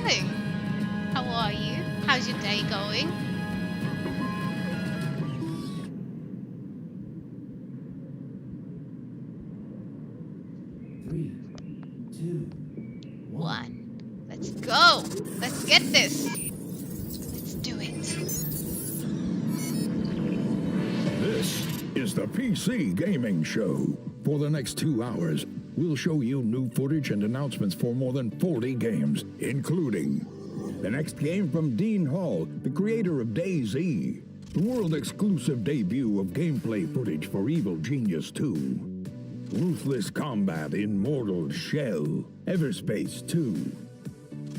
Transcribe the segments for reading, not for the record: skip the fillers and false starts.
doing? How are you? How's your day going? Three, two, one. Let's go. Let's get this. Let's do it. This is the PC Gaming Show. For the next 2 hours, we'll show you new footage and announcements for more than 40 games, including the next game from Dean Hall, the creator of DayZ, the world-exclusive debut of gameplay footage for Evil Genius 2, Ruthless Combat in Mortal Shell, Everspace 2,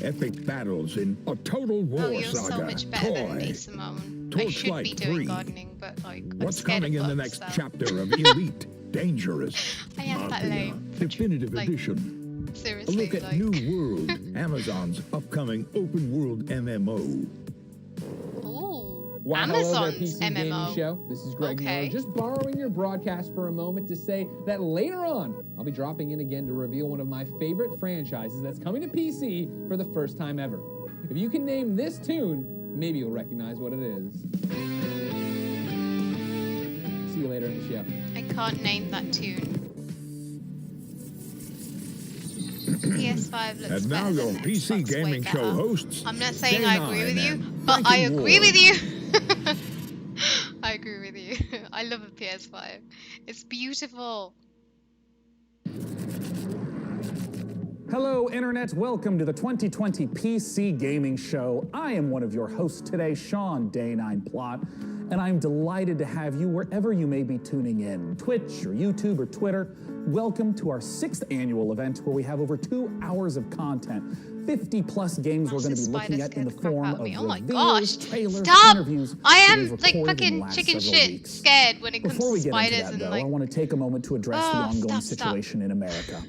epic battles in a Total War Oh, you're Saga, so much better than me, Toy, Simone. I should be Torchlight doing 3. gardening, but like, I'm What's scared coming of in the bugs, next so. chapter of Elite Dangerous I am that Mafia lame. Definitive Like, Edition. A Seriously, look at like... New World, Amazon's upcoming open world MMO. Ooh, Wow, hello there, Amazon's PC Gaming MMO. Show. This is Greg Okay. Miller, just borrowing your broadcast for a moment to say that later on, I'll be dropping in again to reveal one of my favorite franchises that's coming to PC for the first time ever. If you can name this tune, maybe you'll recognize what it is. See you later in the show. I can't name that tune. PS5 looks And now better your than PC Xbox, way Gaming Show better. hosts. I'm not saying I agree with you, Day9 but and I Frankie agree Ward. with you. I agree with you. I love a PS5. It's beautiful. Hello, Internet. Welcome to the 2020 PC Gaming Show. I am one of your hosts today, Sean Day9 Plot, and I'm delighted to have you wherever you may be tuning in, Twitch or YouTube or Twitter. Welcome to our 6th annual event where we have over 2 hours of content, 50 plus games we're going to be looking at in the form of Oh my reveals, gosh. trailers, Stop! interviews. I that am we've like recorded in the fucking last chicken several shit weeks. scared when it comes Before to we get spiders into that, and though, like... I want to take a moment to address the Oh, ongoing stop. situation in America.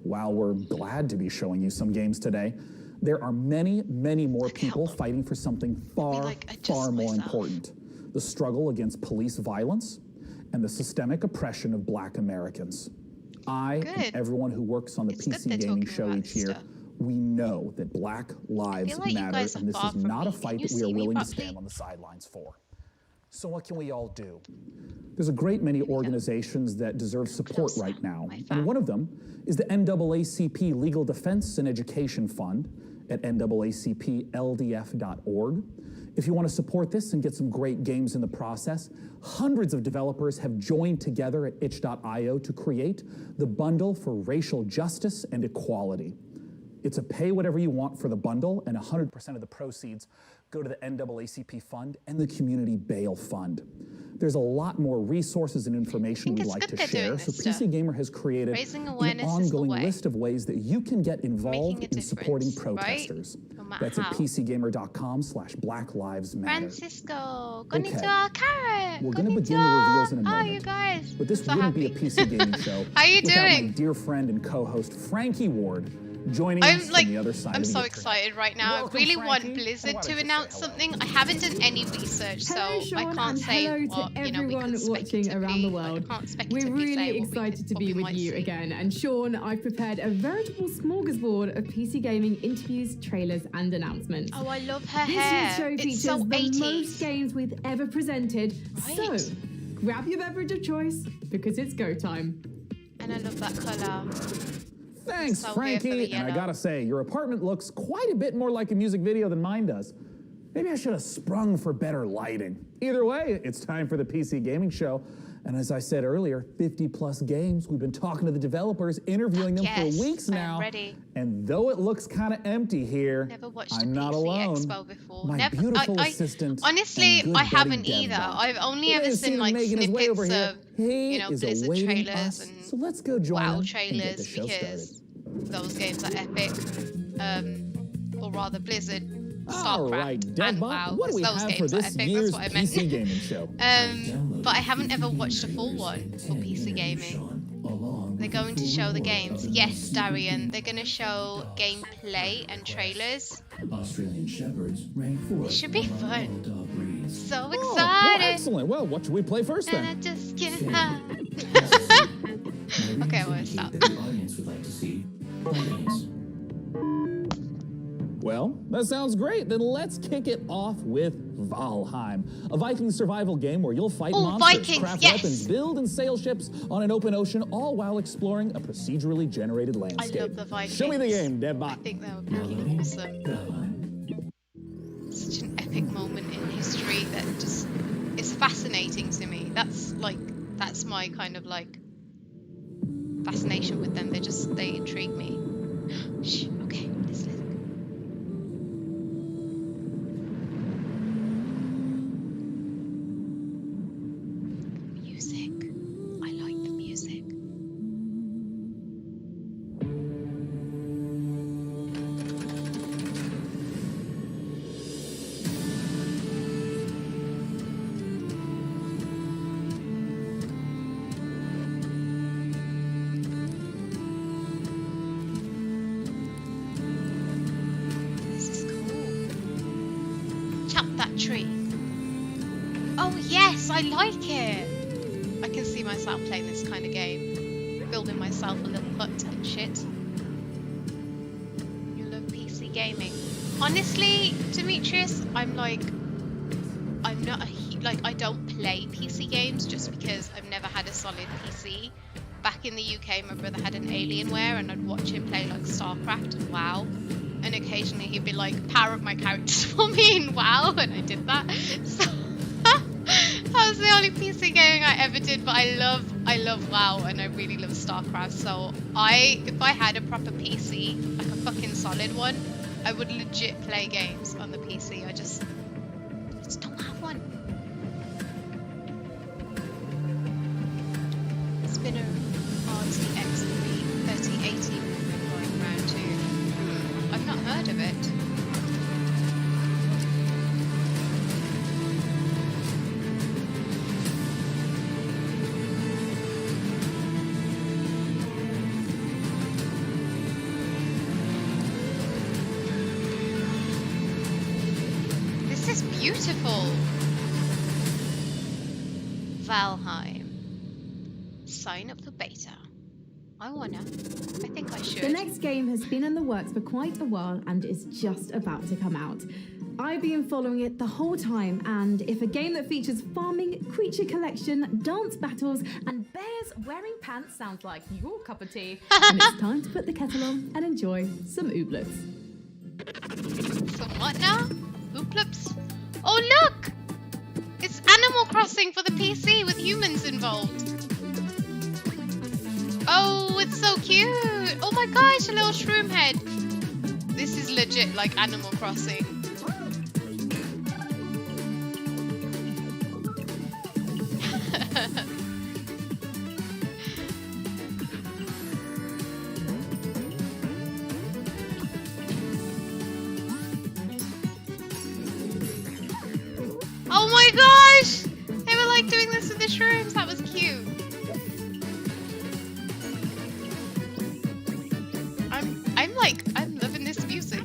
While we're glad to be showing you some games today, there are many, many more people fighting for something far, far more important. The struggle against police violence and the systemic oppression of Black Americans. I and everyone who works on the PC Gaming Show each year, we know that Black lives like you matter, guys are and this far is from not a me. Can fight you that we are see me willing to properly? stand on the sidelines for. So what can we all do? There's a great many organizations that deserve support right now, and one of them is the NAACP Legal Defense and Education Fund at NAACPLDF.org. If you want to support this and get some great games in the process, hundreds of developers have joined together at itch.io to create the Bundle for Racial Justice and Equality. It's a pay whatever you want for the bundle, and 100% of the proceeds go to the NAACP Fund and the Community Bail Fund. There's a lot more resources and information we'd like to share, so PC Gamer has created an ongoing list of ways that you can get involved in supporting protesters. That's at pcgamer.com/Black Lives Matter. Francisco, konnichiwa, Carrot. We're going to begin the reveals in a How are moment. you guys? But this So wouldn't happy. be a PC Gaming Show How you without my doing? dear friend and co-host Frankie Ward joining us from the other side I'm of the so internet. excited right now. Welcome, I really want Frankie. Blizzard Why don't to you say announce hello? something. I haven't done any research, so Hello, I Sean, can't and say hello what to we everyone could watching around the world. I can't We're speculatively say really what we excited to what be we with might you see. again. And Sean, I've prepared a veritable smorgasbord of PC gaming interviews, trailers, and announcements. Oh, I love her This hair. year's show It's features so the 80s. most games we've ever presented. Right. So, grab your beverage of choice because it's go time. And I love that colour. Thanks, So here for the Frankie. And I yellow. gotta say, your apartment looks quite a bit more like a music video than mine does. Maybe I should have sprung for better lighting. Either way, it's time for the PC Gaming Show. And as I said earlier, 50 plus games. We've been talking to the developers, interviewing them Yes, for weeks I'm now. ready. And though it looks kind of empty here, Never watched I'm a not PC alone. Expo before. My Never, beautiful assistant. Honestly, and good I buddy haven't Dev either. Bot. I've only You ever may have seen him like making his way over snippets here. of, He you know, is Blizzard awaiting trailers us. and So let's go join WoW him and get trailers the show started. because those games are epic. Or rather, Blizzard. All right, and DevBot, WoW, what do we those have for games are this epic. year's That's what I meant. PC Gaming Show? But I haven't ever watched a full one for PC gaming. They're going to show the games. Yes, Darian. They're going to show gameplay and trailers. Australian Shepherds rank 4th. It should be fun. Dog breeds. So Oh, well, excited. excellent. Well, what should we play first And I then? just can't hide. Okay, I want to stop. The audience would like to see. Planes. Well, that sounds great. Then let's kick it off with Valheim, a Viking survival game where you'll fight monsters, Vikings, craft yes. weapons, build and sail ships on an open ocean, all while exploring a procedurally generated I landscape. love the Vikings. Show me the game, I Deadbot. think that would be awesome. Such an epic moment in history that just is fascinating to me. That's my kind of like fascination with them. They intrigue me. Shh, okay, listen. Music. I like the music. This is cool. Chop that tree. Oh yes, I like it. I can see myself playing this kind of game. Building myself a little hut and shit. You love PC gaming. Honestly, Demetrius, I'm not I don't play PC games just because I've never had a solid PC. Back in the UK, my brother had an Alienware and I'd watch him play like StarCraft and WoW. And occasionally he'd be like, power up my characters for me in WoW, and I did that. So that was the only PC gaming I ever did, but I love WoW and I really love StarCraft. So if I had a proper PC, like a fucking solid one, I would legit play games on the PC. I just don't have one. Spinner RTX 3080 movement going around too. I've not heard of it. This is beautiful. Valheim. Sign up for beta. I think I should. The next game has been in the works for quite a while and is just about to come out. I've been following it the whole time, and if a game that features farming, creature collection, dance battles, and bears wearing pants sounds like your cup of tea, then it's time to put the kettle on and enjoy some ooblets. Some what now? Ooplips? Oh look! It's Animal Crossing for the PC with humans involved. Oh, it's so cute! Oh my gosh, a little shroom head. This is legit like Animal Crossing. Oh my gosh! They were like doing this with the shrooms. That was cute. I'm loving this music.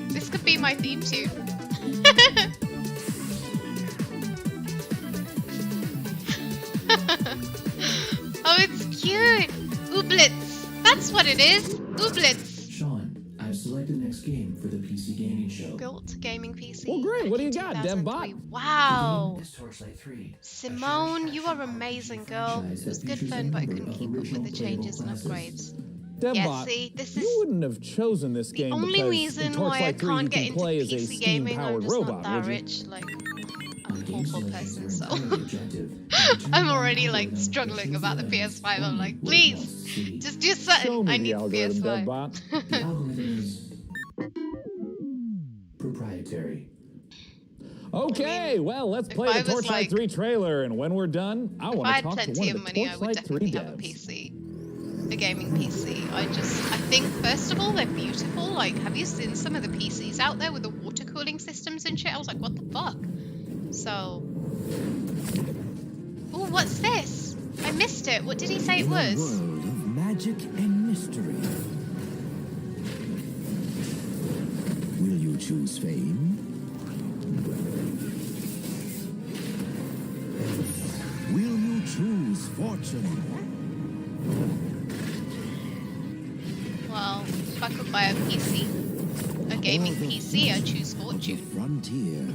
This could be my theme tune. Oh, it's cute. Ooblets. That's what it is. Ooblets. Sean, I've selected next game for the PC gaming show. Built gaming PC. Well, great. What do you got, 2003. Dembot? Wow. The game is Torchlight 3. Simone, you are amazing, girl. It was good fun, but I couldn't keep up with the changes and upgrades. Dembot, Yeah, see, this you is wouldn't have chosen this the game only because reason in why I Torchlight 3 you can't get can into play as a PC gaming. I'm steam-powered just robot, not that would you? rich. Like, I'm My a game poor selections person, are so entirely objective. I'm already like struggling about the PS5. I'm like, please, just do Show something. me I the need the algorithm, PS5. Dembot. The algorithm is proprietary. Okay, well, let's play I the was Torchlight like- 3 trailer, and when we're done, I If I want to had talk to plenty one of of the money, I would Torchlight 3 definitely have a devs. PC, a gaming PC. I think first of all they're beautiful. Like, have you seen some of the PCs out there with the water cooling systems and shit? I was like, what the fuck? So, oh, what's this? I missed it. What did he say it was? World of magic and mystery. Will you choose fame? Will you choose fortune? Well, if I could buy a PC, a gaming PC, I choose Fortune. Frontier.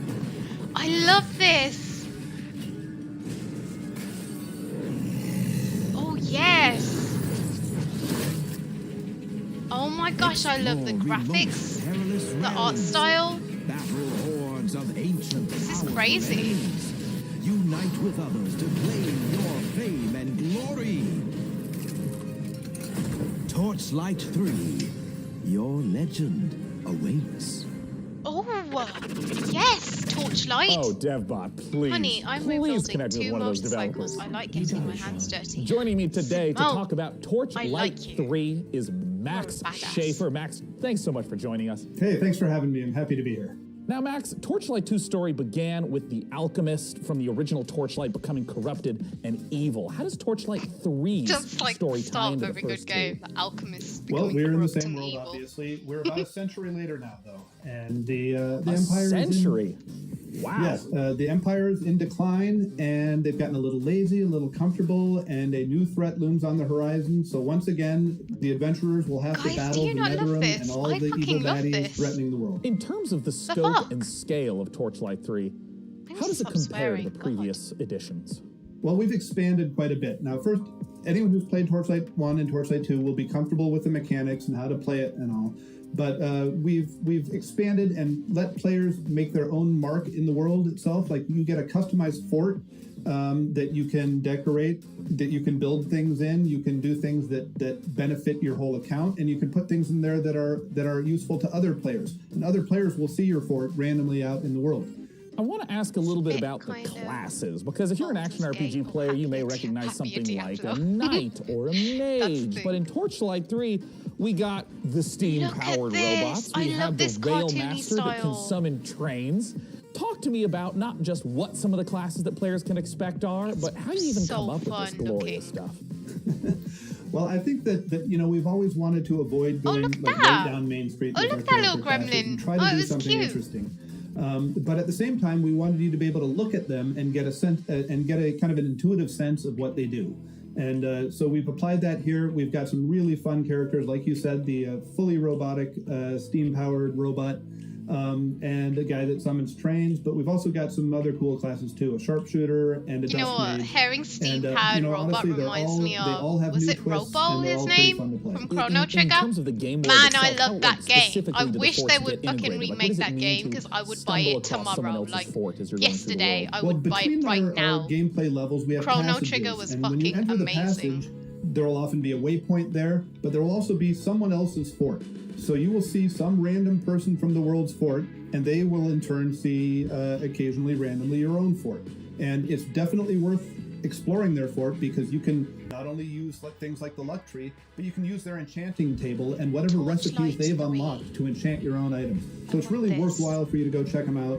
I love this. Oh yes. Oh my gosh, I love the graphics, the art style. Battle hordes of ancient This is powerful crazy. enemies. Unite with others to claim your fame and glory. Torchlight 3. Your legend awaits. Oh yes, Torchlight. Oh, DevBot, please. Honey, I'm please rebuilding connect with 2 one of those motorcycles. developers. I like getting my hands dirty. Joining me today to Oh, talk about Torchlight I like you. 3 is Max You're a badass. Schaefer. Max, thanks so much for joining us. Hey, thanks for having me. I'm happy to be here. Now, Max, Torchlight 2's story began with the alchemist from the original Torchlight becoming corrupted and evil. How does Torchlight 3's Just like story tie start into the every first good game. two? The alchemist Well, becoming we're in the corrupt same and world, evil. obviously. We're about a century later now, though, and the A empire century. Wow. Yes, the empire is in decline, and they've gotten a little lazy, a little comfortable, and a new threat looms on the horizon. So once again, the adventurers will have Guys, to do battle you the not love Netherim this? and all I of the evil fucking love baddies this. threatening the world. In terms of the fuck? scope and scale of Torchlight 3, I need how to does it stop compare to swearing. the God. previous editions? Well, we've expanded quite a bit. Now, first, anyone who's played Torchlight 1 and Torchlight 2 will be comfortable with the mechanics and how to play it and all. But we've expanded and let players make their own mark in the world itself. Like, you get a customized fort that you can decorate, that you can build things in. You can do things that benefit your whole account, and you can put things in there that are useful to other players. And other players will see your fort randomly out in the world. I want to ask a little bit Bit about the kind of classes, because if you're an action Baldur's Gate RPG or player, you may Happy recognize Happy something like a Diablo. knight or a mage. the But in Torchlight 3, we got the steam-powered Look at this. robots. I We love have the this rail cartoony master that can style. summon trains. Talk to me about not just what some of the classes that players can expect are, but how you even so come up with this fun glorious looking. stuff. Well, I think that we've always wanted to avoid going look at like that. right down Main Street. Oh, with look our at that little character classes and gremlin. try to Oh, it do was something cute. interesting. But at the same time, we wanted you to be able to look at them and get a sense and get a kind of an intuitive sense of what they do. And so we've applied that here. We've got some really fun characters, like you said, the fully robotic, steam-powered robot, and a guy that summons trains. But we've also got some other cool classes too: a sharpshooter and a You know dust what? mage. Herring Steam-powered robot honestly, they're reminds all- me they all of. have Was new it twists, Robo, and they're his all pretty name? fun to play. From Chrono In Trigger? terms of the game world Man, I itself, how, love that like, game. specifically I do the wish forts they get would fucking integrated? Like, what remake does it that mean game to because I would buy stumble it across someone tomorrow. else's Like fort as you're going through the yesterday, world? I would buy it between right our now. gameplay levels, we have Chrono passages, Trigger was and when you fucking enter the amazing. passage, there will often be a waypoint there, but there will also be someone else's fort. So you will see some random person from the world's fort, and they will in turn see occasionally randomly your own fort. And it's definitely worth exploring their fort because you can not only use things like the luck tree, but you can use their enchanting table and whatever recipes Torchlight they've 3. unlocked to enchant your own items. So it's really this. worthwhile for you to go check them out.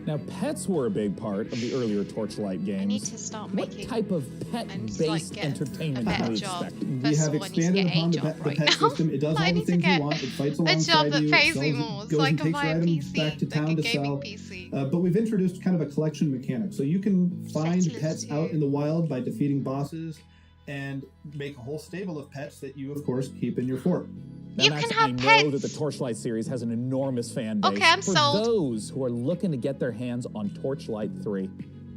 Now, pets were a big part of the earlier Torchlight games. I need to start What making. type of I need to, like, pet-based get entertainment a can better we job. expect? We First have of all, I need to expanded get a upon the job pet right now. system. It does I all the need to things you get want. It fights a alongside job that you. pays It me sells- more, so goes I and can takes buy your a items PC, back to like town a to gaming sell. PC. But we've introduced kind of a collection mechanic. So you can find Settlers pets too. out in the wild by defeating bosses and make a whole stable of pets that you, of course, keep in your fort. Now, You Max, can have I know pets. that the Torchlight series has an enormous fan base. Okay, I'm For sold. those who are looking to get their hands on Torchlight 3,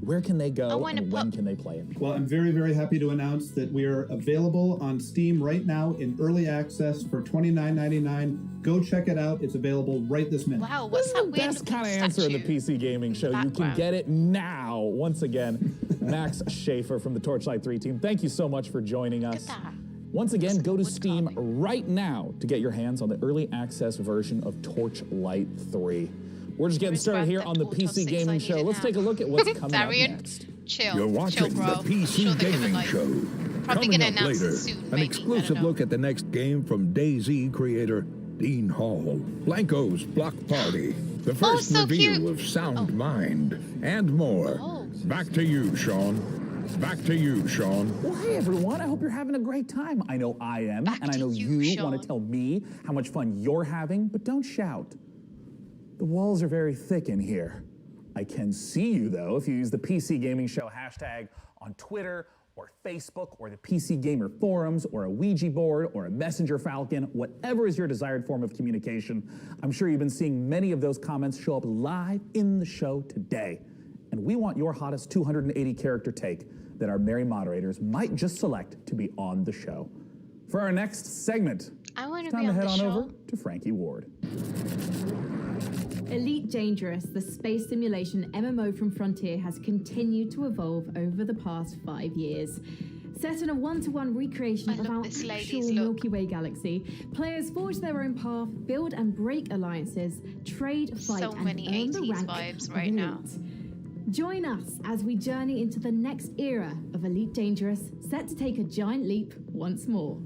where can they I go wanna and when put- can they play it? Well, I'm very, very happy to announce that we are available on Steam right now in early access for $29.99. Go check it out. It's available right this minute. Wow, what's that weird Best looking kind of answer in the statue? PC gaming show. You can background. get it now. Once again, Max Schaefer from the Torchlight 3 team. Thank you so much for joining us. Look at that. Once again, go to wood Steam carving. right now to get your hands on the early access version of Torchlight 3. We're just getting Where's started here Grand on the Theft Auto PC 6 I Gaming need Show. it Let's now. take a look at what's coming up Varian, next. chill. You're watching chill, bro. the PC Sure they're gonna, Gaming like, Show. probably Coming gonna up announce it later, soon, an maybe. I exclusive don't know. look at the next game from DayZ creator Dean Hall. Blanco's Block Party. The first so reveal cute. of Sound Mind. And more. Oh. Back to you, Sean. Back to you, Sean. Well, hey everyone, I hope you're having a great time. I know I am, Back and I to know you, you want Sean. to tell me how much fun you're having, but don't shout. The walls are very thick in here. I can see you though if you use the PC Gaming Show hashtag on Twitter or Facebook, or the PC Gamer forums, or a Ouija board, or a Messenger Falcon, whatever is your desired form of communication. I'm sure you've been seeing many of those comments show up live in the show today. And we want your hottest 280 character take that our merry moderators might just select to be on the show. For our next segment, I want it's to time be to on head the on show. over to Frankie Ward. Elite Dangerous, the space simulation MMO from Frontier, has continued to evolve over the past 5 years. Set in a one-to-one recreation I of love our this lady's actual look. Milky Way galaxy, players forge their own path, build and break alliances, trade, fight, So and many earn the 80s rank vibes of right now. Elite. Join us as we journey into the next era of Elite Dangerous, set to take a giant leap once more.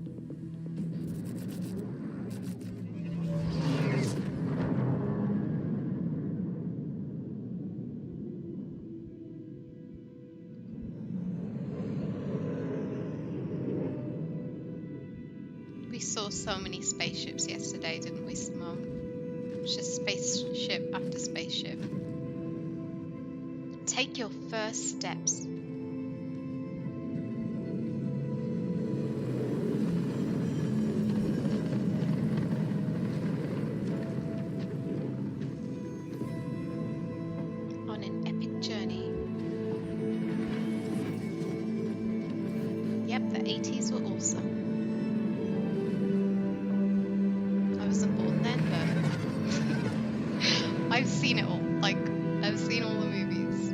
We saw so many spaceships yesterday, didn't we, Simone? It's just spaceship after spaceship. Take your first steps. On an epic journey. Yep, the 80s were awesome. I wasn't born then, but I've seen it all. Like, I've seen all the movies.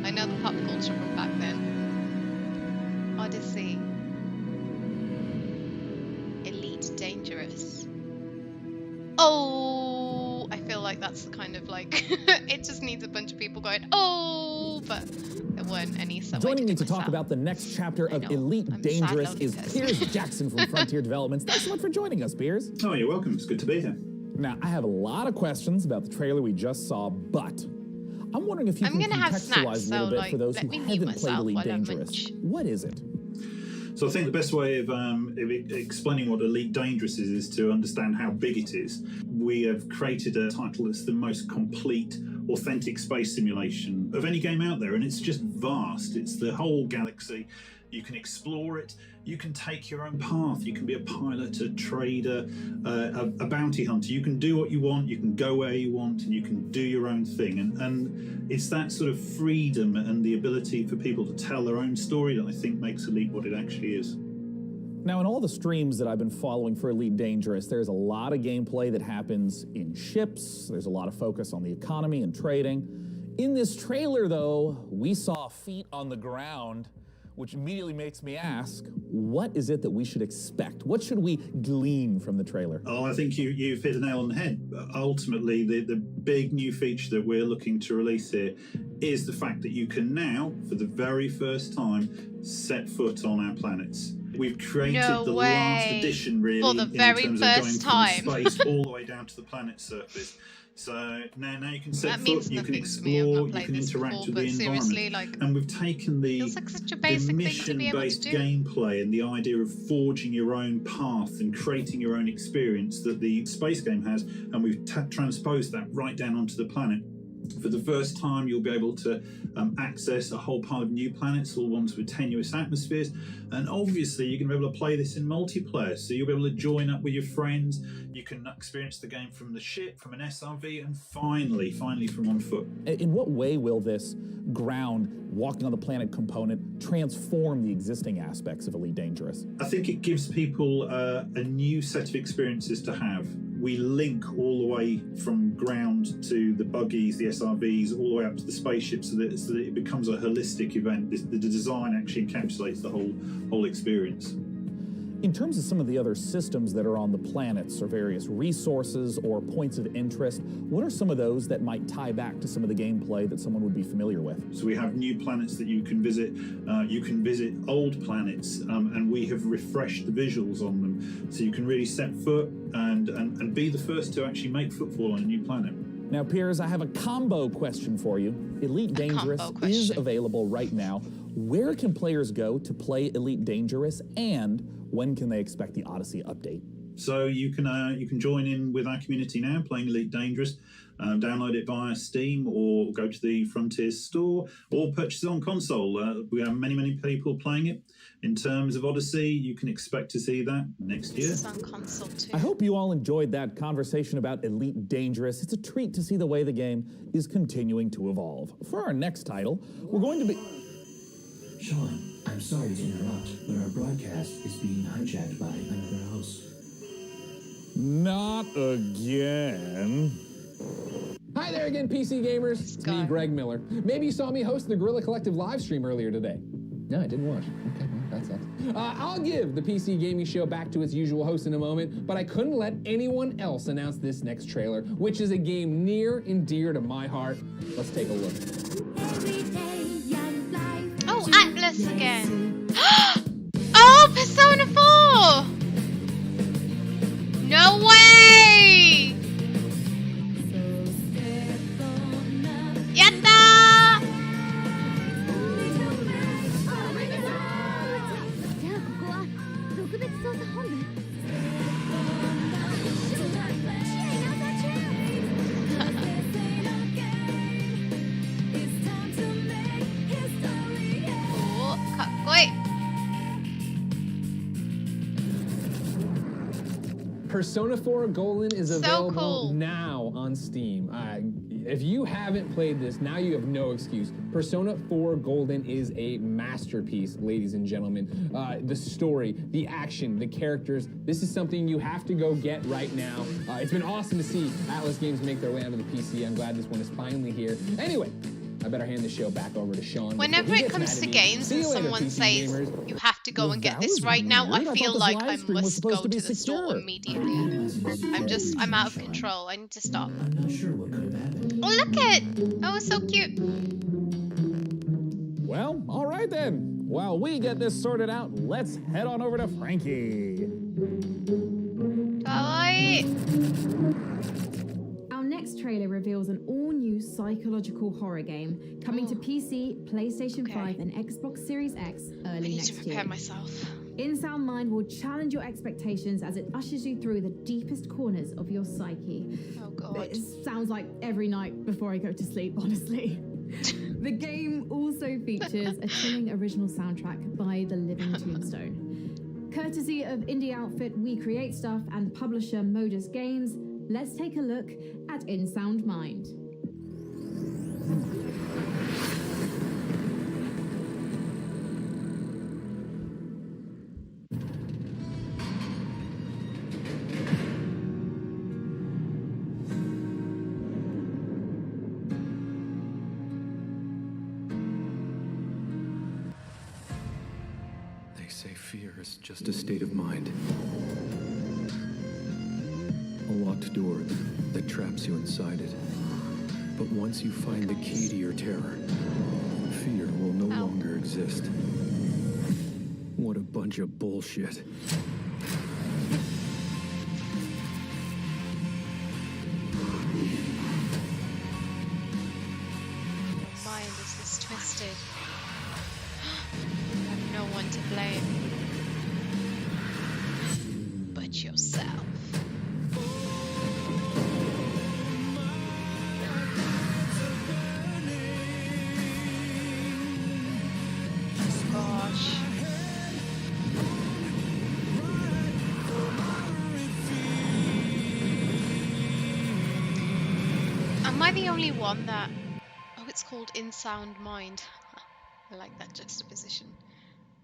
I know the pop culture from back then. Odyssey. Elite Dangerous. Oh, I feel like that's the kind of like, it just needs a bunch of people going, oh, but there weren't any, so Joining I me did to it talk myself. about the next chapter I of know. Elite I'm a sad, Dangerous lonely is person. Piers Jackson from Frontier Developments. Thanks so much for joining us, Piers. Oh, you're welcome. It's good to be here. Now, I have a lot of questions about the trailer we just saw, but I'm wondering if you I'm can gonna have contextualize snacks, a little so, bit like, for those let who me mute haven't played myself Elite while I Dangerous. munch. What is it? So I think the best way of explaining what Elite Dangerous is to understand how big it is. We have created a title that's the most complete, authentic space simulation of any game out there, and it's just vast. It's the whole galaxy. You can explore it. You can take your own path. You can be a pilot, a trader, a bounty hunter. You can do what you want. You can go where you want, and you can do your own thing. And it's that sort of freedom and the ability for people to tell their own story that I think makes Elite what it actually is. Now, in all the streams that I've been following for Elite Dangerous, there's a lot of gameplay that happens in ships. There's a lot of focus on the economy and trading. In this trailer, though, we saw feet on the ground, which immediately makes me ask, what is it that we should expect? What should we glean from the trailer? Oh, I think you've hit the nail on the head. Ultimately, the big new feature that we're looking to release here is the fact that you can now, for the very first time, set foot on our planets. We've created No the way. last edition, really, For the in very terms first of going time. from space all the way down to the planet's surface. So now you can set That foot, means you can nothing to me. I've explore, not you played can this interact before, with but the seriously, environment. like, And we've taken the feels like such a basic thing to be able to mission-based do. gameplay and the idea of forging your own path and creating your own experience that the space game has, and we've transposed that right down onto the planet. For the first time, you'll be able to access a whole pile of new planets, all ones with tenuous atmospheres, and obviously you're going to be able to play this in multiplayer, so you'll be able to join up with your friends. You can experience the game from the ship, from an SRV, and finally from on foot. In what way will this ground, walking on the planet component transform the existing aspects of Elite Dangerous? I think it gives people a new set of experiences to have. We link all the way from ground to the buggies, the SRVs, all the way up to the spaceships, so that it becomes a holistic event. The design actually encapsulates the whole experience. In terms of some of the other systems that are on the planets, or various resources or points of interest, what are some of those that might tie back to some of the gameplay that someone would be familiar with? So we have new planets that you can visit. You can visit old planets, and we have refreshed the visuals on them, so you can really set foot and be the first to actually make footfall on a new planet. Now, Piers, I have a combo question for you. Elite Dangerous combo is question. available right now. Where can players go to play Elite Dangerous, and when can they expect the Odyssey update? So you can join in with our community now, playing Elite Dangerous. Download it via Steam or go to the Frontier store or purchase it on console. We have many people playing it. In terms of Odyssey, you can expect to see that next year. It's on console too. I hope you all enjoyed that conversation about Elite Dangerous. It's a treat to see the way the game is continuing to evolve. For our next title, we're going to be... Sean, I'm sorry to interrupt, but our broadcast is being hijacked by another host. Not again. Hi there again, PC gamers. It's me, Greg Miller. Maybe you saw me host the Guerrilla Collective live stream earlier today. No, I didn't watch. Okay, well, that sucks. I'll give the PC Gaming Show back to its usual host in a moment, but I couldn't let anyone else announce this next trailer, which is a game near and dear to my heart. Let's take a look. Oh, Atlas again. Oh, Persona 4! No way! Yatta! Oh, かっこいい. Persona 4 Golden is available cool. now on Steam. If you haven't played this, now you have no excuse. Persona 4 Golden is a masterpiece, ladies and gentlemen. The story, the action, the characters, this is something you have to go get right now. It's been awesome to see Atlas Games make their way onto the PC. I'm glad this one is finally here. Anyway, I better hand the show back over to Sean. Whenever it comes to games and someone says you have to go and get this right now, I feel like I must go to the store immediately. I'm out of control. I need to stop. I'm not sure what could have happened. Oh, look it! Oh, so cute. Well, all right then. While we get this sorted out, let's head on over to Frankie. Kawaii. Our next trailer reveals an all-new psychological horror game coming to PC, PlayStation 5, and Xbox Series X I early need next to prepare year. myself. In Sound Mind will challenge your expectations as it ushers you through the deepest corners of your psyche. Oh god. It sounds like every night before I go to sleep, honestly. The game also features a chilling original soundtrack by The Living Tombstone. Courtesy of indie outfit We Create Stuff and publisher Modus Games, let's take a look at In Sound Mind. They say fear is just a state of mind. A locked door that traps you inside it. But once you find the key to your terror, fear will no longer exist. What a bunch of bullshit. My mind is this twisted. You have no one to blame but yourself. Gosh. Am I the only one that... Oh, it's called In Sound Mind. I like that juxtaposition.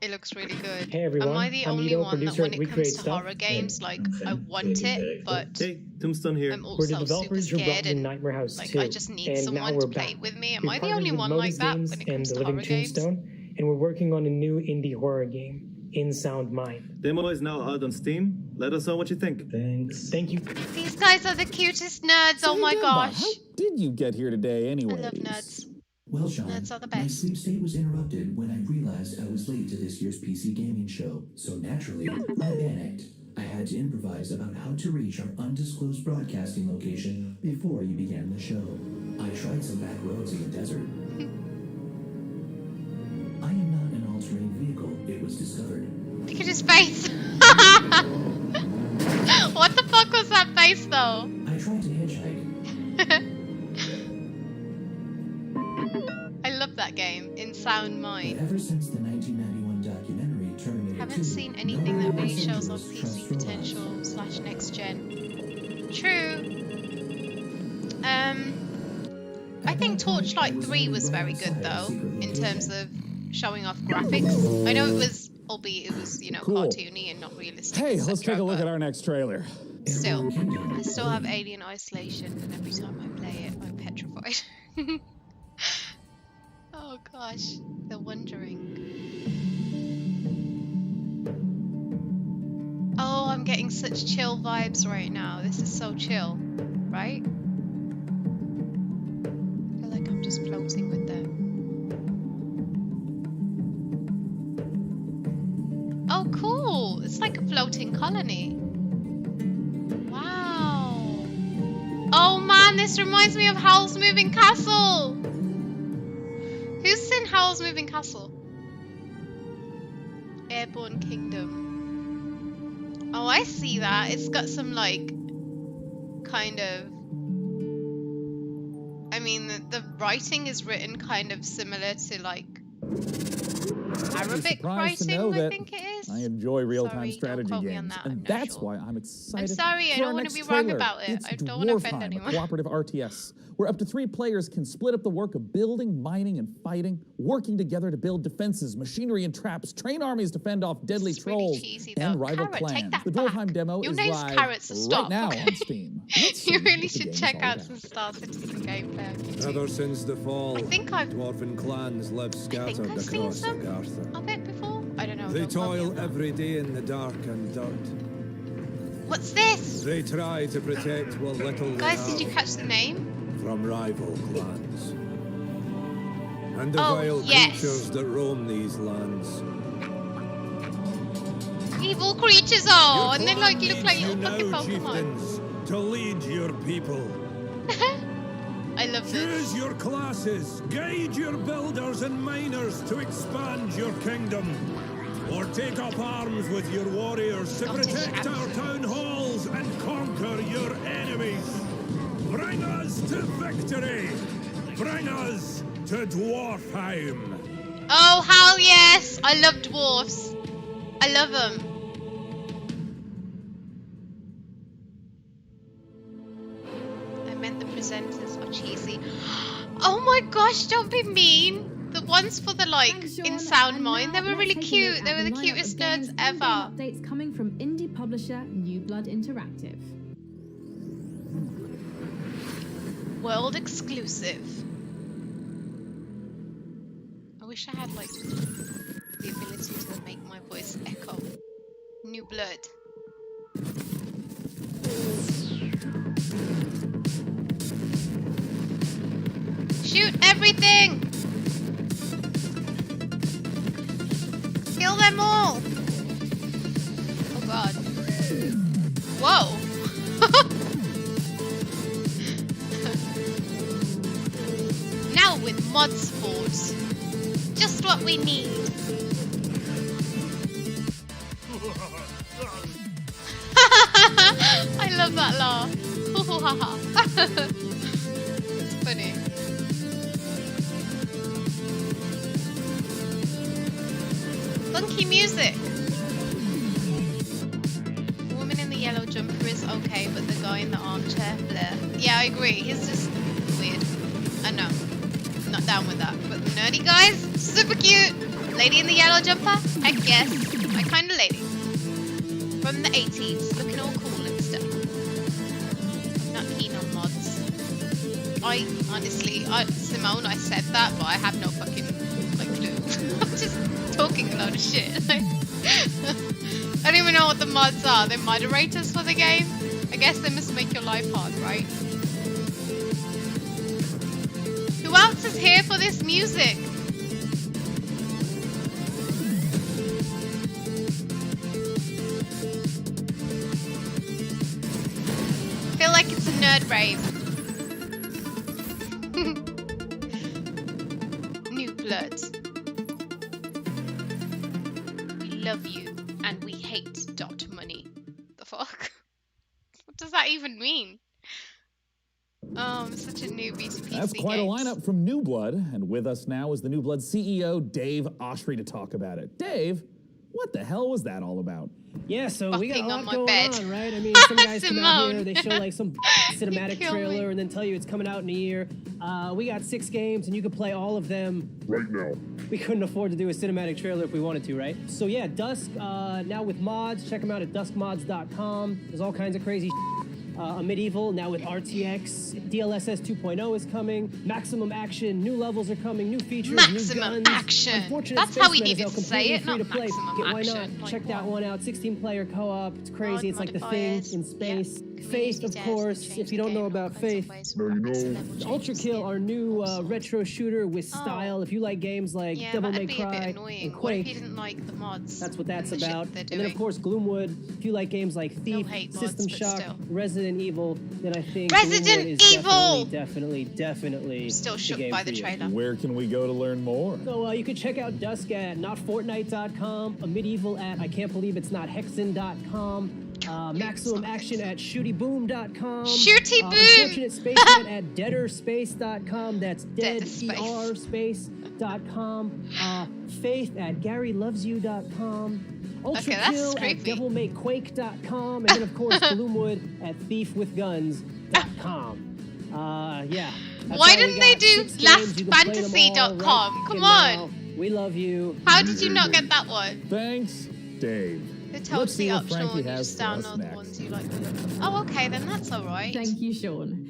It looks really good. Hey everyone, Am I the I'm only Ito, one that producer when at it We comes Create to Stuff. horror games, like, I want it, but Hey, Tombstone here. I'm We're also the super developers who brought scared you and Nightmare House like 2. I just need and now someone we're to play back. it with me. Am We've I the partnered only with one Modus like that Games when it and comes the to Living horror games? Tombstone, and we're working on a new indie horror game, In Sound Mind. Demo is now out on Steam. Let us know what you think. Thanks. Thank you. These guys are the cutest nerds. Oh my Hey, Debba, gosh. How did you get here today I anyways? love nerds. Well, Sean, Nerds are the my best. sleep state was interrupted when I realized I was late to this year's PC gaming show, so naturally, I panicked. I had to improvise about how to reach our undisclosed broadcasting location before you began the show. I tried some back roads in the desert. I am not an all-terrain vehicle, it was discovered. Look at his face. nice though. I tried to hitchhike. I love that game, In Sound But Mind. ever since the 1991 documentary Terminator 2, Haven't seen anything that nobody in really Los shows off Angeles trusts PC robots. potential / next gen. True. I think Torchlight 3 was very good though, in terms of showing off graphics. I know it was, albeit it was, you know, Cool. cartoony and not realistic. Hey, let's etc., take a look but at our next trailer. Still, I still have Alien Isolation, and every time I play it, I'm petrified. Oh gosh, they're wondering. Oh, I'm getting such chill vibes right now. This is so chill, right? I feel like I'm just floating with them. Oh, cool! It's like a floating colony. Wow. Oh man, this reminds me of Howl's Moving Castle! Who's seen Howl's Moving Castle? Airborne Kingdom. Oh, I see that. It's got some, like, kind of... I mean, the writing is written kind of similar to, like, Arabic Surprised to writing, know I that think it is. I enjoy real-time Sorry, don't strategy quote me on games, that, I'm and not that's sure. why I'm excited. I'm sorry, I for don't our want to next be wrong trailer. about it. It's I don't want to offend Dwarfheim, anyone. a cooperative RTS, where up to 3 players can split up the work of building, mining, and fighting, working together to build defenses, machinery, and traps, train armies to fend off deadly This is really trolls cheesy, and though. rival Carrot, take clans. that The Dwarfheim back. demo Your is name's live Carrot, so right stop, now okay? on Steam. Let's You see really what the should game's check all out about. some Star Citizen gameplay on YouTube. Ever since the fall, I think I've dwarven clans live scattered I've seen across some Agartha. of it before. I don't know. They don't quote me on toil that. every day in the dark and dirt. What's this? They try to protect what little Guys, they did you have catch the name? from rival clans. And the Oh, vile yes. creatures that roam these lands. Evil creatures are, Your and they clan like look needs like you little fucking now, Pokemon. chieftains, to lead your people. I love Choose this. your classes, guide your builders and miners to expand your kingdom. Or take up arms with your warriors to Scottish protect our accent. town halls and conquer your enemies. Bring us to victory. Bring us to Dwarfheim. Oh, hell yes! I love dwarfs. I love them. I meant the presenters are cheesy. Oh my gosh, don't be mean. The ones for the, like, Thanks, Sean. in Sound And Mind, now they were let's really take a cute. look They at were the lineup cutest of games nerds and ever. game updates coming from indie publisher New Blood Interactive. World exclusive. I wish I had, like, the ability to make my voice echo. New Blood. Shoot everything! Kill them all! Oh god. Whoa! Now with mod sports. Just what we need. I love that laugh. It's funny. Funky music. The woman in the yellow jumper is okay, but the guy in the armchair, bleh. Yeah, I agree. He's just weird. I know. I'm not down with that. But the nerdy guys, super cute. Lady in the yellow jumper, I guess. My kind of lady. From the 80s, looking all cool and stuff. I'm not keen on mods. I honestly, Simone, I said that, but I have no fucking like clue. I'm just talking a load of shit. I don't even know what the mods are. They're moderators for the game. I guess they must make your life hard, right? Who else is here for this music? I feel like it's a nerd rave. New Blood. We love you and we hate dot money. The fuck? What does that even mean? Oh, I'm such a newbie to PC That's quite games. a lineup from New Blood, and with us now is the New Blood CEO, Dave Oshry, to talk about it. Dave, what the hell was that all about? Yeah, so we got a Fucking on lot my going bed. on, right? I mean, some guys come out here, Simone. they show like some cinematic kill me. trailer and then tell you it's coming out in a year. We got 6 games and you can play all of them Right now. We couldn't afford to do a cinematic trailer if we wanted to, right? So yeah, Dusk, now with mods, check them out at duskmods.com. There's all kinds of crazy a Medieval, now with RTX. DLSS 2.0 is coming. Maximum Action, new levels are coming, new features, Maximum new guns. Action. Unfortunate That's how we Spacemen is needed now to say completely it, free not to play. Maximum Why Action. not? Like Check that one out. 16-player co-op. It's crazy. It's like the thing modifiers. in space. Yeah. Faith, of Community course. devs If change you don't the know game about all kinds of Faith, ways, Now you graphics, know. level changes, Ultrakill, our new retro shooter with style. If you like games like Yeah, Devil that'd May be a bit Cry annoying. and What if Quake, you didn't like the mods? that's what that's and the shit about. they're And then of doing? course Gloomwood. If you like games like Thief, hate mods, System but Shock, still. Resident Evil, then I think Resident Gloomwood is Evil! definitely Still the shook game by for the you. trailer. Where can we go to learn more? So you can check out Dusk at notfortnite.com, a Medieval at I can't believe it's not hexen.com, Maximum Action at shootyboom.com, Shooty Boom! Unfortunate Spaceman at deaderspace.com, that's deaderspace.com, Faith at garylovesyou.com, Okay, that's Ultrakill at creepy. devilmayquake.com, and then of course Gloomwood at thiefwithguns.com. Yeah. That's Why all we didn't they got. do 6 games, you can play them all lastfantasy.com? right Come now. on. We love you. How did you not get that one? Thanks, Dave. It's Let's see totally what optional Frankie and you has just for us download the next. ones you like. Oh, okay, then that's alright. Thank you, Sean.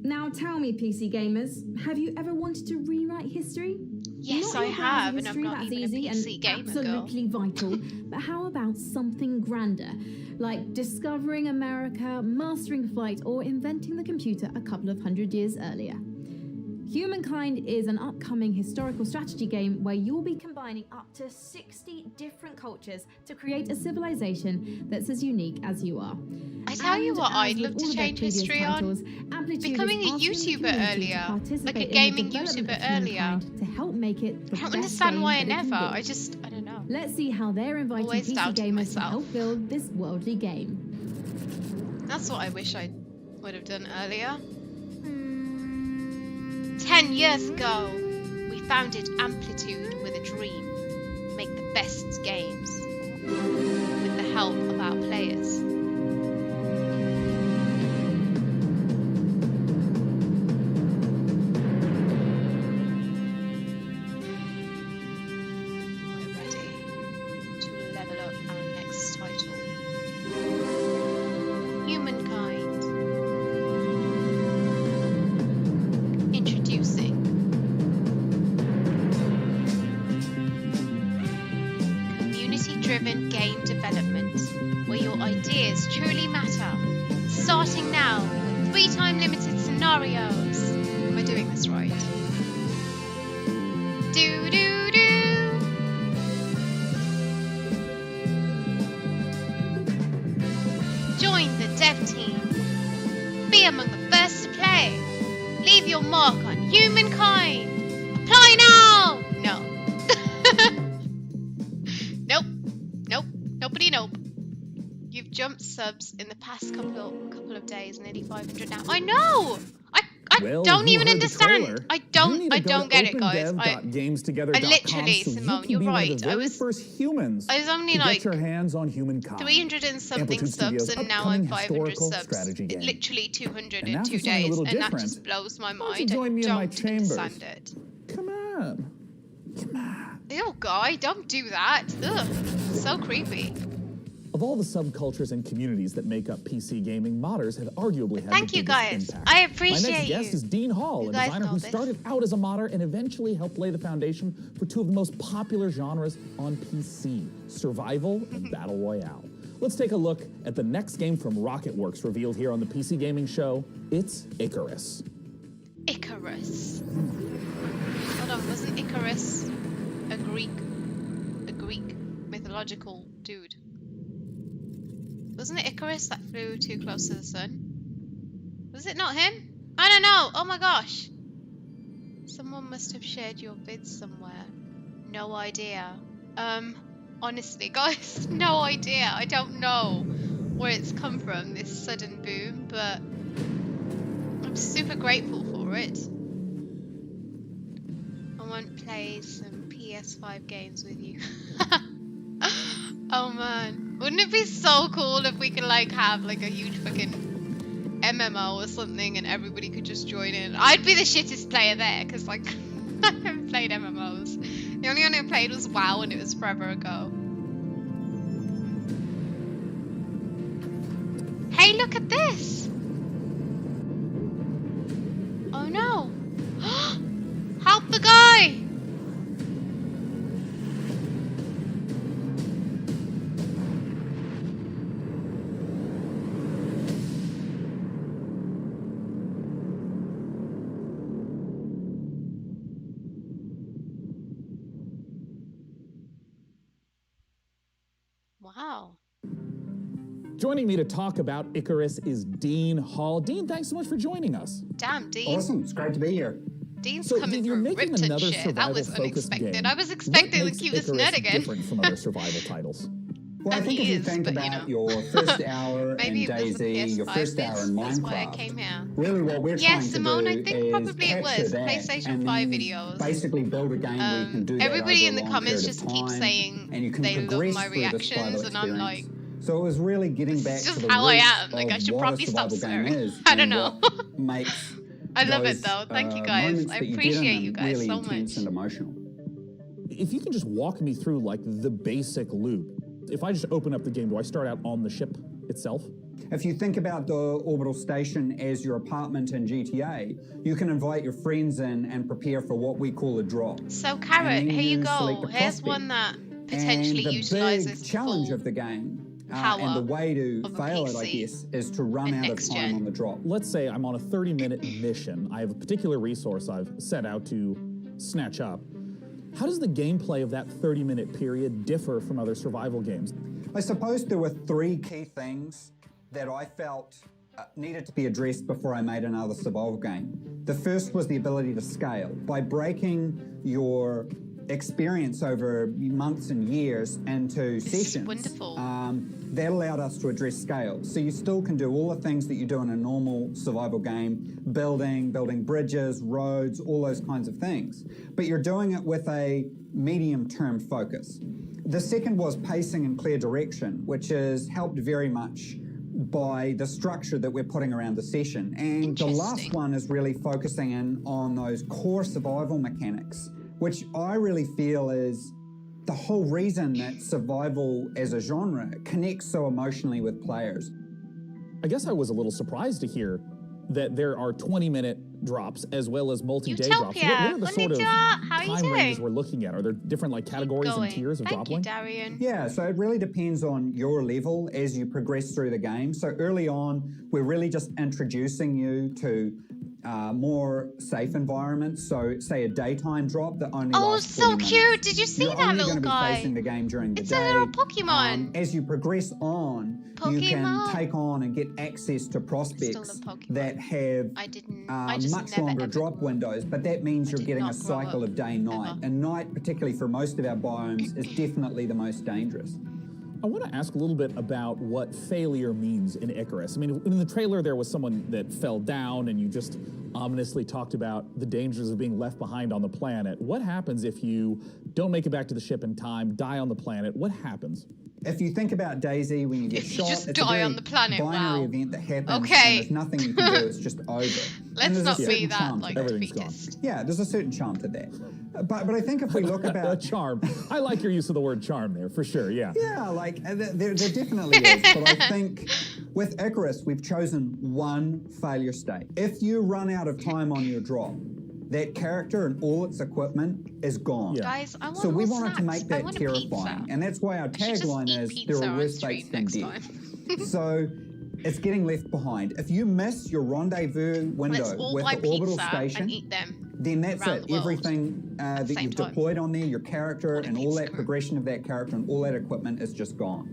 Now tell me, PC gamers, have you ever wanted to rewrite history? Yes, Not I your have, browser and I'm history, not that's even a easy PC and gamer girl. absolutely vital. But how about something grander, like discovering America, mastering flight, or inventing the computer a couple of hundred years earlier? Humankind is an upcoming historical strategy game where you'll be combining up to 60 different cultures to create a civilization that's as unique as you are. I tell you And what, as I'd with love all to of their change previous history titles, on. Amplitude Becoming is a asking the YouTuber community to earlier, participate like a in the gaming development YouTuber of earlier. humankind to help make it the I don't best understand game why I that it can never. be. I just, I don't know. Let's see how they're inviting Always PC doubting gamers to myself. help build this worldly game. That's what I wish I would have done earlier. 10 years ago, we founded Amplitude with a dream. Make the best games. With the help of our players. We're ready to level up our next title. Humankind. Introducing community-driven game development, where your ideas truly matter. Starting now with 3-time limited scenarios. Am I doing this right? Do do do. Join the dev team. Be among the first to play. Leave your mark on humankind. Apply now. No. Nope. Nope. Nobody nope. You've jumped subs in the past couple of days, nearly 500 now. I know. I Well, don't you even heard the understand. trailer. I You don't need to go to get it, guys. opendev.gamestogether.com I literally, so Simone, you can you're be one of right. the I very was- first humans I was only to like get your hands on Humankind. 300 and something Amplitude subs, Studios' and now I'm upcoming 500 historical subs. strategy game. Literally 200 And now in for 2 something a days, little and that different. just blows my Why don't mind. you join me I in my don't chambers? understand it. Come on. Ew, guy, don't do that. Ugh, so creepy. Of all the subcultures and communities that make up PC gaming, modders have arguably had Thank the you, biggest guys. impact. I My appreciate next you. guest is Dean Hall, You a guys designer know who this. started out as a modder and eventually helped lay the foundation for 2 of the most popular genres on PC, survival and battle royale. Let's take a look at the next game from Rocketworks revealed here on the PC Gaming Show. It's Icarus. Icarus. Hold on, wasn't Icarus a Greek mythological dude? Wasn't it Icarus that flew too close to the sun? Was it not him? I don't know. Oh my gosh. Someone must have shared your vids somewhere. No idea. Honestly, guys, no idea. I don't know. where it's come from, this sudden boom, but I'm super grateful for it. I want to play some PS5 games with you. Oh man, wouldn't it be so cool if we could like have like a huge fucking MMO or something and everybody could just join in? I'd be the shittest player there because like I haven't played MMOs. The only one I played was WoW and it was forever ago. Hey, look at this! Oh no! Help the guy! Wow. Joining me to talk about Icarus is Dean Hall. Dean, thanks so much for joining us. Damn, Dean. Awesome, it's great to be here. Dean's So, coming you're from making Ripton another shit. That was survival-focused unexpected. game. I was expecting What the makes cutest Icarus nerd again. different from other survival titles? Well, I And think he if you is, think but, you about know. your first hour in Maybe it was the DayZ, your PS5 first hour in That's why I came Minecraft, here. really what we're Yeah, trying Simone, to I do think is probably it capture was that PlayStation and 5 then videos. basically build a game where you can do that Everybody over in the a long comments period of just keep time, saying and you can they love progress my through the survival reactions, and I'm like, experience. So it was really getting back it's to just the how I roots am. Like, I of should what probably a stop survival game swearing. is I don't and know. what makes I love it those, though. Thank you guys. moments I that you get in appreciate them you guys really so intense much. and emotional. If you can just walk me through like the basic loop. If I just open up the game, do I start out on the ship itself? If you think about the orbital station as your apartment in GTA, you can invite your friends in and prepare for what we call a drop. So, And Carrot, then here you select go. a Here's prospect. one that potentially and the utilizes big challenge full of the game, power and the way to of a fail it, I PC guess, is to run and out of next time gen. on the drop. Let's say I'm on a 30-minute mission. I have a particular resource I've set out to snatch up. How does the gameplay of that 30-minute period differ from other survival games? I suppose there were three key things that I felt needed to be addressed before I made another survival game. The first was the ability to scale. By breaking your experience over months and years into sessions, wonderful. that allowed us to address scale. So you still can do all the things that you do in a normal survival game, building bridges, roads, all those kinds of things. But you're doing it with a medium-term focus. The second was pacing and clear direction, which is helped very much by the structure that we're putting around the session. And the last one is really focusing in on those core survival mechanics, which I really feel is the whole reason that survival as a genre connects so emotionally with players. I guess I was a little surprised to hear that there are 20-minute drops as well as multi-day drops. What are the sort of time ranges we're looking at? Are there different like categories and tiers of drop length? Darian. Yeah, so it really depends on your level as you progress through the game. So early on, we're really just introducing you to more safe environments. So say a daytime drop that only lasts 40 minutes. Cute. Did you see You're that only little going to guy? be facing the game during the It's day. a little Pokemon. As you progress on, you can take on and get access to prospects that have much longer drop windows, but that means you're getting a cycle of day-night. And night, particularly for most of our biomes, is definitely the most dangerous. I want to ask a little bit about what failure means in Icarus. I mean, in the trailer, there was someone that fell down, and you just ominously talked about the dangers of being left behind on the planet. What happens if you don't make it back to the ship in time, die on the planet? What happens? If you think about DayZ, when you get shot, just it's die a very on the planet, binary wow. event that happens, Okay. and there's nothing you can do. It's just over. Let's not be certain that charm to like Everything's gone. defeatist. Yeah, there's a certain charm to that. But I think if we look about a charm, I like your use of the word charm there for sure. Yeah. Yeah, like there definitely is. But I think with Icarus, we've chosen one failure state. If you run out of time on your drop, that character and all its equipment is gone. Yeah. Guys, I want So we more wanted to snacks. make I that want a terrifying, pizza. and that's why our I should just tagline eat is pizza "There are on worse stream fates than next death." time. So it's getting left behind. If you miss your rendezvous Let's window all with buy the orbital pizza station, and eat them. then that's around it. the world Everything that the same you've time. deployed on there, your character, What a and all pizza that crew. progression of that character and all that equipment is just gone.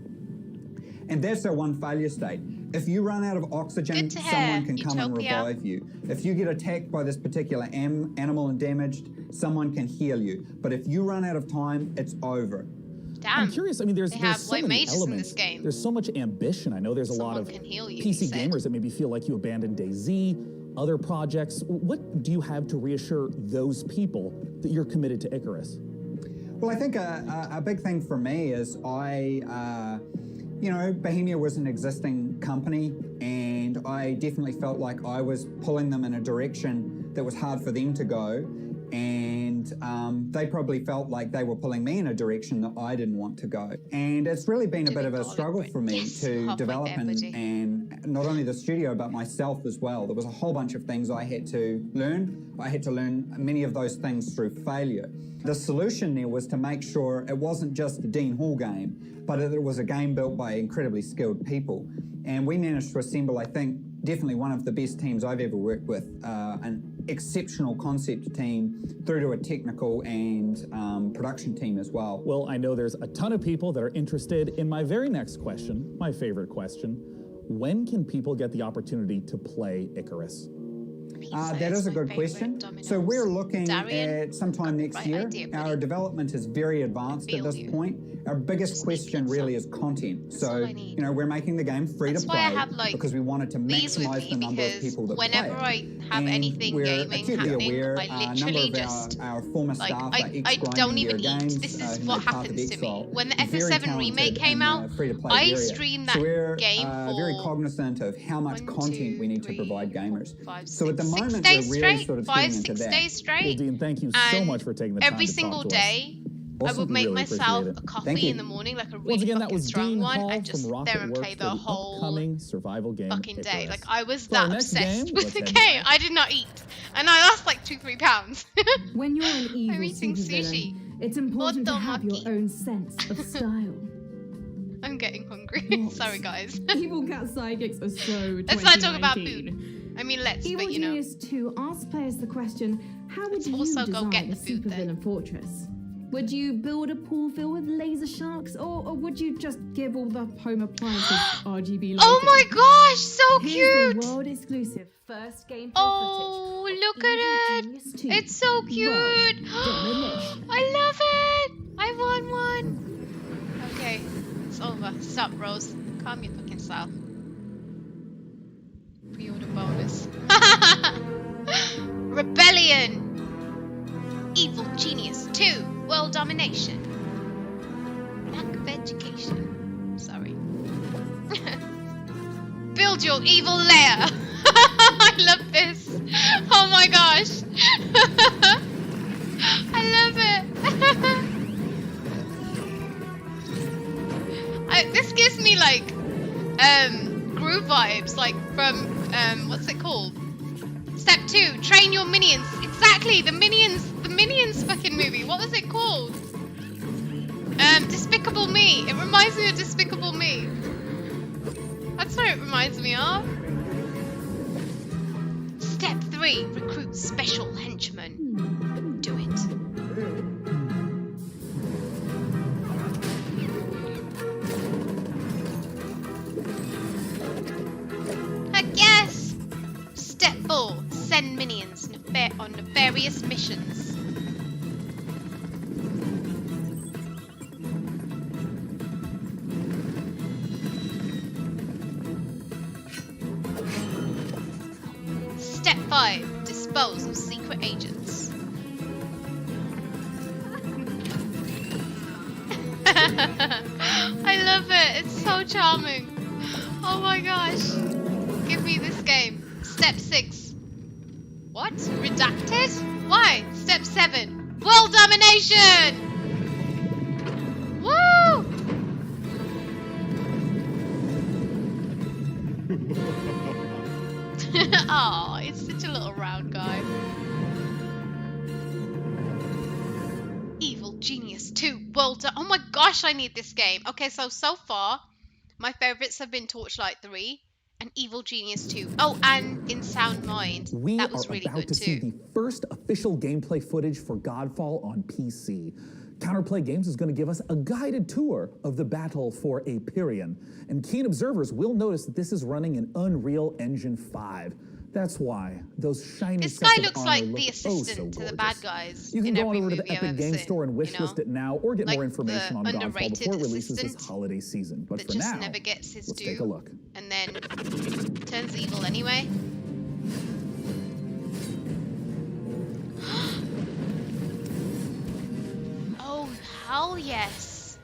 And that's our one failure state. If you run out of oxygen, Good to someone hear, can come and Utopia. revive you. If you get attacked by this particular animal and damaged, someone can heal you. But if you run out of time, it's over. Damn. I'm curious. I mean, there's They there's have so white many mages in elements. this game. There's so much ambition. I know there's a lot of Someone can heal you, PC you said. gamers that maybe feel like you abandoned DayZ, other projects. What do you have to reassure those people that you're committed to Icarus? Well, I think a big thing for me is you know, Bohemia was an existing company, and I definitely felt like I was pulling them in a direction that was hard for them to go, and they probably felt like they were pulling me in a direction that I didn't want to go. And it's really been a bit of a struggle for me to develop and not only the studio, but myself as well. There was a whole bunch of things I had to learn. I had to learn many of those things through failure. The solution there was to make sure it wasn't just a Dean Hall game, but that it was a game built by incredibly skilled people. And we managed to assemble, I think, definitely one of the best teams I've ever worked with, an exceptional concept team through to a technical and production team as well. Well, I know there's a ton of people that are interested in my very next question, my favorite question. When can people get the opportunity to play Icarus? That is a good question. So we're looking at sometime next year. Our development is very advanced at this point. Our biggest question really is content. So, you know, we're making the game free to play because we wanted to maximize the number of people that play it. Whenever I have anything gaming happening, I literally just our former staff I don't even eat. This is what happens to me. When the FF7 remake came out, I streamed that game for very cognizant of how much content we need to provide gamers. So at the 6 moment, days we're really straight, sort of 5, getting into 6 that. days straight. Well, Dean, thank you so much for taking the time Every to single talk to us. day, I Awesome. would make Really myself appreciate a it. coffee in the morning, like a Once really again, that fucking was strong Dean one, Hall and just from sit there Rocket and play Works the for whole upcoming survival game fucking day. Icarus. Like I was For our that next obsessed game, with let's the head game. I did not eat, and I lost like 2-3 pounds. When you're an evil I'm eating supervillain, sushi. it's important to have your Motomaki. own sense of style. I'm getting hungry. Sorry, guys. Evil Cat Psychics are so Let's not talk about 2019. food. I mean, let's, Evil but you know. Genius 2 asks players the question, how would Let's you also go design get a the food then. supervillain fortress? Would you build a pool filled with laser sharks, or would you just give all the home appliances RGB lighting? Oh my gosh, so Here's cute! the world exclusive first gameplay Oh, footage. look at it! It's so cute! I love it! I want one! Okay, it's over. Stop, Rose. Calm your fucking self. Pre-order bonus. Rebellion! Evil Genius 2 World Domination. Lack of education. Sorry. Build your evil lair. I love this. Oh my gosh. I love it. This gives me like Groove vibes, like from what's it called? Step 2, train your minions. Exactly, the Minions fucking movie. What was it called? Despicable Me. It reminds me of Despicable Me. That's what it reminds me of. Step 3, recruit special henchmen. Do it. Heck yes! Step 4, send minions on nefarious missions. Step 5, dispose of secret agents. I love it, it's so charming. Oh my gosh. Give me this game. Step 6. What? Redacted? Why? Step 7. World domination! Woo! Oh, it's such a little round guy. Evil Genius 2 World Oh my gosh, I need this game. Okay, so far, my favorites have been Torchlight 3 and Evil Genius 2. Oh, and In Sound Mind. We That was are really about good to see too. the first official gameplay footage for Godfall on PC. Counterplay Games is going to give us a guided tour of the battle for Aperion, and keen observers will notice that this is running in Unreal Engine 5. That's why those shiny This sets guy of looks armor like look the oh so assistant to the bad gorgeous. guys You can in go on every over to movie the I've Epic ever Game seen, Store and you wishlist know? it now, or get Like more information the on Godfall underrated before it releases this assistant holiday season. But that for just now, never gets his let's due, take a look. and then turns evil anyway. Oh, hell yes.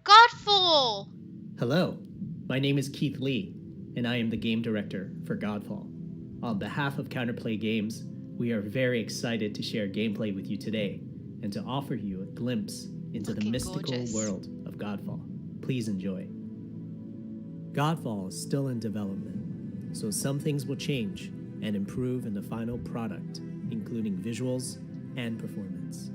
Godfall! Hello, my name is Keith Lee, and I am the game director for Godfall. On behalf of Counterplay Games, we are very excited to share gameplay with you today and to offer you a glimpse into the mystical gorgeous. world of Godfall. Please enjoy. Godfall is still in development, so some things will change and improve in the final product, including visuals and performance.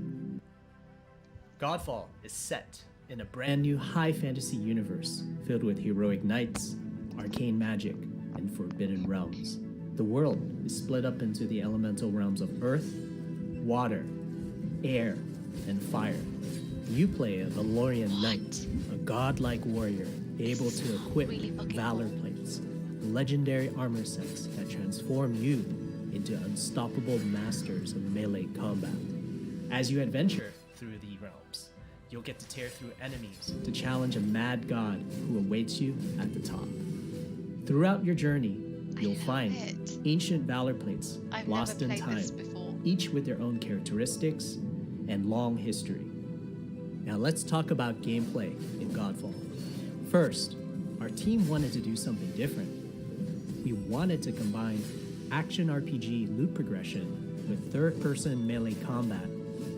Godfall is set in a brand new high fantasy universe filled with heroic knights, arcane magic, and forbidden realms. The world is split up into the elemental realms of earth, water, air, and fire. You play a Valorian knight, a godlike warrior able to equip valor plates, legendary armor sets that transform you into unstoppable masters of melee combat. As you adventure through the realms, you'll get to tear through enemies to challenge a mad god who awaits you at the top. Throughout your journey, you'll find ancient valor plates lost in time, each with their own characteristics and long history. Now let's talk about gameplay in Godfall. First, our team wanted to do something different. We wanted to combine action RPG loot progression with third-person melee combat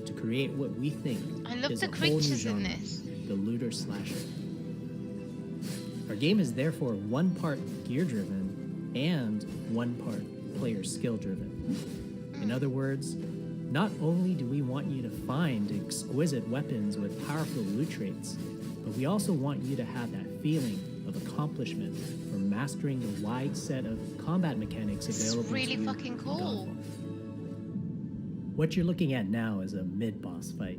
to create what we think I love is the a whole new creatures in genre, this. the looter slasher. Our game is therefore one part gear-driven and one part player skill-driven. In other words, not only do we want you to find exquisite weapons with powerful loot traits, but we also want you to have that feeling of accomplishment for mastering the wide set of combat mechanics available It's really to you fucking in cool. Godfall. What you're looking at now is a mid-boss fight,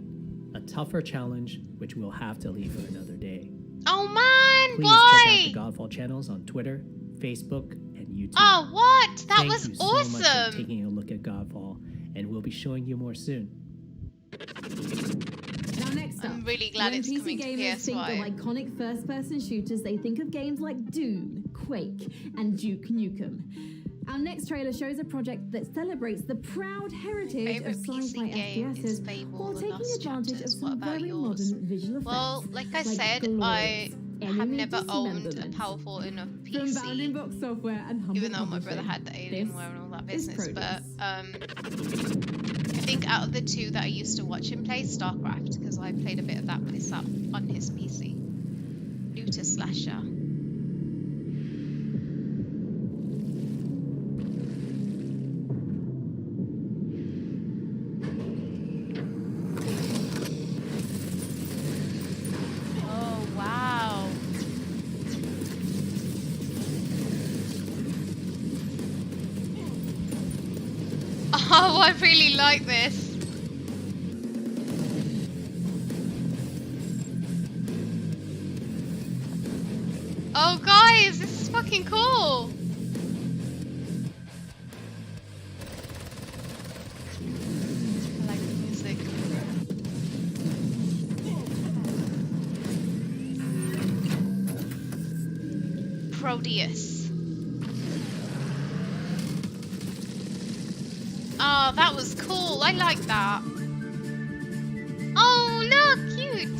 a tougher challenge which we'll have to leave for another day. Oh man, Please why? check out the Godfall channels on Twitter, Facebook, and YouTube. Oh, what? That Thank was you so much for awesome. taking a look at Godfall, and we'll be showing you more soon. Now next up, I'm really glad when it's PC coming to gamers think of PSY. iconic first-person shooters, they think of games like Doom, Quake, and Duke Nukem. Our next trailer shows a project that celebrates the proud heritage of sci-fi FPSs while taking advantage of some very modern visual effects. Well, like I said, I have never owned a powerful enough From Bounding PC, Box Software and Humble even though my Publishing, brother had the Alienware and all that is business. But progress. I think out of the two that I used to watch him play, StarCraft, because I played a bit of that when it's up on his PC. Looter slasher. Oh wow. Oh, I really like this. Oh, guys, this is fucking cool. I like the music. Proteus. Oh, that was cool. I like that. Oh, look, cute.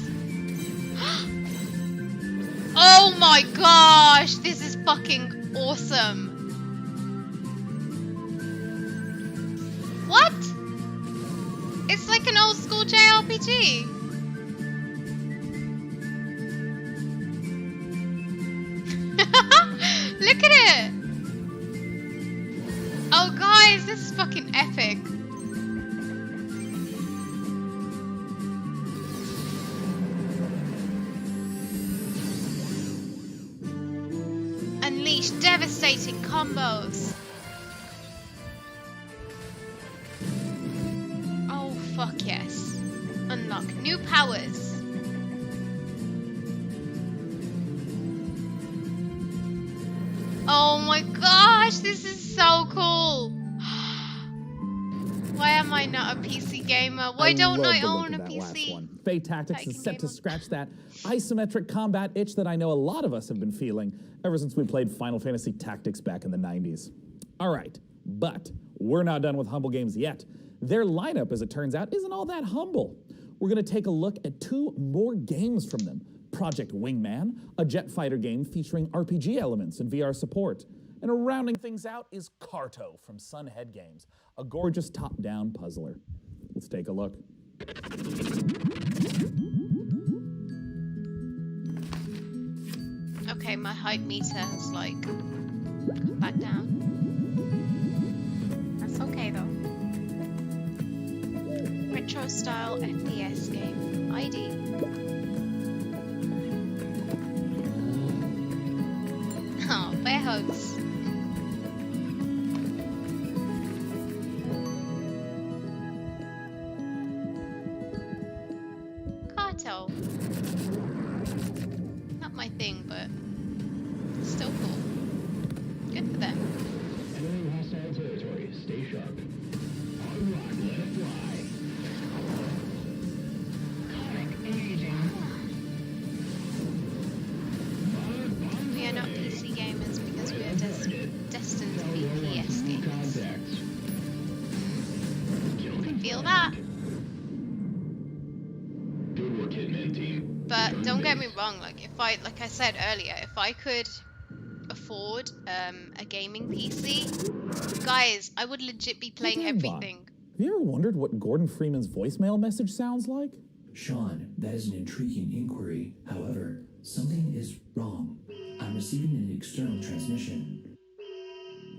Oh my gosh, this is fucking awesome. What? It's like an old school JRPG. Look at it. Oh guys, this is fucking epic. Unleash devastating combos. Oh fuck yes. Unlock new powers. Oh my gosh, gosh, this is so cool. Why am I not a PC gamer? Why don't I own a PC? Faye Tactics is set to scratch that isometric combat itch that I know a lot of us have been feeling ever since we played Final Fantasy Tactics back in the 90s. All right, but we're not done with humble games yet. Their lineup, as it turns out, isn't all that humble. We're going to take a look at 2 more games from them. Project Wingman, a jet fighter game featuring RPG elements and VR support. And rounding things out is Carto from Sunhead Games, a gorgeous top-down puzzler. Let's take a look. Okay, my hype meter has like come back down. That's okay though. Retro style FPS game. ID. Oh, bear hugs. Carto. Not my thing, but still cool. Good for them. Entering hostile territory. Stay sharp. On rock, let it fly. We are not PC gamers because we are destined to be PS gamers. You can feel that. Good work, Hitman team. But don't get me wrong, like I said earlier, if I could afford a gaming PC, guys, I would legit be playing everything. Have you ever wondered what Gordon Freeman's voicemail message sounds like? Sean, that is an intriguing inquiry. However, something is wrong. I'm receiving an external transmission.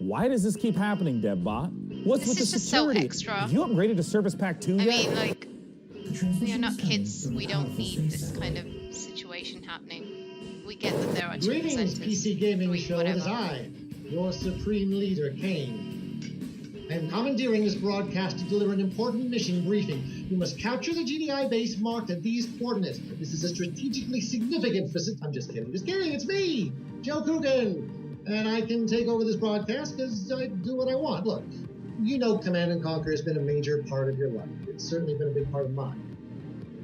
Why does this keep happening, DevBot? What's with the security? So extra. Have you upgraded to Service Pack 2 yet? I mean, like, we are not kids. We don't need this kind of situation happening. We get that there are 2 Greetings, PC Gaming Show. It is whatever. I, your supreme leader, Kane. I am commandeering this broadcast to deliver an important mission briefing. You must capture the GDI base marked at these coordinates. This is a strategically significant facility. I'm just kidding. Just kidding. It's me, Joe Coogan. And I can take over this broadcast because I do what I want. Look, you know Command & Conquer has been a major part of your life. It's certainly been a big part of mine.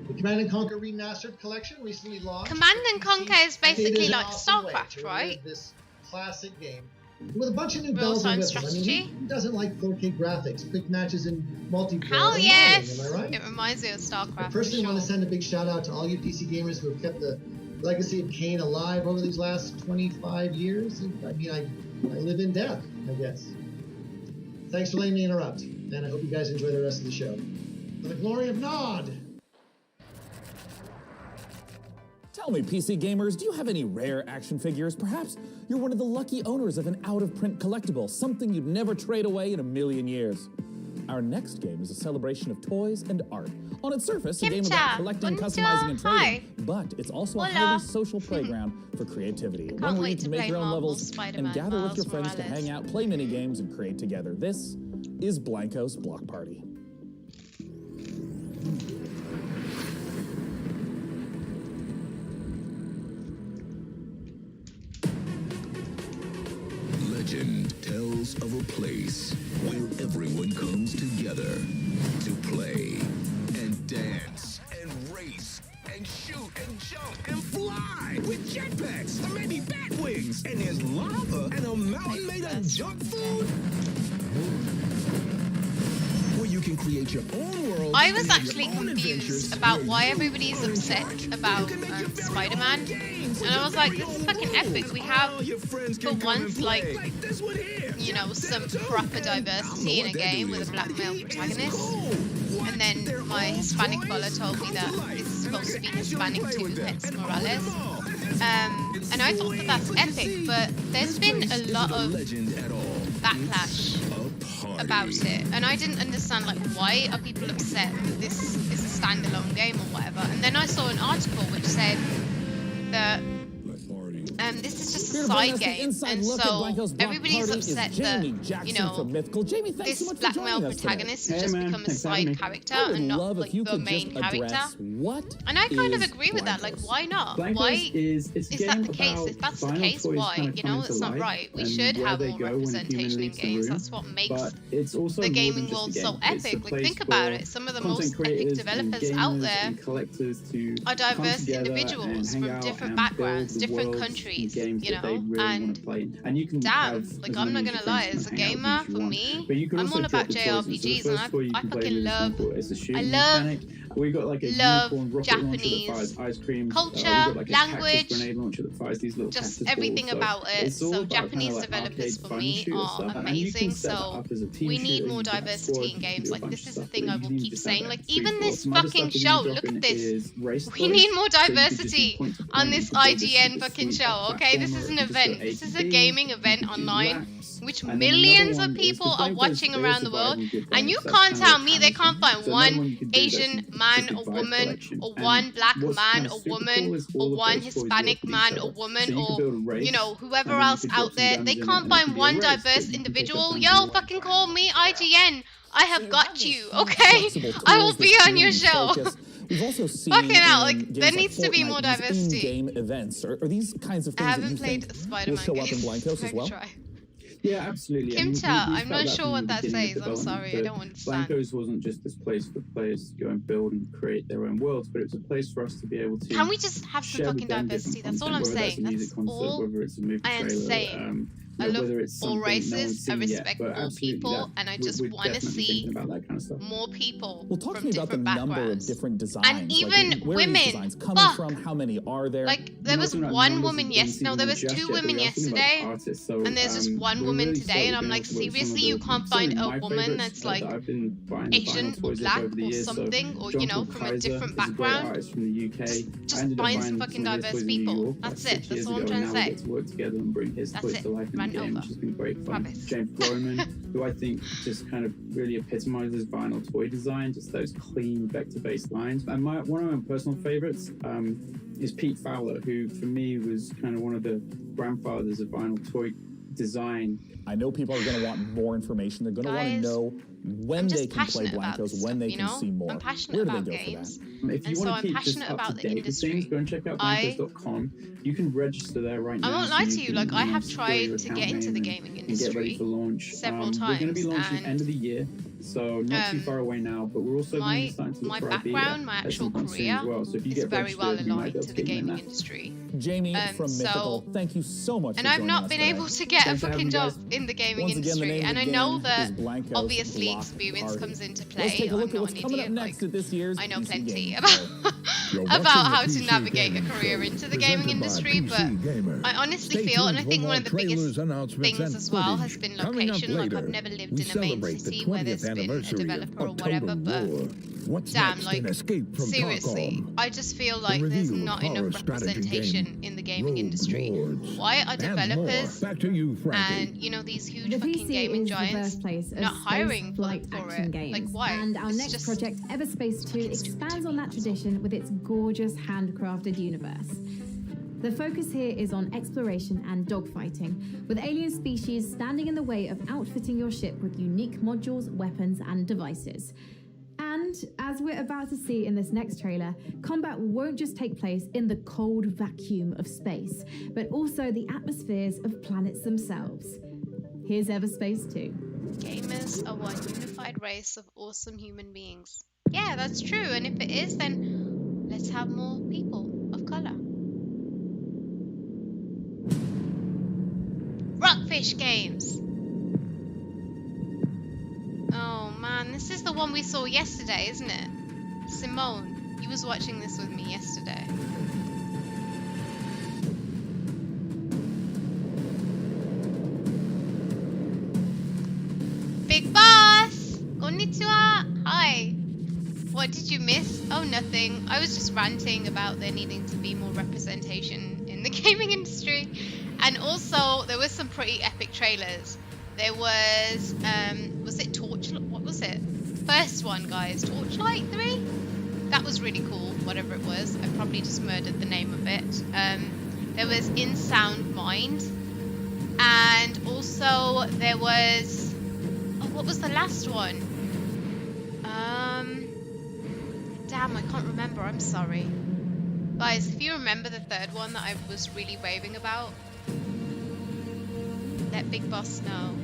The Command & Conquer Remastered Collection recently launched. Command & Conquer is basically It is an like awesome way StarCraft, to right? relive this classic game with a bunch of new Real bells and time whistles. I mean, strategy? who doesn't like 4K graphics, quick matches, and multiplayer? Hell online, yes! Am I right? It reminds me of StarCraft. I personally want to send a big shout out to all you PC gamers who have kept the legacy of Kane alive over these last 25 years. I mean, I live in death, I guess. Thanks for letting me interrupt, and I hope you guys enjoy the rest of the show. For the glory of Nod! Tell me, PC gamers, do you have any rare action figures? Perhaps you're one of the lucky owners of an out-of-print collectible, something you'd never trade away in a million years. Our next game is a celebration of toys and art. On its surface, a game about collecting, customizing, and trading, but it's also a highly social playground for creativity. One where you can make your own levels and gather with your friends to hang out, play mini games, and create together. This is Blanco's Block Party. Legend tells of a place where everyone comes together to play and dance and race and shoot and jump and fly with jetpacks or maybe bat wings. And there's lava and a mountain made of junk food. Where you can create your own world. I was actually confused about why everybody's upset about Spider-Man. And I was like, this is fucking epic. We have, for once, like, you know, some proper diversity in a game with a black male protagonist. And then my Hispanic follower told me that it's supposed to be Hispanic too, hence Morales. And I thought that that's epic, but there's been a lot of backlash about it. And I didn't understand, like, why are people upset that this is a standalone game or whatever. And then I saw an article which said that this is just a Here to bring side us the game, inside and look at so Blanco's block everybody's party is upset Jamie that, Jackson you know, from Mythical. Jamie, thanks this so much black for male joining us today. protagonist has just become a side character and not like the main character. And I kind of agree with that. Like, why not? Why is that the case? If that's the case, why? You know, that's not right. We should have more representation in games. That's what makes the gaming world so epic. Like, think about it. Some of the most epic developers out there are diverse individuals from different backgrounds, different countries, you know, and damn, like, I'm not gonna lie, as a gamer, for me, I'm all about JRPGs, and I fucking love Japanese culture, language, just everything about it. So Japanese developers for me are amazing. So we need more diversity in games. Like, this is the thing I will keep saying. Like, even this fucking show, look at this. We need more diversity on this IGN fucking show, okay? This is an event. This is a gaming event online, which millions of people are watching around the world, and you can't tell me they can't find one Asian man or woman, or one black man or woman, or one Hispanic man or woman, or, you know, whoever else out there. They can't find one diverse individual. Yo, fucking call me IGN. I have got you, okay? I will be on your show. We've also seen fucking out, like, there needs to be more diversity. In-game events or these kinds of things I haven't played Spider-Man will show up in Blancos as well. Try. Yeah, absolutely. Kimcha, I'm not sure what that says. I'm sorry, I don't understand. Blancos wasn't just this place for players to go and build and create their own worlds, but it was a place for us to be able to. Can we just have some fucking diversity? That's all I'm saying. That's all I am saying. I love all races. I respect all people, and I just want to see more people Well, talk to from me about the different number of backgrounds. different designs. And even like, where are these women. designs coming Fuck. from? How many are there? Like, there was one woman yesterday. No, there was two women yesterday, and there's just one woman today. And I'm like, seriously, you can't find a woman that's like Asian or black or something, or, you know, from a different background. Just find some fucking diverse people. That's it. That's all I'm trying to say. That's it. Run over. James Broman, who I think just kind of really epitomizes vinyl toy design, just those clean vector-based lines. And one of my personal favorites is Pete Fowler, who for me was kind of one of the grandfathers of vinyl toy design. I know people are going to want more information. They're going to want to know when they can play Blancos, when they can see more. I'm passionate about games, If you want to keep just up to date with things, go and check out blancos.com. You can register there right now. I won't lie to you, like, I have tried to get into the gaming industry get ready for launch several times. We're going to be launching at the end of the year, so not too far away now, but we're also going to be starting to look for background, my actual career well. So if you is very well aligned to the gaming industry. Jamie from Mythical, thank you so much for joining us. And I've not been able to get a fucking job in the gaming industry, and I know that obviously experience comes into play. I'm not an idiot. Like, I know plenty about how to navigate a career into the gaming industry, but I honestly feel, and I think one of the biggest things as well has been location. Like, I've never lived in a main city where there's been a developer or whatever, but damn, like, seriously, I just feel like there's not enough representation in the gaming industry. Why are developers and, you know, these huge fucking gaming giants not hiring for it? Like, why? And our next project, Everspace 2, expands on that tradition with its gorgeous handcrafted universe. The focus here is on exploration and dogfighting, with alien species standing in the way of outfitting your ship with unique modules, weapons, and devices. And, as we're about to see in this next trailer, combat won't just take place in the cold vacuum of space, but also the atmospheres of planets themselves. Here's Everspace 2. Gamers are one unified race of awesome human beings. Yeah, that's true, and if it is, then let's have more people of color. Rockfish Games. Oh man, this is the one we saw yesterday, isn't it? Simone, you was watching this with me yesterday. Big Boss! Konnichiwa! Hi! What did you miss? Oh, nothing. I was just ranting about there needing to be more representation in the gaming industry. And also, there were some pretty epic trailers. There was it Torchlight? What was it? First one, guys. Torchlight 3? That was really cool, whatever it was. I probably just murdered the name of it. There was In Sound Mind. And also there was... Oh, what was the last one? Damn, I can't remember. I'm sorry. Guys, if you remember the third one that I was really raving about, let Big Boss know.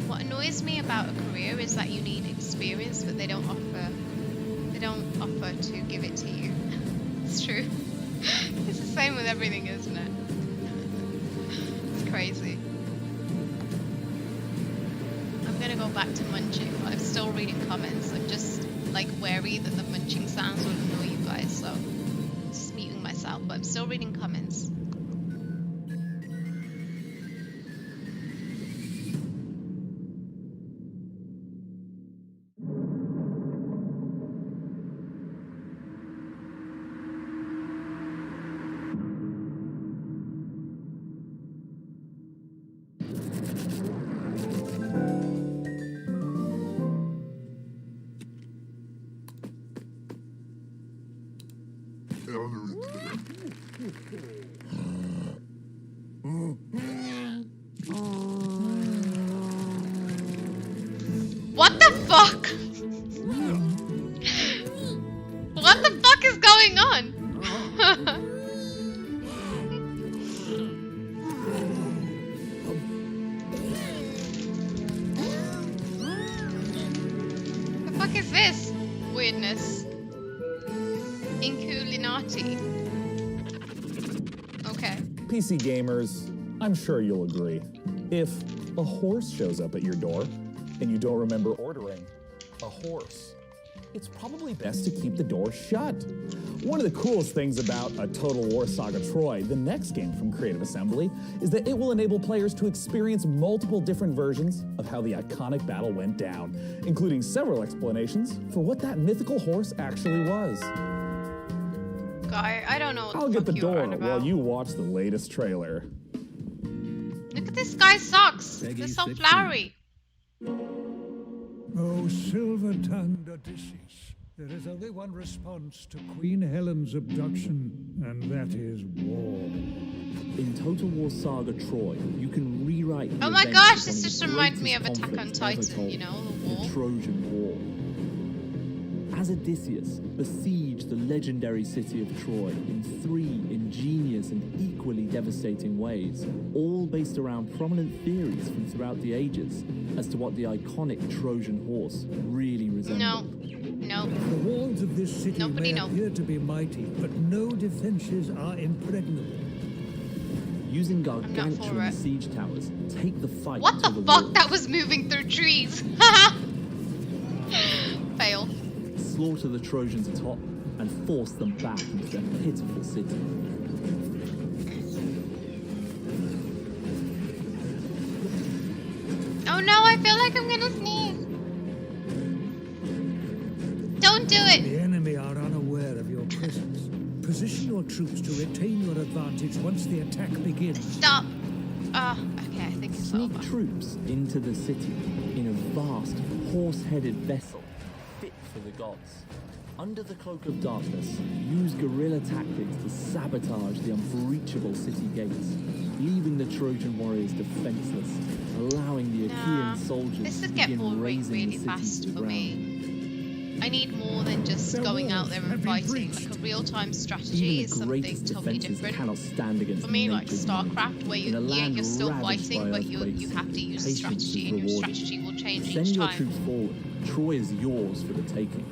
What annoys me about a career is that you need experience, but they don't offer to give it to you. It's true. It's the same with everything, isn't it? It's crazy. I'm gonna go back to munching, but I'm still reading comments. I'm just like wary that the munching sounds would annoy you guys, so just muting myself, but I'm still reading comments. What the fuck? What the fuck is going on? The fuck is this weirdness? Inculinati. Okay. PC gamers, I'm sure you'll agree. If a horse shows up at your door and you don't remember ordering a horse, it's probably best to keep the door shut. One of the coolest things about a Total War Saga Troy, the next game from Creative Assembly, is that it will enable players to experience multiple different versions of how the iconic battle went down, including several explanations for what that mythical horse actually was. Guy, I don't know what I'll the get fuck the you door are on about. while you watch the latest trailer. Look at this guy's socks. They're so flowery. O silver-tongued Odysseus, there is only one response to Queen Helen's abduction, and that is war. In Total War Saga Troy, you can rewrite the Oh my events gosh, of this one just the reminded me of greatest Attack on conflict ever Titan, told, you know, the war. the Trojan War. As Odysseus besieged the legendary city of Troy in 3 ingenious and equally devastating ways, all based around prominent theories from throughout the ages as to what the iconic Trojan horse really resembled. No. The walls of this city may appear to be mighty, but no defenses are impregnable. Using gargantuan siege towers, take the fight What to the the fuck? wall. That was moving through trees. Fail. Slaughter the Trojans atop and force them back into their pitiful city. Oh no, I feel like I'm gonna sneeze. Don't do it. The enemy are unaware of your presence. Position your troops to retain your advantage once the attack begins. Stop. Okay, I think it's Sneak over. troops into the city in a vast, horse-headed vessel fit for the gods. Under the cloak of darkness, use guerrilla tactics to sabotage the unbreachable city gates, leaving the Trojan warriors defenseless, allowing the Achaean soldiers This to would get begin boring razing the really city fast to the for ground. me. I need more than just going out there and fighting. Like a real-time strategy Even is the something greatest totally defenses different. cannot stand against For me, like nature's might. StarCraft, where In a land you're still ravaged fighting, by but you earthquakes, have to use patience strategy, is and your rewarded. strategy will change Send each your time. troops forward. Troy is yours for the taking.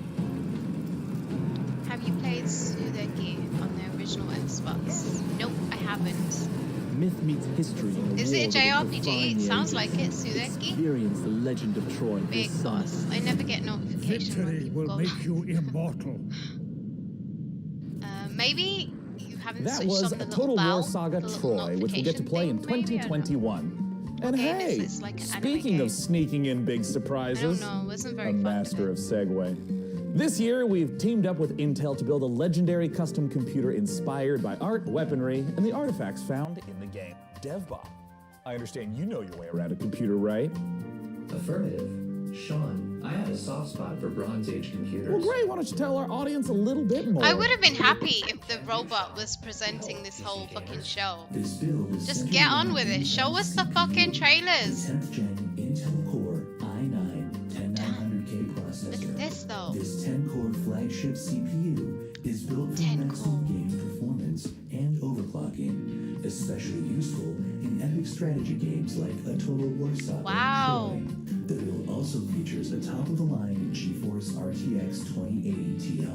Have you played Sudeki on the original Xbox? Nope, I haven't. Myth meets history in a Is war it a that will JRPG? define It the sounds ages. like it, Sudeki. Experience the legend of Troy Big this summer. boss. I never get notification when Victory people will go. make you immortal. Maybe you haven't That switched was on the little Total bell, War Saga the little Troy, which we'll get to notification play in thing, maybe? I don't know. 2021. And game is hey, this, like an anime speaking of sneaking in big surprises, I don't know, it wasn't very a fun master of segue. This year, we've teamed up with Intel to build a legendary custom computer inspired by art, weaponry, and the artifacts found in the game. DevBot, I understand you know your way around a computer, right? Affirmative. Sean, I have a soft spot for Bronze Age computers. Well, great. Why don't you tell our audience a little bit more? I would have been happy if the robot was presenting this whole fucking show. Just get on with it. Show us the fucking trailers. 10th gen Intel Core i9 10900K processor. Look at this though. This 10-core flagship CPU is built for maximum gaming performance and overclocking, especially useful in epic strategy games like a Total War Saga. Wow. The build also features a top-of-the-line GeForce RTX 2080 Ti.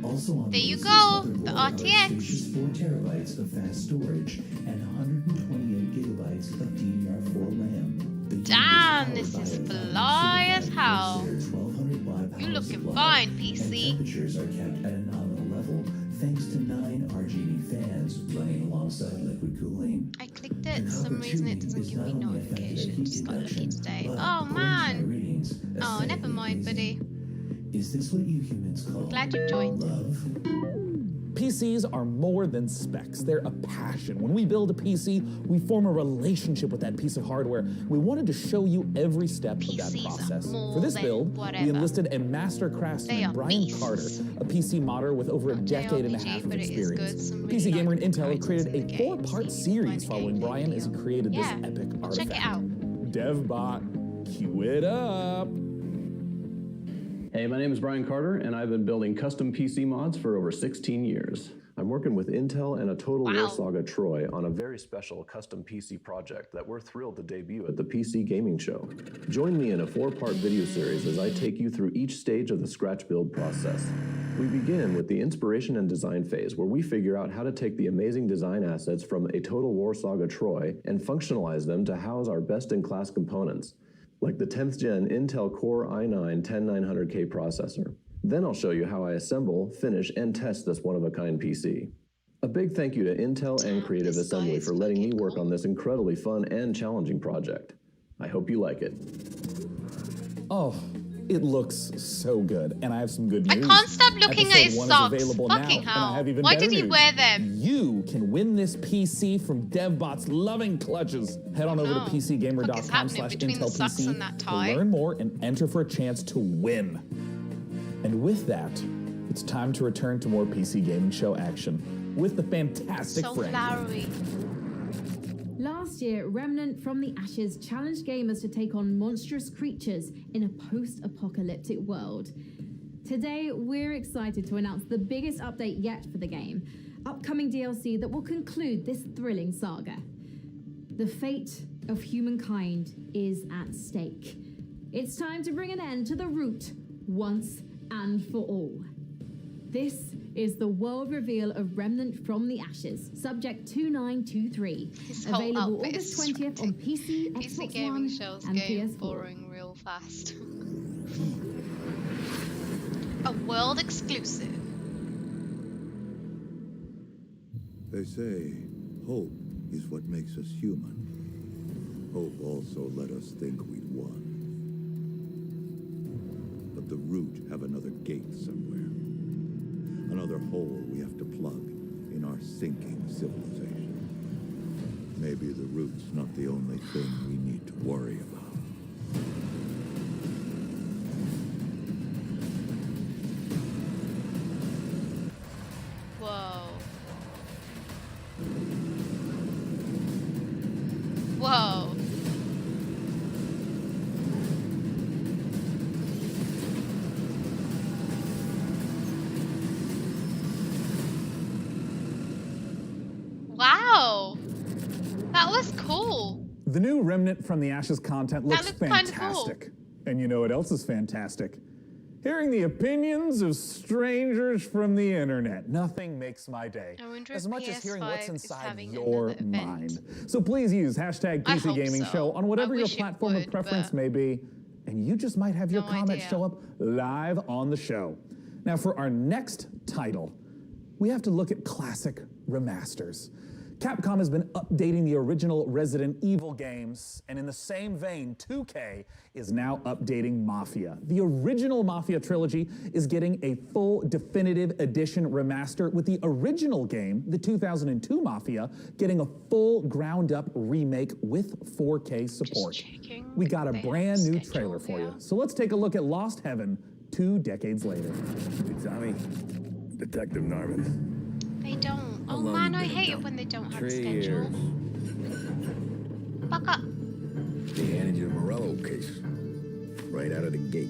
Also on there you this go, motherboard the are RTX. spacious 4 terabytes of fast storage and 128 gigabytes of DDR4 RAM. The Damn, this is fly as hell. 1200 watt You power looking supply, fine, and PC. temperatures are kept at a nominal level thanks to 9 RGB fans running alongside liquid cooling. I clicked it, for some reason it doesn't give me notifications. Just got lucky today. Oh man. Oh, never mind, buddy. Is this what you humans call Glad you joined. love? PCs are more than specs. They're a passion. When we build a PC, we form a relationship with that piece of hardware. We wanted to show you every step of that process. For this build, we enlisted a master craftsman, Brian Carter, a PC modder with over a decade and a half of experience. PC Gamer and Intel have created a 4-part series following Brian as he created this epic artifact. Check it out. DevBot, cue it up. Hey, my name is Brian Carter, and I've been building custom PC mods for over 16 years. I'm working with Intel and a Total War Saga Troy on a very special custom PC project that we're thrilled to debut at the PC Gaming Show. Join me in a 4-part video series as I take you through each stage of the scratch build process. We begin with the inspiration and design phase, where we figure out how to take the amazing design assets from a Total War Saga Troy and functionalize them to house our best-in-class components, like the 10th gen Intel Core i9 10900K processor. Then I'll show you how I assemble, finish, and test this one-of-a-kind PC. A big thank you to Intel and Creative Assembly for letting me work on this incredibly fun and challenging project. I hope you like it. Oh, it looks so good, and I have some good news. I can't stop looking at his Episode 1 is socks. available Fucking now, hell. and I have even Why better did he news. wear them? You can win this PC from DevBot's loving clutches. Head on over to PCGamer.com/IntelPC to learn more and enter for a chance to win. And with that, it's time to return to more PC Gaming Show action with the fantastic So friend. flowery. Last year, Remnant from the Ashes challenged gamers to take on monstrous creatures in a post-apocalyptic world. Today, we're excited to announce the biggest update yet for the game, upcoming DLC that will conclude this thrilling saga. The fate of humankind is at stake. It's time to bring an end to the root once and for all. This is the world reveal of Remnant from the Ashes, subject 2923. His whole Available outfit August is 20th on PC, PC Xbox gaming One, shows and getting PS4. boring real fast. A world exclusive. They say hope is what makes us human. Hope also let us think we'd won. But the root have another gate somewhere. Another hole we have to plug in our sinking civilization. Maybe the root's not the only thing we need to worry about. Whoa. Whoa. Wow. That was cool. The new Remnant from the Ashes content looks looked kinda fantastic. And you know what else is fantastic? Hearing the opinions of strangers from the internet. Nothing makes my day I wonder as if much as hearing what's PS5 is inside having your another event. mind. So please use hashtag I PC hope Gaming so. Show on whatever I your wish it platform would, of preference but may be, and you just might have your no comment idea. show up live on the show. Now for our next title, we have to look at classic remasters. Capcom has been updating the original Resident Evil games, and in the same vein, 2K is now updating Mafia. The original Mafia trilogy is getting a full definitive edition remaster, with the original game, the 2002 Mafia, getting a full ground-up remake with 4K support. We got a brand new trailer for you, so let's take a look at Lost Heaven 2 decades later. Hey, Tommy. Detective Narman. They don't. Oh man, I hate it when they don't have a schedule. Fuck up. They handed you the Morello case. Right out of the gate.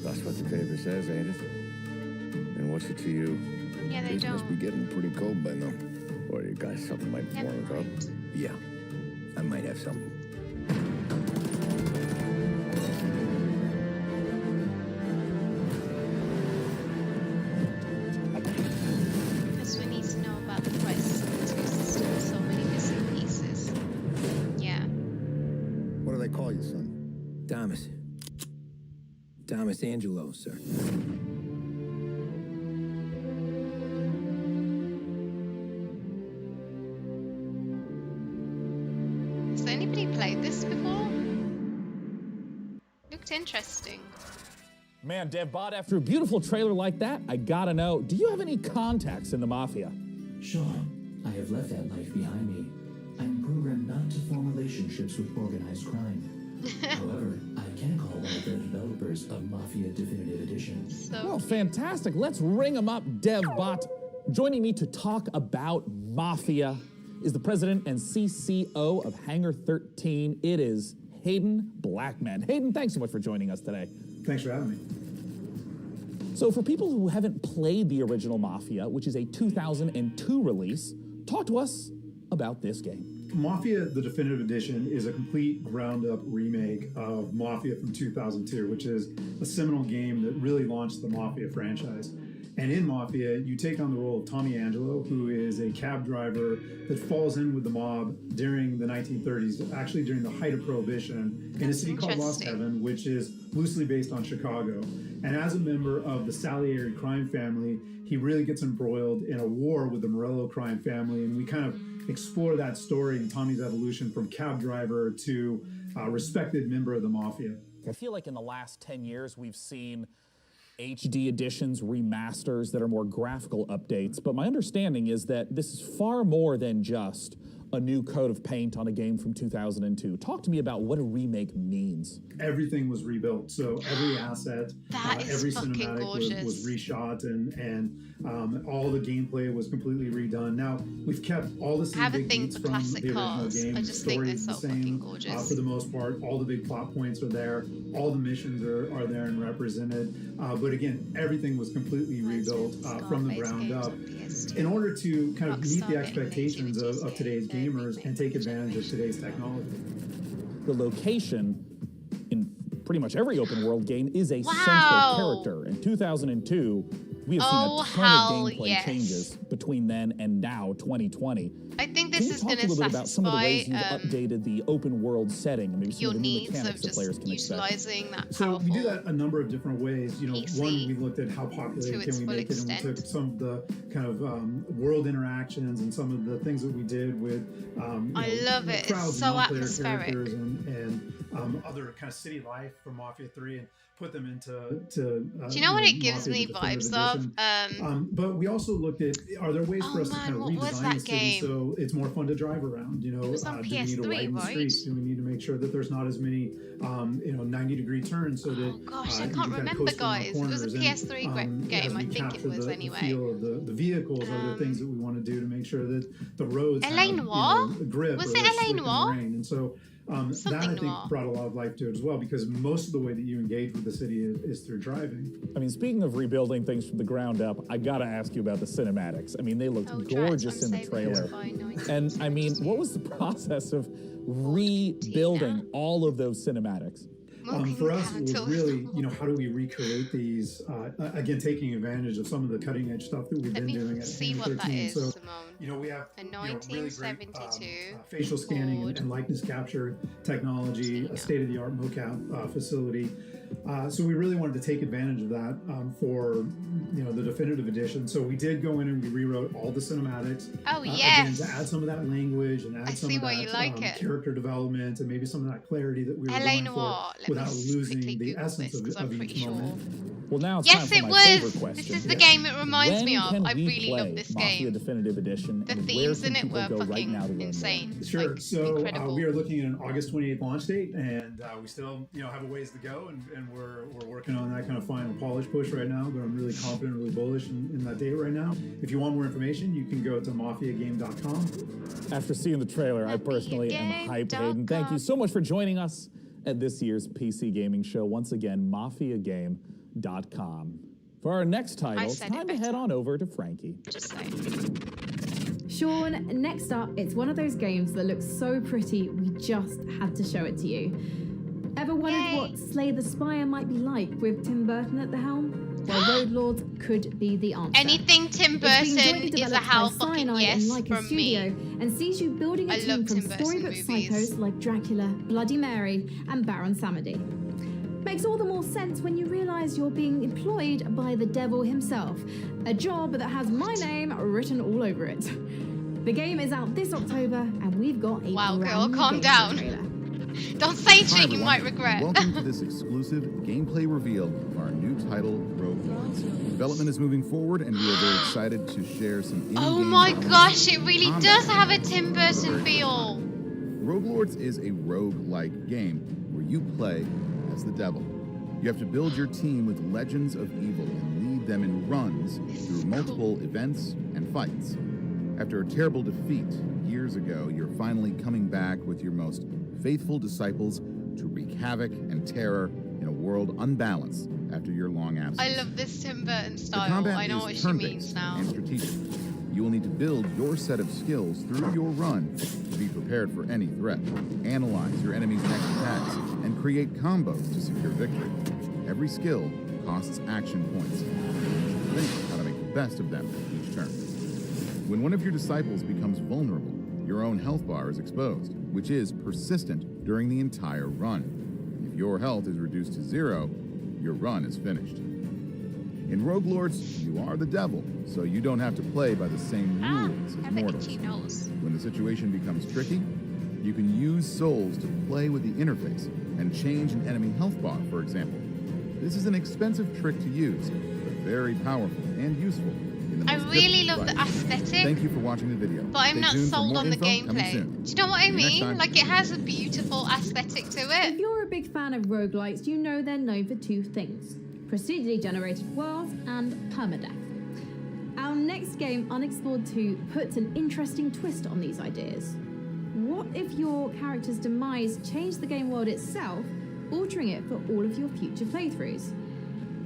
That's what the paper says, ain't it? And what's it to you? Yeah, they Things don't. must be getting pretty cold by now. Or you got something might Never warm it up. Yeah, I might have something. Because we need to know about the crisis of the two systems. So many missing pieces. Yeah. What do they call you, son? Thomas. Thomas Angelo, sir. Has anybody played this before? Looked interesting. Man, DevBot, after a beautiful trailer like that, I gotta know, do you have any contacts in the Mafia? Sean, I have left that life behind me. I'm programmed not to form relationships with organized crime. However, I can call one of the developers of Mafia Definitive Edition. Well, fantastic. Let's ring him up, DevBot. Joining me to talk about Mafia is the president and CCO of Hangar 13. It is Hayden Blackman. Hayden, thanks so much for joining us today. Thanks for having me. So for people who haven't played the original Mafia, which is a 2002 release, talk to us about this game. Mafia, the Definitive Edition, is a complete ground-up remake of Mafia from 2002, which is a seminal game that really launched the Mafia franchise. And in Mafia, you take on the role of Tommy Angelo, who is a cab driver that falls in with the mob during the 1930s, actually during the height of Prohibition, in a city called Lost Heaven, which is loosely based on Chicago. And as a member of the Salieri crime family, he really gets embroiled in a war with the Morello crime family, and we kind of explore that story and Tommy's evolution from cab driver to respected member of the Mafia. I feel like in the last 10 years, we've seen HD editions, remasters that are more graphical updates, but my understanding is that this is far more than just a new coat of paint on a game from 2002. Talk to me about what a remake means. Everything was rebuilt, so every asset, every cinematic was reshot, and all the gameplay was completely redone. Now, we've kept all the same big beats from the original game. I just think they're so fucking gorgeous. For the most part, all the big plot points are there, all the missions are there and represented, but again, everything was completely rebuilt from the ground up in order to kind of meet the expectations of today's gamers and take advantage of today's technology. The location in pretty much every open world game is a central character. In 2002, we have seen a ton of gameplay changes between then and now, 2020. I think this is going to satisfy a little bit about some of the ways you've satisfy updated the open world setting and maybe some your of the new needs mechanics of that just players can expect. utilizing that So powerful we do that a number of different ways. You know, PC one, we looked at how popular to can its we full make it, and we extent. took some of the kind of world interactions and some of the things that we did with I love it. It's crowds, so non-player atmospheric. characters and other kind of city life from Mafia 3 and put them into Do you know what it gives Mafia me the Definitive vibes of? Edition. But we also looked at, are there ways for us to kind of what was redesign that the city game? so it's more fun to drive around? You know, It was on do we need to PS3, widen the right? streets? Do we need to make sure that there's not as many 90-degree turns so that Gosh, I you can't can kind of remember, coast around guys. It was a corners? And, PS3 game, as we I think it capture was the anyway. feel of the vehicles are the things that we want to do to make sure that the roads LA have, Noire? grip. Was or it they're LA slick in the Noire? rain. And so that I Something think noir. brought a lot of life to it as well, because most of the way that you engage with the city is through driving. I mean, speaking of rebuilding things from the ground up, I gotta ask you about the cinematics. I mean, they looked gorgeous in the trailer. And I mean, what was the process of rebuilding all of those cinematics? For us, it was really, how do we recreate these? Again, taking advantage of some of the cutting edge stuff that we've been doing at See Hangar what that 13. is, So, Simone. we have A really great 1972 facial scanning and likeness capture technology, a state-of-the-art mocap facility. So we really wanted to take advantage of that for the definitive edition. So we did go in and we rewrote all the cinematics. Oh, Again, yes. to add some of that language and add some see of why that you like it. character development and maybe some of that clarity that we were LA going Noire. for without losing the Google essence this, 'cause of I'm each pretty moment. Well, now it's Yes, time for it my was. favorite question. This is the game it reminds me of. When I can we really love play this Mafia game. Definitive Edition? The and where themes can in it people were go right fucking now to learn more? insane. Sure. Like, So incredible. we are looking at an August 28th launch date, and we still, have a ways to go, and we're working on that kind of final polish push right now. But I'm really confident, really bullish in that date right now. If you want more information, you can go to mafiagame.com. After seeing the trailer, I personally am hyped, Hayden. Thank you so much for joining us at this year's PC Gaming Show. Once again, mafiagame.com. For our next title, it's time to head on over to Frankie. Just saying. Sean, next up, it's one of those games that looks so pretty, we just had to show it to you. Ever wondered what Slay the Spire might be like with Tim Burton at the helm? Well, Road Lords could be the answer. Anything Tim It's been Burton jointly is a developed hell by fucking Cyanide yes and Leica from Studio, me. and sees you building a I team love from Tim Burton storybook movies. psychos like Dracula, Bloody Mary, and Baron Samedi. Makes all the more sense when you realise you're being employed by the devil himself, a job that has my name written all over it. The game is out this October, and we've got a Wow, brand girl, new calm gameplay down. trailer. Don't say Hi, shit you everyone. might regret. Welcome to this exclusive gameplay reveal of our new title, Rogue Lords. Development is moving forward, and we are very excited to share some in-game Oh my gosh, it really combat does have a Tim Burton feel. Rogue Lords is a rogue-like game where you play as the devil. You have to build your team with legends of evil and lead them in runs through multiple events and fights. After a terrible defeat years ago, you're finally coming back with your most faithful disciples to wreak havoc and terror in a world unbalanced after your long absence. I love this Tim Burton The style. combat I know is what she turn-based means now. and strategic. You will need to build your set of skills through your run to be prepared for any threat. Analyze your enemy's next attacks and create combos to secure victory. Every skill costs action points. Think how to make the best of them each turn. When one of your disciples becomes vulnerable, your own health bar is exposed, which is persistent during the entire run. If your health is reduced to 0, your run is finished. In Rogue Lords, you are the devil, so you don't have to play by the same rules as mortals. When the situation becomes tricky, you can use souls to play with the interface and change an enemy health bar, for example. This is an expensive trick to use, but very powerful and useful. I really love the aesthetic, Thank you for watching the video. but I'm Stay not tuned for sold more on the info coming gameplay. soon. Do you know what I See you next mean? time. Like, it has a beautiful aesthetic to it. If you're a big fan of roguelites, you know they're known for two things: procedurally generated worlds and permadeath. Our next game, Unexplored 2, puts an interesting twist on these ideas. What if your character's demise changed the game world itself, altering it for all of your future playthroughs?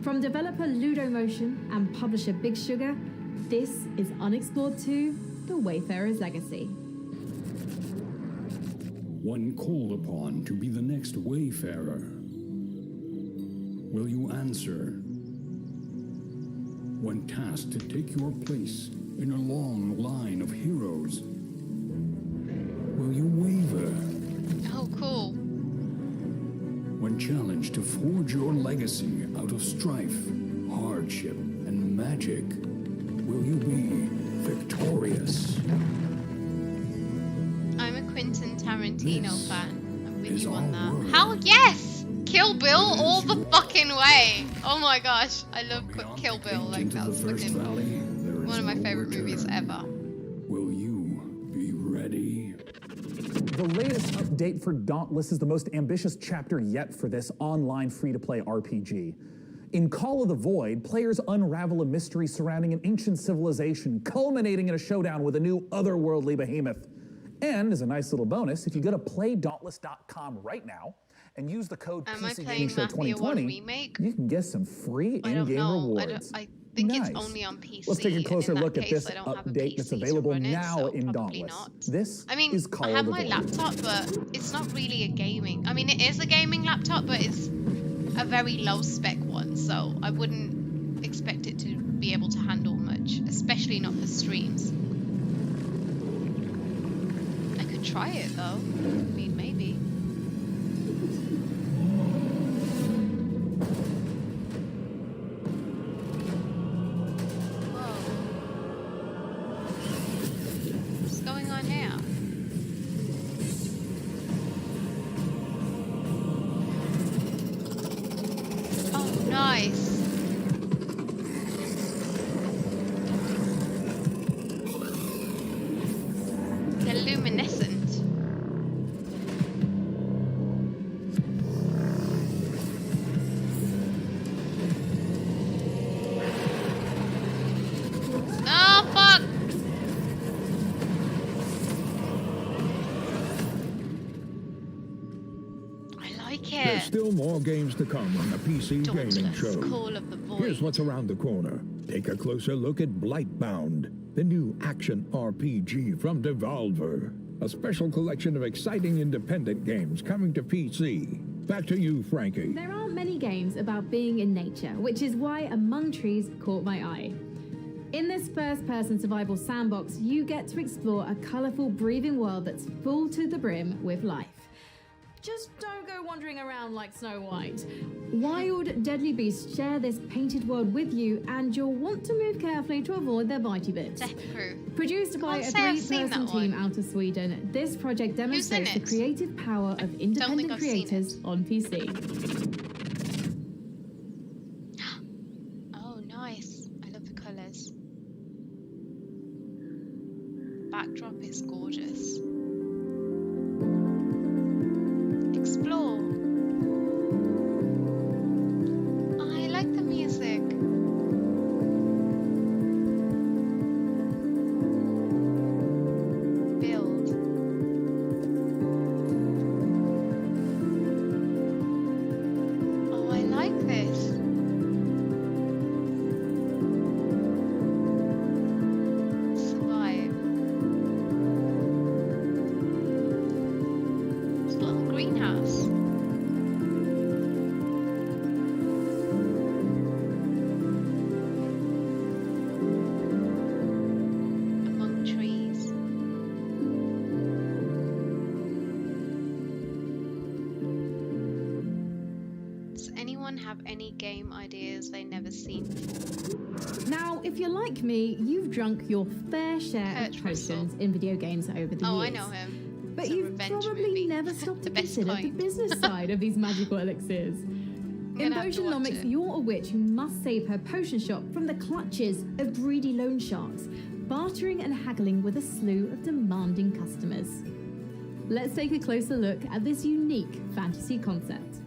From developer Ludomotion and publisher Big Sugar, this is Unexplored 2, The Wayfarer's Legacy. When called upon to be the next wayfarer, will you answer? When tasked to take your place in a long line of heroes, will you waver? Oh, cool. When challenged to forge your legacy out of strife, hardship, and magic, will you be victorious? I'm a Quentin Tarantino fan. I'm with you on that. How? Yes! Kill Bill all the fucking way. Oh my gosh. I love Kill Bill. Like, that was fucking one of my favorite movies ever. Will you be ready? The latest update for Dauntless is the most ambitious chapter yet for this online free-to-play RPG. In Call of the Void, players unravel a mystery surrounding an ancient civilization, culminating in a showdown with a new otherworldly behemoth. And as a nice little bonus, if you go to playdauntless.com right now and use the code Am I PC playing Gaming Show Mafia 1 2020, remake? you can get some free I don't in-game know. rewards. I think Nice. it's only on PC. Let's take a closer and in look that at case, this I don't have a update that's PC to available run it, now so in probably Dauntless. not. This I mean, is Call I have of the my Void. laptop, but it's not really a gaming. I mean, it is a gaming laptop, but it's a very low spec one, so I wouldn't expect it to be able to handle much, especially not for streams. I could try it though. I mean, maybe. Still more games to come on the PC Gaming Show. Call of the Void. Here's what's around the corner. Take a closer look at Blightbound, the new action RPG from Devolver. A special collection of exciting independent games coming to PC. Back to you, Frankie. There aren't many games about being in nature, which is why Among Trees caught my eye. In this first-person survival sandbox, you get to explore a colourful, breathing world that's full to the brim with life. Just don't go wandering around like Snow White. Wild, deadly beasts share this painted world with you, and you'll want to move carefully to avoid their bitey bits. Produced by a three-person team out of Sweden, this project demonstrates the creative power of independent creators on PC. Oh, nice. I love the colours. Backdrop is gorgeous. Explore. I like the music. Build. Oh, I like this. Survive. It's a little greenhouse. Among trees. Does anyone have any game ideas they never seen before? Now, if you're like me, you've drunk your fair share Kurt of potions in video games over the Oh, years. I know him. But It's a you've revenge probably movie. never stopped to The best consider the kind. business side of these magical elixirs. In gonna have to watch Potionomics, it. you're a witch who must save her potion shop from the clutches of greedy loan sharks, bartering and haggling with a slew of demanding customers. Let's take a closer look at this unique fantasy concept.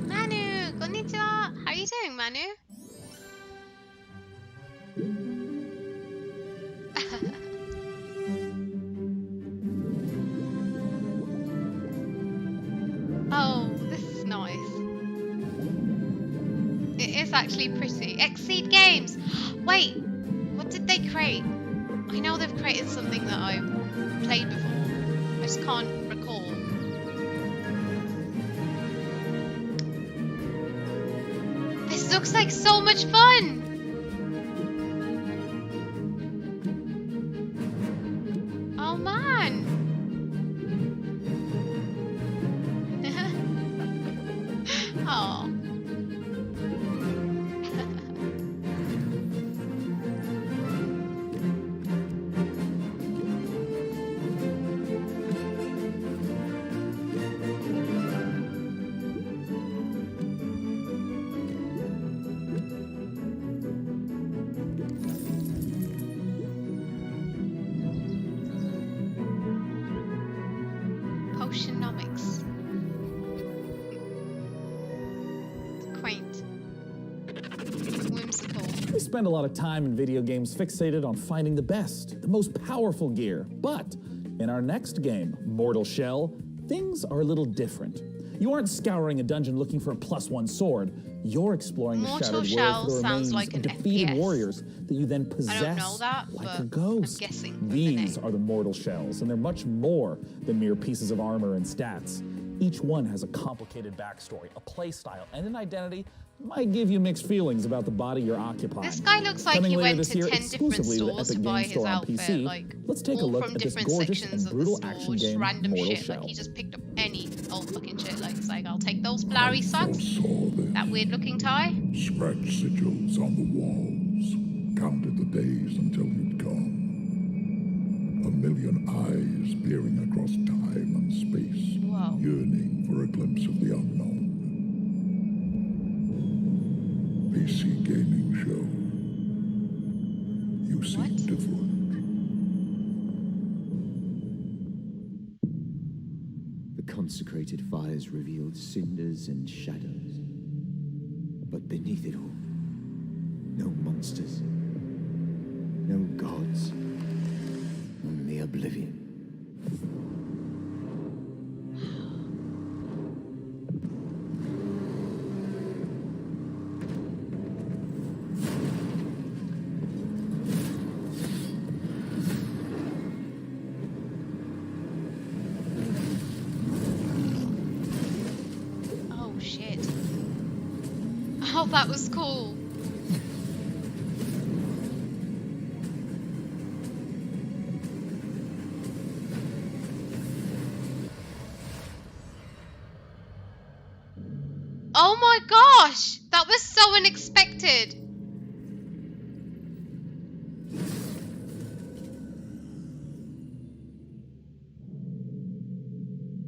Manu, konnichiwa. How are you doing, Manu? Oh, this is nice. It is actually pretty. Exceed Games. Wait, what did they create? I know they've created something that I played before. I just can't recall. This looks like so much fun! Oh man! Oh. Potionomics. Quaint. Whimsical. We spend a lot of time in video games fixated on finding the best, the most powerful gear. But in our next game, Mortal Shell, things are a little different. You aren't scouring a dungeon looking for a +1 sword. You're exploring the Mortal shattered Shell world for the sounds remains like of an defeated FPS. warriors that you then possess I don't know that, like but a ghost. I'm guessing from the These name. are the Mortal Shells, and they're much more than mere pieces of armor and stats. Each one has a complicated backstory, a play style, and an identity that might give you mixed feelings about the body you're occupying. This guy looks like Coming he later went this to year 10 different exclusively to the stores to Epic buy Games his Store on outfit, PC. like Let's take a all look from at this different gorgeous sections and of the brutal store, action just game, random Mortal shit. Shell. Like he just picked up any old fucking shit. Like it's like, I'll take those flowery socks, that weird looking tie. Scratched sigils on the walls, counted the days until you'd come. A million eyes peering across time and space, yearning for a glimpse of the unknown. PC Gaming Show. You seem different. The consecrated fires revealed cinders and shadows. But beneath it all, no monsters, no gods, only oblivion. Oh shit. Oh, that was cool. Oh my gosh! That was so unexpected.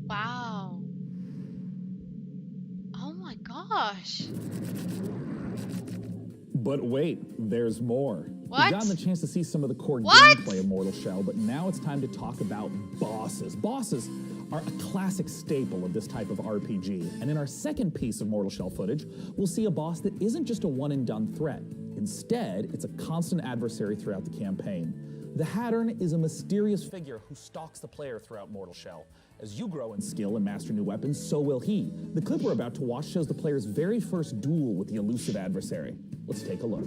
Wow. Oh my gosh. But wait, there's more. What? We've gotten the chance to see some of the core What? gameplay of Mortal Shell, but now it's time to talk about bosses. Bosses are a classic staple of this type of RPG, and in our second piece of Mortal Shell footage, we'll see a boss that isn't just a one-and-done threat. Instead, it's a constant adversary throughout the campaign. The Hattern is a mysterious figure who stalks the player throughout Mortal Shell. As you grow in skill and master new weapons, so will he. The clip we're about to watch shows the player's very first duel with the elusive adversary. Let's take a look.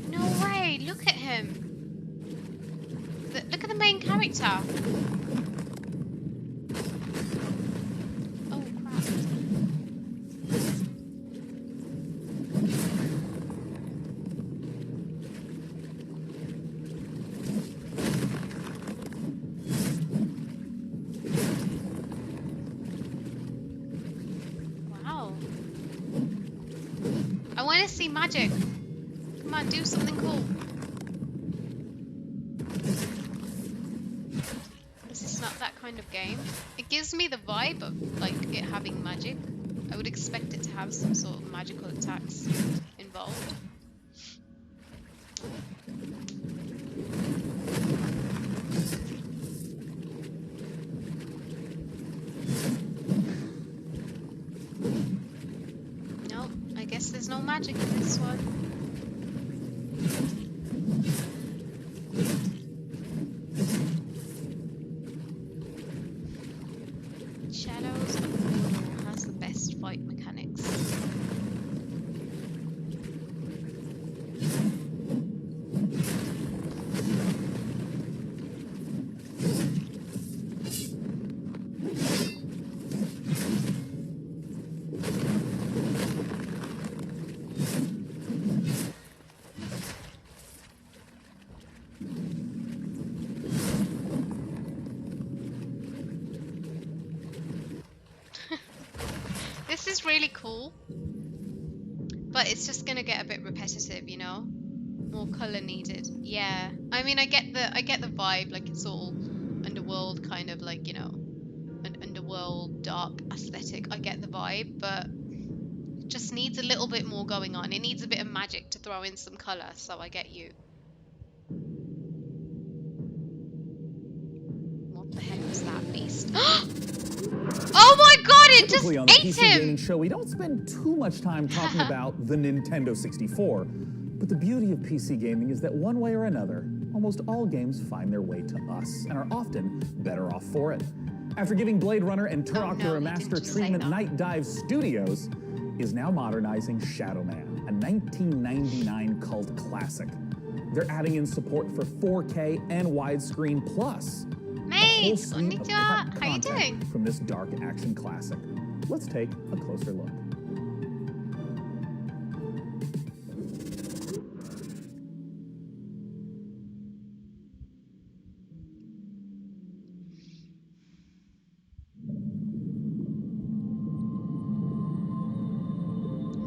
No way, look at him. Look at the main character. Oh crap. Wow. I want to see magic. Come on, do something cool. This is not that kind of game. It gives me the vibe of like it having magic. I would expect it to have some sort of magical attacks involved. Nope, I guess there's no magic in this one. Shadows of Mordor has the best fight mechanics. This is really cool, but it's just gonna get a bit repetitive, you know. More color needed. Yeah, I mean, I get the vibe, like it's all underworld kind of, like, you know, an underworld dark aesthetic. I get the vibe, but it just needs a little bit more going on. It needs a bit of magic to throw in some color. So I get you. What the heck was that beast? Oh my god, it just Typically on the ate PC gaming him! show, we don't spend too much time talking about the Nintendo 64. But the beauty of PC gaming is that one way or another, almost all games find their way to us and are often better off for it. After giving Blade Runner and Turok the Remaster treatment, Night Dive Studios is now modernizing Shadow Man, a 1999 cult classic. They're adding in support for 4K and widescreen plus. Mate, Suite of konnichiwa. cut How you content doing? from this dark action classic. Let's take a closer look.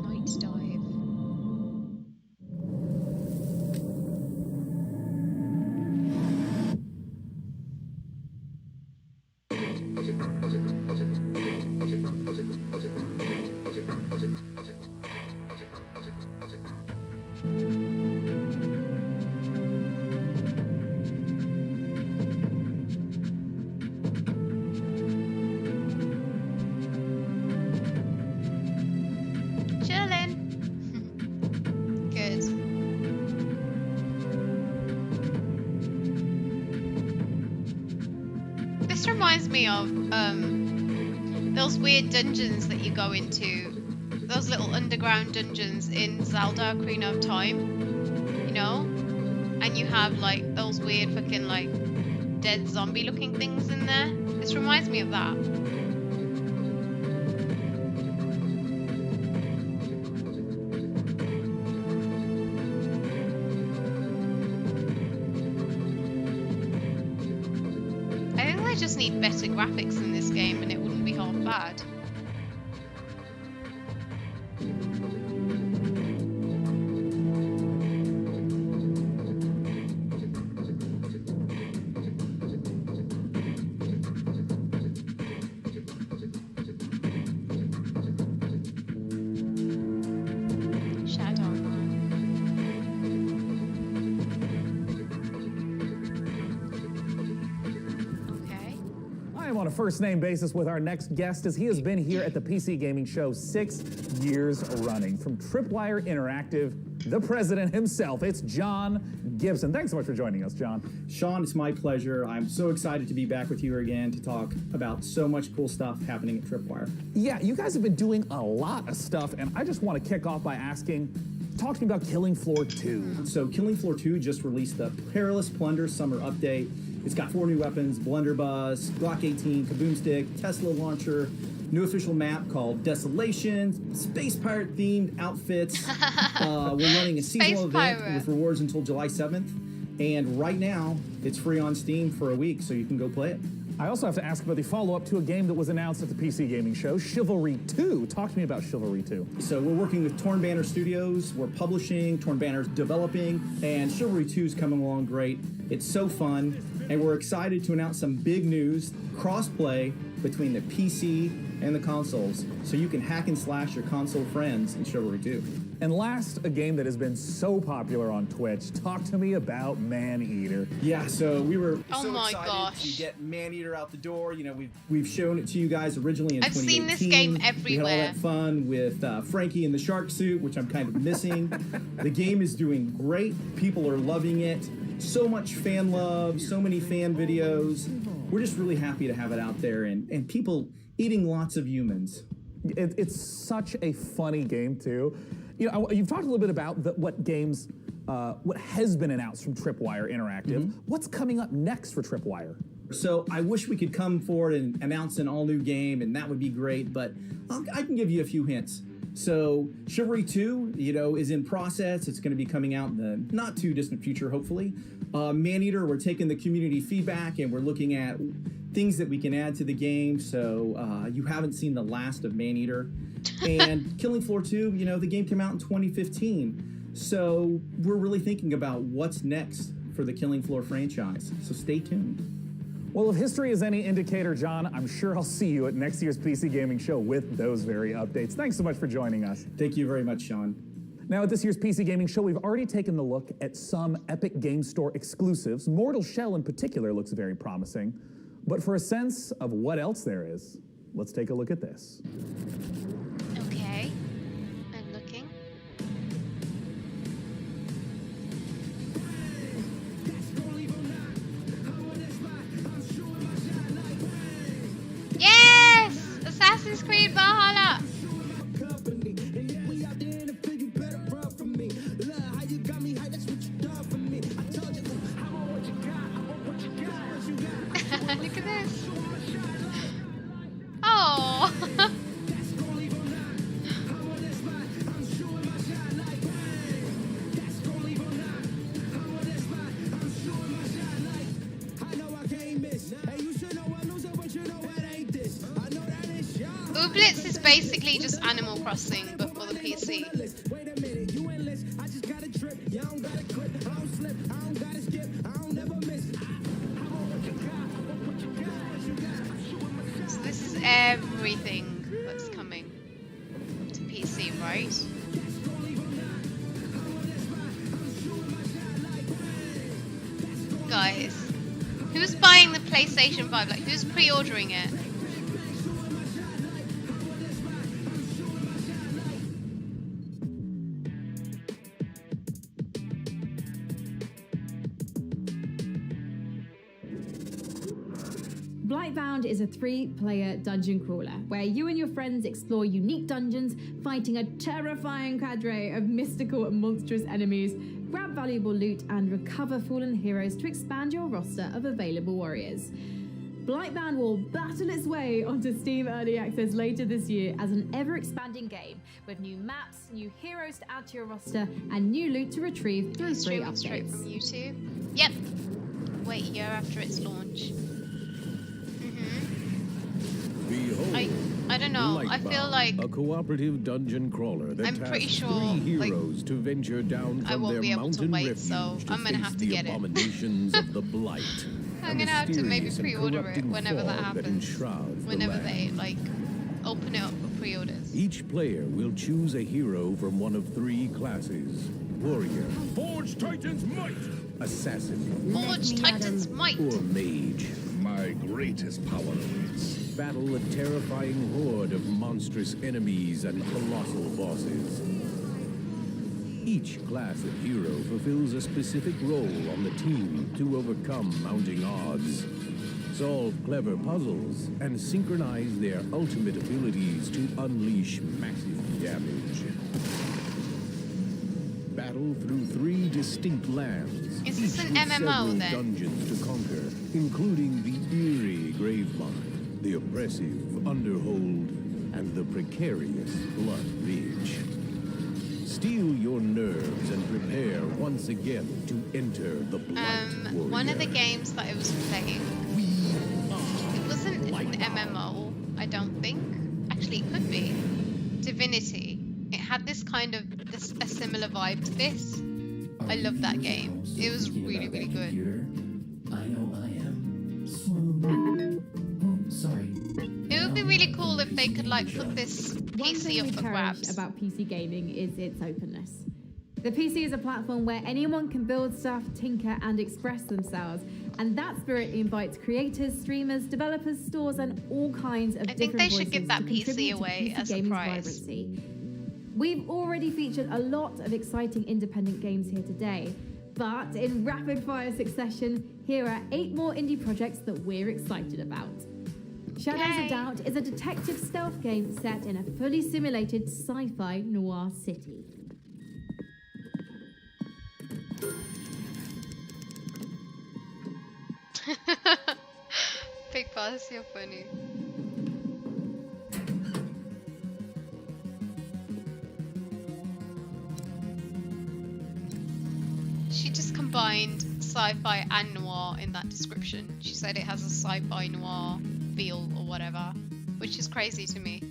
Night Dive. reminds me of those weird dungeons that you go into, those little underground dungeons in Zelda Ocarina of Time, you know? And you have like those weird fucking like dead zombie looking things in there. This reminds me of that. I think they just need better graphics in this game and it wouldn't be half bad. On a first-name basis with our next guest, as he has been here at the PC Gaming Show 6 years running. From Tripwire Interactive, the president himself, it's John Gibson. Thanks so much for joining us, John. Sean, it's my pleasure. I'm so excited to be back with you again to talk about so much cool stuff happening at Tripwire. Yeah, you guys have been doing a lot of stuff, and I just want to kick off by asking, talk to me about Killing Floor 2. So Killing Floor 2 just released the Perilous Plunder Summer Update. It's got 4 new weapons: Blunderbuss, Glock 18, Kaboom Stick, Tesla Launcher, new official map called Desolation, Space Pirate themed outfits. We're running a seasonal event with rewards until July 7th. And right now, it's free on Steam for a week, so you can go play it. I also have to ask about the follow-up to a game that was announced at the PC Gaming Show, Chivalry 2. Talk to me about Chivalry 2. So we're working with Torn Banner Studios. We're publishing, Torn Banner's developing, and Chivalry 2 is coming along great. It's so fun, and we're excited to announce some big news, cross-play between the PC and the consoles, so you can hack and slash your console friends in Chivalry 2. And last, a game that has been so popular on Twitch. Talk to me about Maneater. Yeah, so we were Oh so my excited gosh. to get Maneater out the door. You know, we've shown it to you guys originally in I've 2018. seen this game We had all everywhere. that fun with Frankie in the shark suit, which I'm kind of missing. The game is doing great. People are loving it. So much fan love, so many fan videos. We're just really happy to have it out there and people eating lots of humans. It's such a funny game, too. You know, you've talked a little bit about what games, what has been announced from Tripwire Interactive. What's coming up next for Tripwire? So I wish we could come forward and announce an all-new game, and that would be great, but I can give you a few hints. So Chivalry 2, you know, is in process. It's going to be coming out in the not too distant future, hopefully. Maneater, we're taking the community feedback and we're looking at things that we can add to the game. So you haven't seen the last of Maneater. And Killing Floor 2, you know, the game came out in 2015. So we're really thinking about what's next for the Killing Floor franchise. So stay tuned. Well, if history is any indicator, John, I'm sure I'll see you at next year's PC Gaming Show with those very updates. Thanks so much for joining us. Thank you very much, Sean. Now, at this year's PC Gaming Show, we've already taken a look at some Epic Game Store exclusives. Mortal Shell in particular looks very promising. But for a sense of what else there is, let's take a look at this. Okay, I'm looking. Yes! Assassin's Creed Valhalla! Look at this. Oh. Ooblets is basically just Animal Crossing, but for the PC. So this is everything that's coming to PC, right? Guys, who's buying the PlayStation 5? Like, who's pre-ordering it? Blightbound is a 3-player dungeon crawler where you and your friends explore unique dungeons, fighting a terrifying cadre of mystical and monstrous enemies, grab valuable loot, and recover fallen heroes to expand your roster of available warriors. Blightbound will battle its way onto Steam Early Access later this year as an ever-expanding game with new maps, new heroes to add to your roster, and new loot to retrieve through free Streaming straight updates. from YouTube. Yep. Wait a year after its launch. Behold, I don't know. I feel like a cooperative dungeon crawler that I'm pretty tasks sure, 3 like, heroes to venture down I from won't their be able to mountain wait, refuge so I'm gonna face have to the get it. abominations of the Blight. I'm a gonna have to maybe mysterious and pre-order it corrupting whenever that fog happens. enshrouds the Whenever land. they like open it up for pre-orders. Each player will choose a hero from one of 3 classes: warrior, Forge Titan's might! assassin, Forge Titan's might. or mage. My greatest power awaits. Battle a terrifying horde of monstrous enemies and colossal bosses. Each class of hero fulfills a specific role on the team to overcome mounting odds, solve clever puzzles, and synchronize their ultimate abilities to unleash massive damage. Battle through 3 distinct lands, Is this each an with MMO several then? dungeons to conquer, including the eerie Gravemind, the oppressive Underhold, and the precarious Blood Ridge. Steel your nerves and prepare once again to enter the Blight Warrior. One of the games that I was playing, it wasn't an MMO, I don't think. Actually, it could be. Divinity. It had this kind of a similar vibe to this. I love that game. It was really, really good. I know I am. Swoon. Oh, sorry. It would be really cool if they could like put this One PC thing up we for cherish grabs. about PC gaming is its openness. The PC is a platform where anyone can build stuff, tinker, and express themselves. And that spirit invites creators, streamers, developers, stores, and all kinds of I think different they should voices give that to PC contribute to away PC as a gaming's prize. vibrancy. We've already featured a lot of exciting independent games here today. But in rapid fire succession, here are 8 more indie projects that we're excited about. Shadows Yay. of Doubt is a detective stealth game set in a fully simulated sci-fi noir city. Big Boss, you're funny. She just combined sci-fi and noir in that description. She said it has a sci-fi noir feel or whatever, which is crazy to me.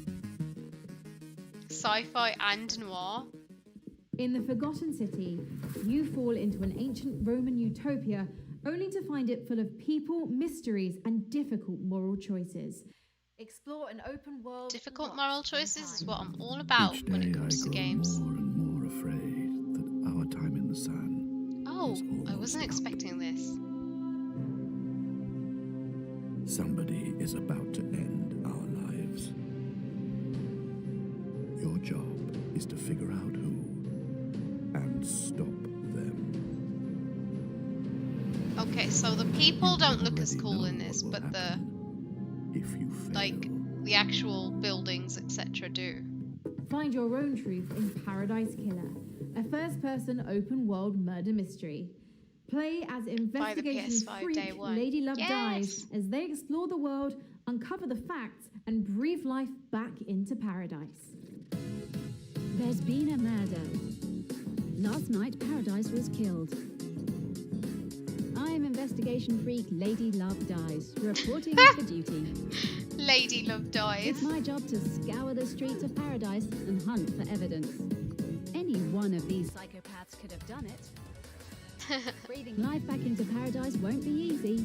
Sci-fi and noir. In the Forgotten City, you fall into an ancient Roman utopia only to find it full of people, mysteries, and difficult moral choices. Explore an open world. Difficult moral choices is what I'm all about Each when day it comes I to grow games. more and more afraid that our time in the sun Oh, is I almost wasn't up. expecting this. Somebody is about to end our lives. Your job is to figure out who and stop them. Okay, so the people don't look as cool in this, but the If you fail, like the actual buildings, etc. do. Find your own truth in Paradise Killer, a first-person open-world murder mystery. Play as investigation PS5 freak day one. Lady Love Yes! Dies as they explore the world, uncover the facts, and breathe life back into paradise. There's been a murder. Last night, Paradise was killed. I'm investigation freak Lady Love Dies, reporting for duty. Lady Love Dies. It's my job to scour the streets of Paradise and hunt for evidence. Any one of these psychopaths could have done it. Breathing life back into Paradise won't be easy.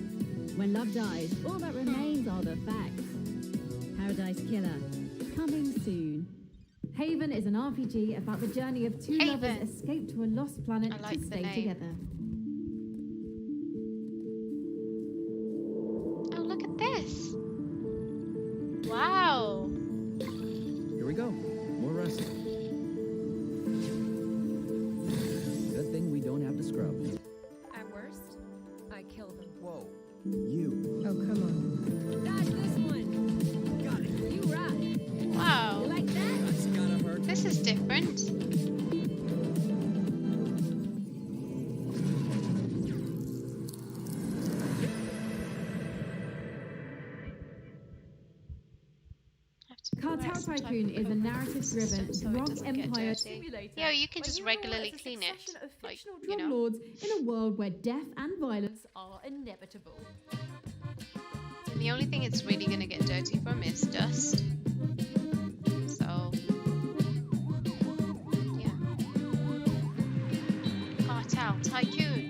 When love dies, all that remains are the facts. Paradise Killer, coming soon. Haven is an RPG about the journey of 2 lovers escape to a lost planet I like to the stay name. together. Oh, look at this. Wow. Here we go. More wrestling. Good thing we don't have to scrub. At worst, I kill them. Whoa. You. Oh, come on. Dodge this one. Got it. You rock. Wow. You like that? That's gotta hurt. This is different. Cartel Tycoon is a narrative-driven drug empire simulator. Yeah, you can where just you rule regularly as a clean it. succession of Like, fictional you drug know. lords in a world where death and violence are inevitable. And the only thing it's really gonna get dirty from is dust. So yeah. Cartel Tycoon.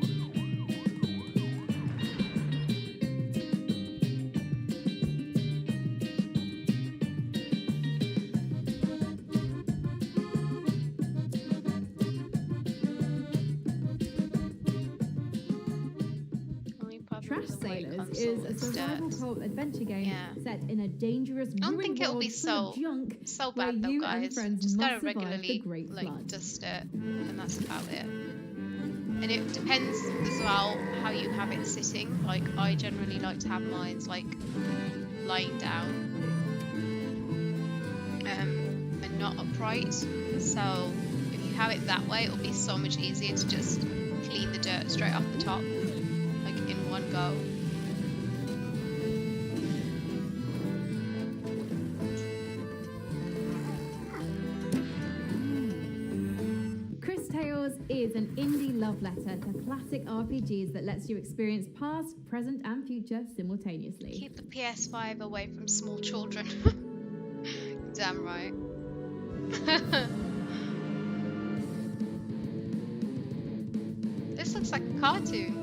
Trash Sailors is a survival cult adventure game set in a dangerous, I don't ruined think it'll world be full of so junk where bad though, you and guys. friends Just must gotta survive the regularly Great Flood. dust it, and that's about it. And it depends as well how you have it sitting. Like I generally like to have mine like lying down, and not upright. So if you have it that way, it'll be so much easier to just clean the dirt straight off the top, like in one go. Chris Tales is an indie love letter to classic RPGs that lets you experience past, present, and future simultaneously. Keep the PS5 away from small children. Damn right. This looks like a cartoon.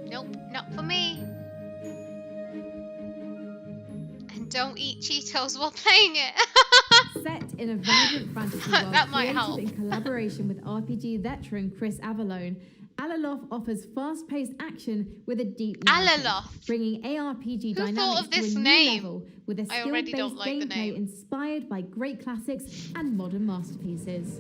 Nope, not for me. And don't eat Cheetos while playing it. Set in a vibrant fantasy world That might created help. in collaboration with RPG veteran Chris Avallone, Alaloth offers fast-paced action with a deep narrative, Alaloth. bringing ARPG Who thought dynamics of this to a name? new level with a I already don't skill-based like the gameplay name. inspired by great classics and modern masterpieces.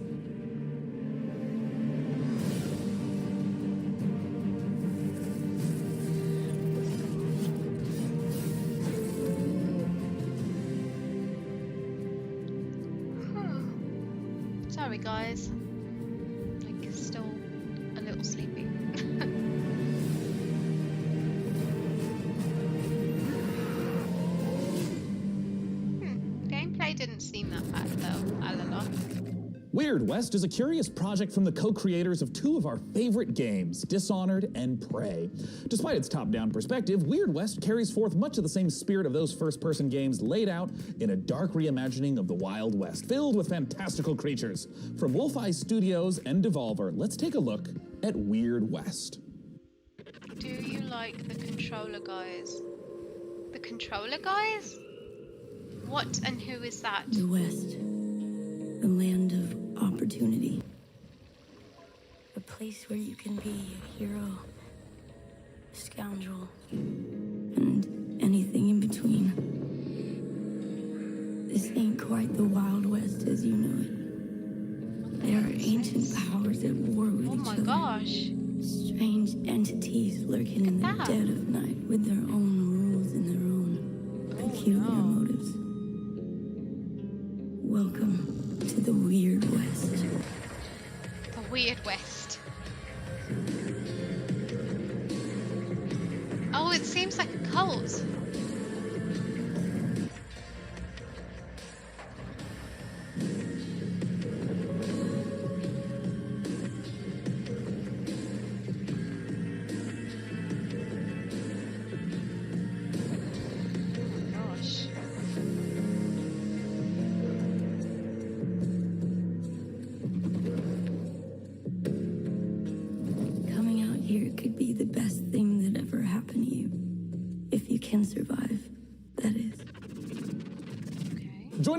Sorry guys. Like still a little sleepy. Gameplay didn't seem that bad though, Alala. Weird West is a curious project from the co-creators of two of our favorite games, Dishonored and Prey. Despite its top-down perspective, Weird West carries forth much of the same spirit of those first-person games laid out in a dark reimagining of the Wild West, filled with fantastical creatures. From Wolf-Eye Studios and Devolver, let's take a look at Weird West. Do you like the controller guys? The controller guys? What and who is that? The West, the land of opportunity. A place where you can be a hero, a scoundrel, and anything in between. This ain't quite the Wild West as you know it. There are ancient powers at war with Oh each my other. gosh. Strange entities lurking in the that. dead of night with their own rules and their own peculiar motives. Welcome to the Weird West. The Weird West. Oh, it seems like a cult. Gosh. Coming out here could be the best thing that ever happened to you. If you can survive.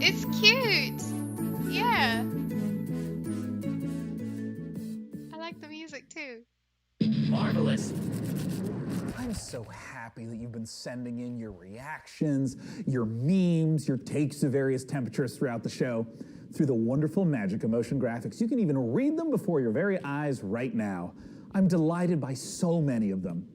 It's cute. Yeah. I like the music too. Marvelous. I'm so happy that you've been sending in your reactions, your memes, your takes to various temperatures throughout the show. Through the wonderful magic of motion graphics, you can even read them before your very eyes right now. I'm delighted by so many of them.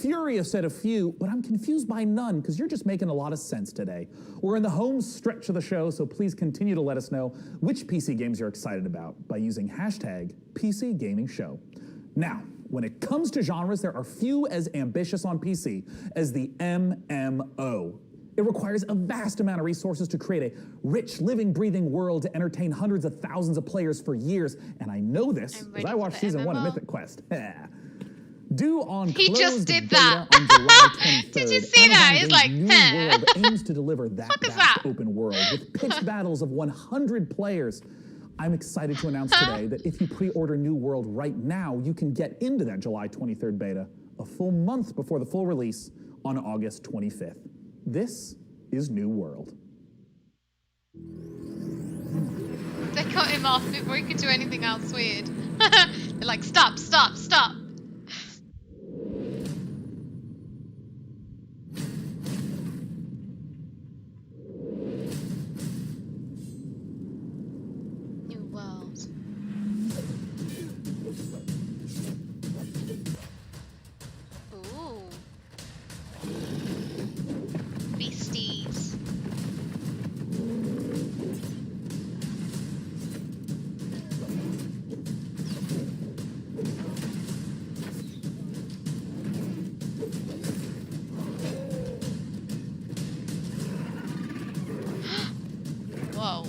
Furious at a few, but I'm confused by none because you're just making a lot of sense today. We're in the home stretch of the show, so please continue to let us know which PC games you're excited about by using hashtag PC Gaming Show. Now, when it comes to genres, there are few as ambitious on PC as the MMO. It requires a vast amount of resources to create a rich, living, breathing world to entertain hundreds of thousands of players for years, and I know this because I watched season 1 of Mythic Quest. Due on He closed just did beta that. on July 23rd, Did you see that? Amazon It's like, Games' New World aims to deliver that vast open world with pitched battles of 100 players. I'm excited to announce today that if you pre-order New World right now, you can get into that July 23rd beta a full month before the full release on August 25th. This is New World. They cut him off before he could do anything else weird. They're like, stop, stop, stop. New World. Ooh. Beasties. Whoa.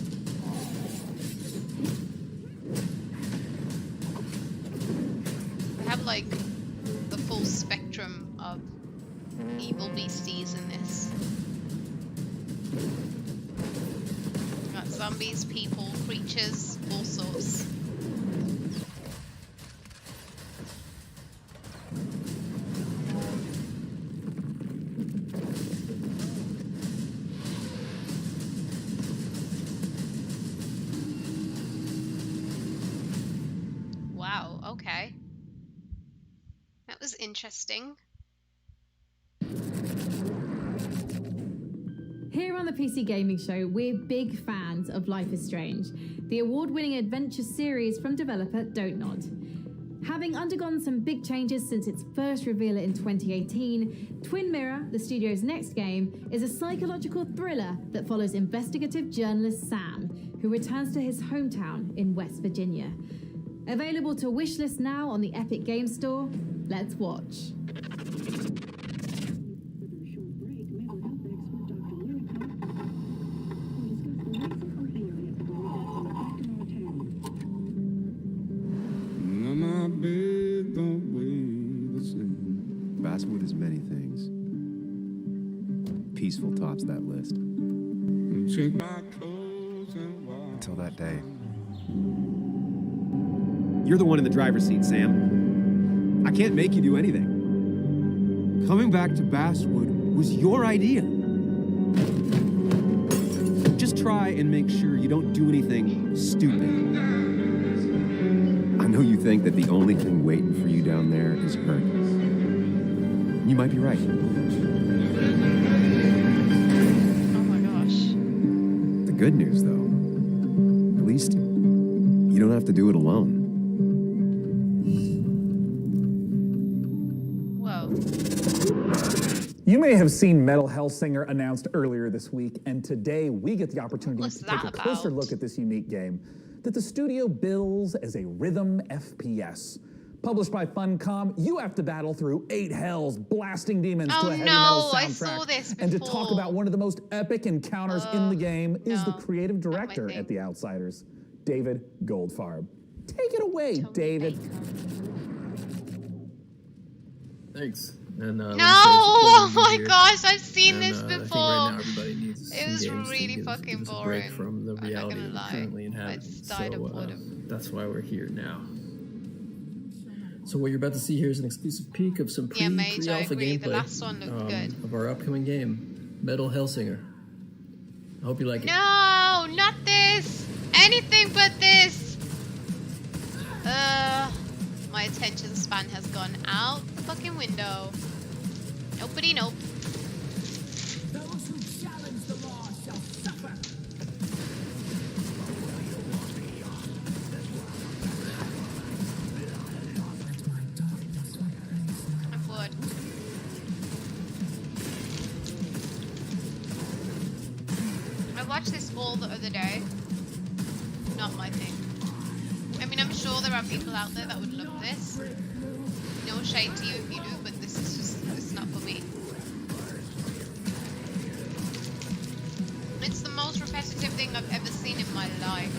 They have like the full spectrum of evil beasties in this. Got zombies, people, creatures, all sorts. Wow, okay. That was interesting. Here on the PC Gaming Show, we're big fans of Life is Strange, the award-winning adventure series from developer Don't Nod. Having undergone some big changes since its first reveal in 2018, Twin Mirror, the studio's next game, is a psychological thriller that follows investigative journalist Sam, who returns to his hometown in West Virginia. Available to wishlist now on the Epic Game Store. Let's watch. Basswood is many things. Peaceful tops that list. Until that day. You're the one in the driver's seat, Sam. I can't make you do anything. Coming back to Basswood was your idea. Just try and make sure you don't do anything stupid. I know you think that the only thing waiting for you down there is hurt. You might be right. Oh my gosh. The good news, though, at least you don't have to do it alone. Whoa. You may have seen Metal Hellsinger announced earlier this week, and today we get the opportunity to take a closer look at this unique game that the studio bills as a rhythm FPS. Published by Funcom, you have to battle through 8 hells, blasting demons to a heavy metal soundtrack. I saw this and to talk about one of the most epic encounters in the game is the creative director at The Outsiders, David Goldfarb. Take it away, David. Thanks. And, no! Oh my gosh, I've seen this I think before. right now everybody needs It was some games really to fucking give us a boring. break from the reality we're currently inhabiting. I just died of boredom. That's why we're here now. So what you're about to see here is an exclusive peek of some Yeah, mate, I pre-alpha agree. gameplay The last one looked good. of our upcoming game, Metal Hellsinger. I hope you like it. No, not this. Anything but this. My attention span has gone out the fucking window. Nobody, nope. Those who challenge the law shall suffer. I'm bored. I watched this all the other day. Not my thing. I mean, I'm sure there are people out there that would love this. No shade to you if you do, but this is just, it's not for me. It's the most repetitive thing I've ever seen in my life.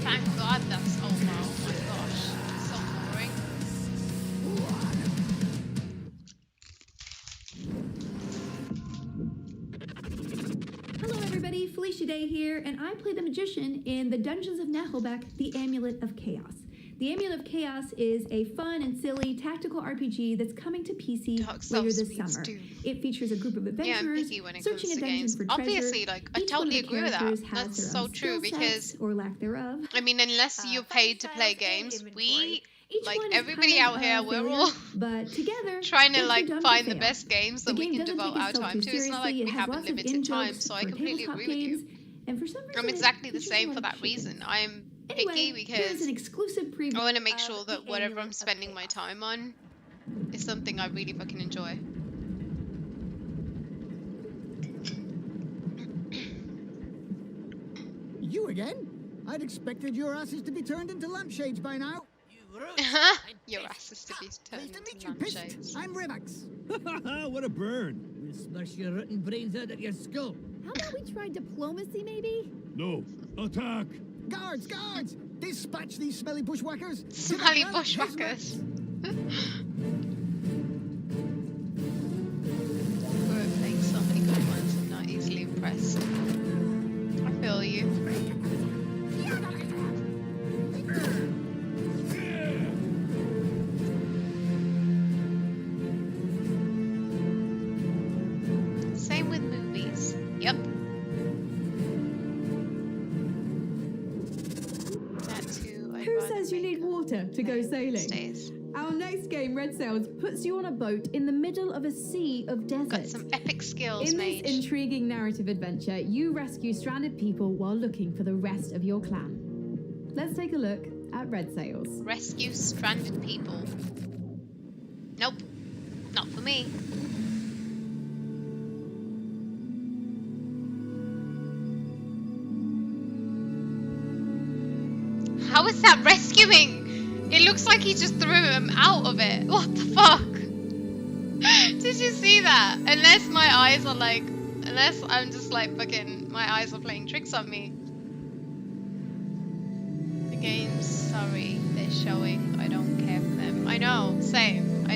Thank God that's over. Oh my gosh. It's so boring. Hello everybody, Felicia Day here, and I play the Magician in the Dungeons of Nahelbeck, The Amulet of Chaos. The Amulet of Chaos is a fun and silly tactical RPG that's coming to PC later this summer. It features a group of Yeah, I'm adventurers picky when it searching comes a to dungeon games. for treasure. Obviously, like, I Each one of totally the agree with that. characters has That's their so own true skill because, sets, or lack thereof. I mean, unless you're paid to play games, we, like, one is everybody kind out of here, a we're failure, all but together trying to, it's like, too dumb to find the fail. best games that The we game can doesn't devote take our itself time too to. It's not like seriously. we It has have lots of unlimited time, in-jokes so I for completely tabletop agree with you. games, and for some reason I'm it exactly the features a same lot for of that chicken. reason. I'm Anyway, picky here's because an exclusive preview I want to make of sure that The whatever Amulet I'm of spending my time on is something I really fucking enjoy. You again? I'd expected your asses to be turned into lampshades by now. Your ass is to be turned into You pissed. lampshades. I'm Rimax. What a burn. We'll smash your rotten brains out of your skull. How about we try diplomacy, maybe? No. Attack. Guards, guards! Dispatch these smelly bushwhackers. Smelly bushwhackers. We're playing so many commands, I'm not easily impressed. I feel you. Same with movies. Yep. Who says you need water to go sailing? Our next game, Red Sails, puts you on a boat in the middle of a sea of desert. Got some epic skills, In mate. this intriguing narrative adventure, you rescue stranded people while looking for the rest of your clan. Let's take a look at Red Sails. Rescue stranded people. Nope. Not for me. How is that rescuing? It looks like he just threw him out of it. What the fuck? Did you see that? Unless my eyes are like... Unless I'm just like fucking... My eyes are playing tricks on me. The game's sorry. They're showing. I don't care for them. I know. Same.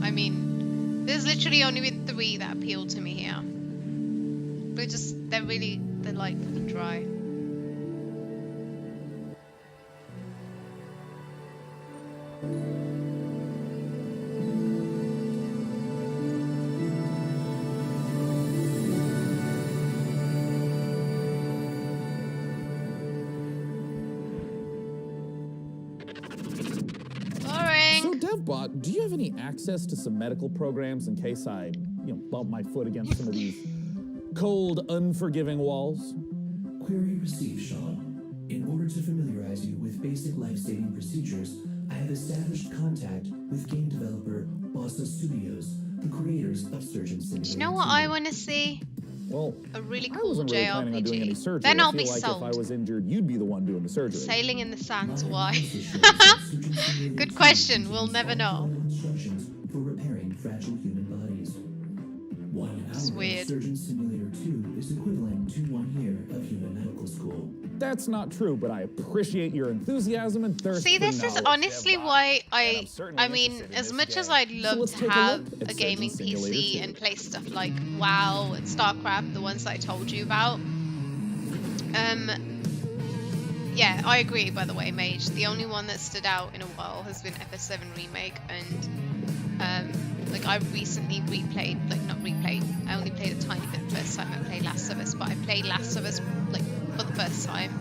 I mean... There's literally only been 3 that appeal to me here. They're like fucking dry. So DevBot, do you have any access to some medical programs in case I, bump my foot against some of these cold, unforgiving walls? Query received, Sean. In order to familiarize you with basic life-saving procedures, I have established contact with game developer Bossa Studios, the creators of Surgeon Simulator. Do you know what I want to see? Well, a really I cool wasn't really planning on doing any JRPG. surgery. Then I I'll feel be like sold. if I was injured, you'd be the one doing the surgery. Sailing in the sands, why? Surgeon Simulator Good 2 question. We'll contains never all know. vital instructions for repairing fragile human bodies. 1 hour It's weird. of Surgeon Simulator 2 is equivalent to 1 year of human medical school. That's not true, but I appreciate your enthusiasm and thirst See, for this is knowledge, honestly Dev. why I'm certainly I mean, interested in as this much as game. I'd So love let's to take a have look at a gaming Surgeon Simulator PC 2. and play stuff like WoW and StarCraft, the ones that I told you about. Yeah, I agree, by the way, Mage. The only one that stood out in a while has been FS7 Remake, and like I recently replayed, like not replayed, I only played a tiny bit the first time I played Last of Us, but I played Last of Us like for the first time,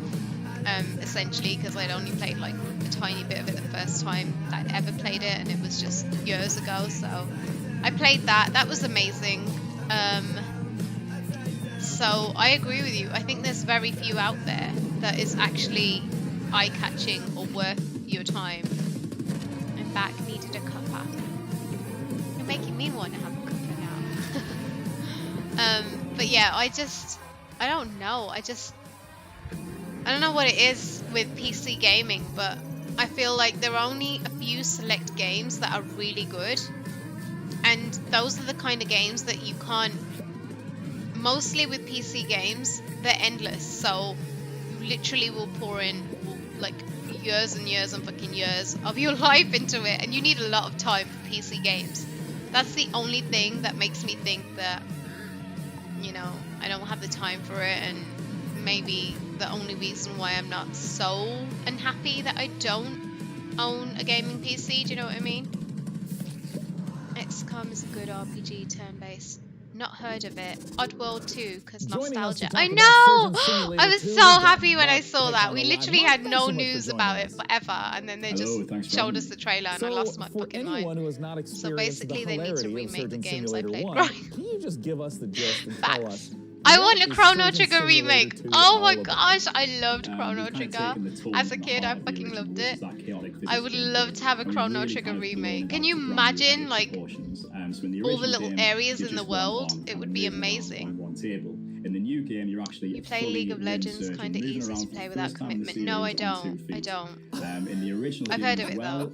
essentially because I'd only played like a tiny bit of it the first time that I'd ever played it, and it was just years ago, so I played that. That was amazing. So I agree with you. I think there's very few out there that is actually eye-catching or worth your time. I'm back, needed a cuppa. You're making me want to have a cuppa now. But yeah, I don't know. I don't know what it is with PC gaming, but I feel like there are only a few select games that are really good. And those are the kind of games that you can't. Mostly with PC games, they're endless, so you literally will pour in like years and years and fucking years of your life into it, and you need a lot of time for PC games. That's the only thing that makes me think that, you know, I don't have the time for it, and maybe the only reason why I'm not so unhappy that I don't own a gaming PC, do you know what I mean? XCOM is a good RPG, turn-based. Not heard of it. Oddworld 2, because nostalgia. I know! I was so happy when I saw that. We literally had no news about it forever, and then they just showed us the trailer, and I lost my fucking mind. So basically, they need to remake the games I played. Right. Can you just give us the gist and tell us? I want a Chrono Trigger remake. Oh my gosh, I loved Chrono Trigger. As a kid, I fucking loved it. I would love to have a Chrono Trigger remake. Can you imagine, like, all the little areas in the world? It would be amazing. In the new game, you're actually you play League of Legends, kind of easy to play without commitment. No, I don't. I don't. In the original I've heard of it though.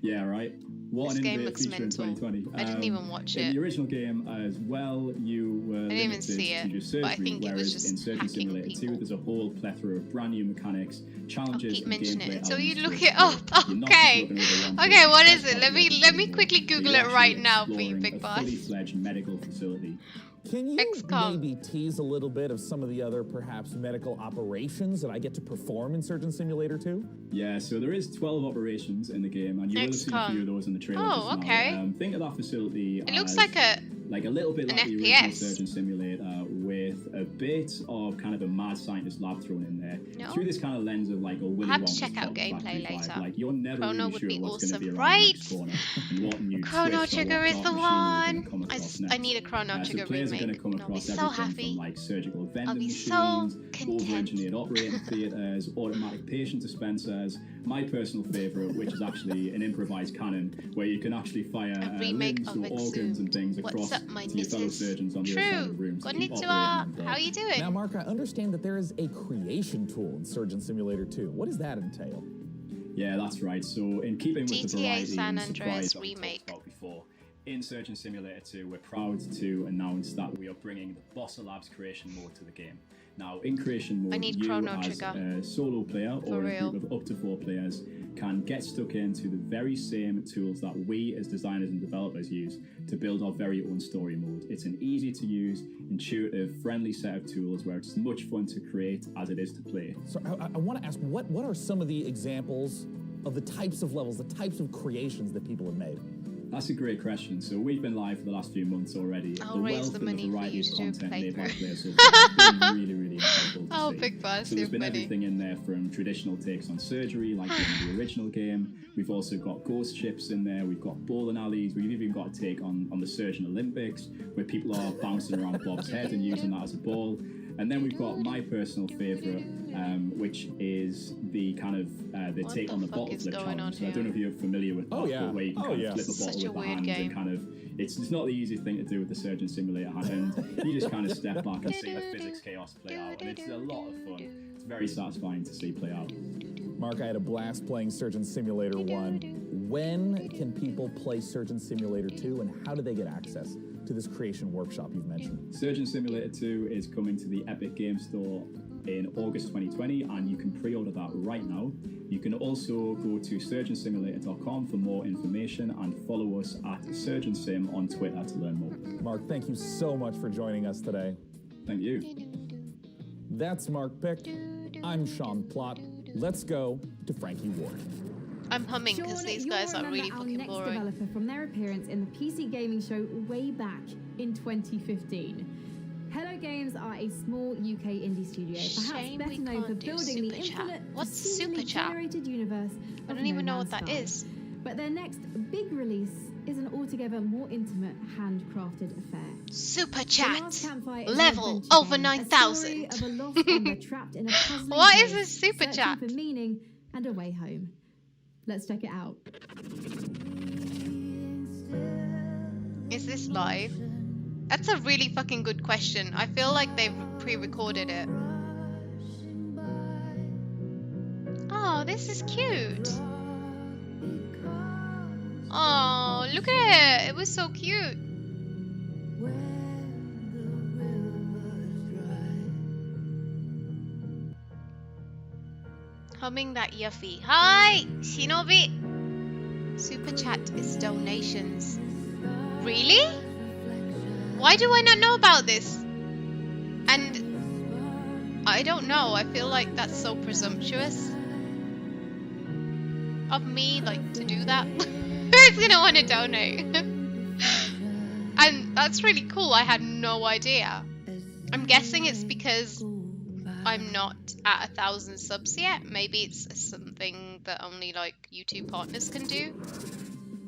Yeah, right. What this an game looks feature mental. in 2020. I didn't even watch it. In the original game as well, you were I didn't even see it, surgery, but I think it was just in Surgeon Simulator 2, there's a whole plethora of brand new mechanics, challenges, I'll keep and mentioning gameplay it until you elements look it up. Okay. Okay, what is it? Let me quickly Google it right now for you, Big Boss. Fully fledged medical facility. Can you maybe tease a little bit of some of the other, perhaps, medical operations that I get to perform in Surgeon Simulator 2? Yeah, so there is 12 operations in the game, and you will have seen a few of those in the trailer. Oh, okay. Think of that facility it looks like a little bit like an the FPS. original Surgeon Simulator, with a bit of kind of a mad scientist lab thrown in there. No. Through this kind of lens of like a Willy I'll have to Wonka's check out chocolate gameplay factory later. vibe. Like you're never Chrono really would sure be what's going to be awesome, around the right? next corner and what new Chrono twist or Trigger what is the dark machinery you're gonna one. come across next. I need a Chrono Trigger so players are going to remake. come And I'll be across so everything happy. from like surgical vending I'll be machines, so content. over-engineered operating theaters, automatic patient dispensers. My personal favorite, which is actually an improvised cannon, where you can actually fire remake limbs of or organs and things What's across up, my to your fellow missus? surgeons on the other side of the True. room. to keep Konnichiwa. operating How are you doing? Now, Mark, I understand that there is a creation tool in Surgeon Simulator 2. What does that entail? Yeah, that's right. So, in keeping with the GTA variety San and Andreas surprise that we remake. talked about before, in Surgeon Simulator 2, we're proud to announce that we are bringing the Bossa Labs creation mode to the game. Now, in creation mode, I need you Chrono as Trigger. a solo player For or a real. group of up to 4 players can get stuck into the very same tools that we as designers and developers use to build our very own story mode. It's an easy to use, intuitive, friendly set of tools where it's as much fun to create as it is to play. So I want to ask, what are some of the examples of the types of levels, the types of creations that people have made? That's a great question. So we've been live for the last few months already. I'll the raise wealth the and money the for variety you of to do a content made by playthrough. players so far has been really, really incredible to Oh, see. Big Boss, So there's you're been funny. everything in there from traditional takes on surgery, like in the original game. We've also got ghost ships in there. We've got bowling alleys. We've even got a take on the Surgeon Olympics, where people are bouncing around Bob's head and using that as a ball. And then we've got my personal favourite, which is the kind of the What take the on the fuck bottle is flip going on challenge. So I here? don't know if you're familiar with that, yeah. where you can kind of flip a Such bottle a with the weird hands game. and kind of it's not the easiest thing to do with the Surgeon Simulator hand. You just kind of step back and see the physics chaos play out, and it's a lot of fun. It's very satisfying to see play out. Mark, I had a blast playing Surgeon Simulator 1. When can people play Surgeon Simulator 2, and how do they get access to this creation workshop you've mentioned? Surgeon Simulator 2 is coming to the Epic Game Store in August 2020, and you can pre-order that right now. You can also go to surgeonsimulator.com for more information and follow us at SurgeonSim on Twitter to learn more. Mark, thank you so much for joining us today. Thank you. That's Mark Pick. I'm Sean Plott. Let's go to Frankie Ward. I'm humming because Sean, these you'll guys are remember really our fucking next boring. developer from their appearance in the PC Gaming Show way back in 2015. Hello Games are a small UK indie studio, perhaps Shame better we known for can't do building the Super Chat. infinite, What's procedurally Super Chat? generated universe I of don't even No know what Man's that Sky. is. But their next big release is an altogether more intimate, handcrafted affair. Super The Chat. Last Campfire is an Level adventure over game, a 9,000. story of a lost ember trapped in a puzzling What is place, this Super searching Chat? for meaning and a way home. Let's check it out. Is this live? That's a really fucking good question. I feel like they've pre-recorded it. Oh, this is cute. Oh, look at it. It was so cute. Humming that yuffie. Hi, Shinobi. Super chat is donations. Really? Why do I not know about this? And I don't know. I feel like that's so presumptuous of me, like, to do that. Who's gonna want to donate? And that's really cool. I had no idea. I'm guessing it's because I'm not at 1,000 subs yet. Maybe it's something that only like YouTube partners can do.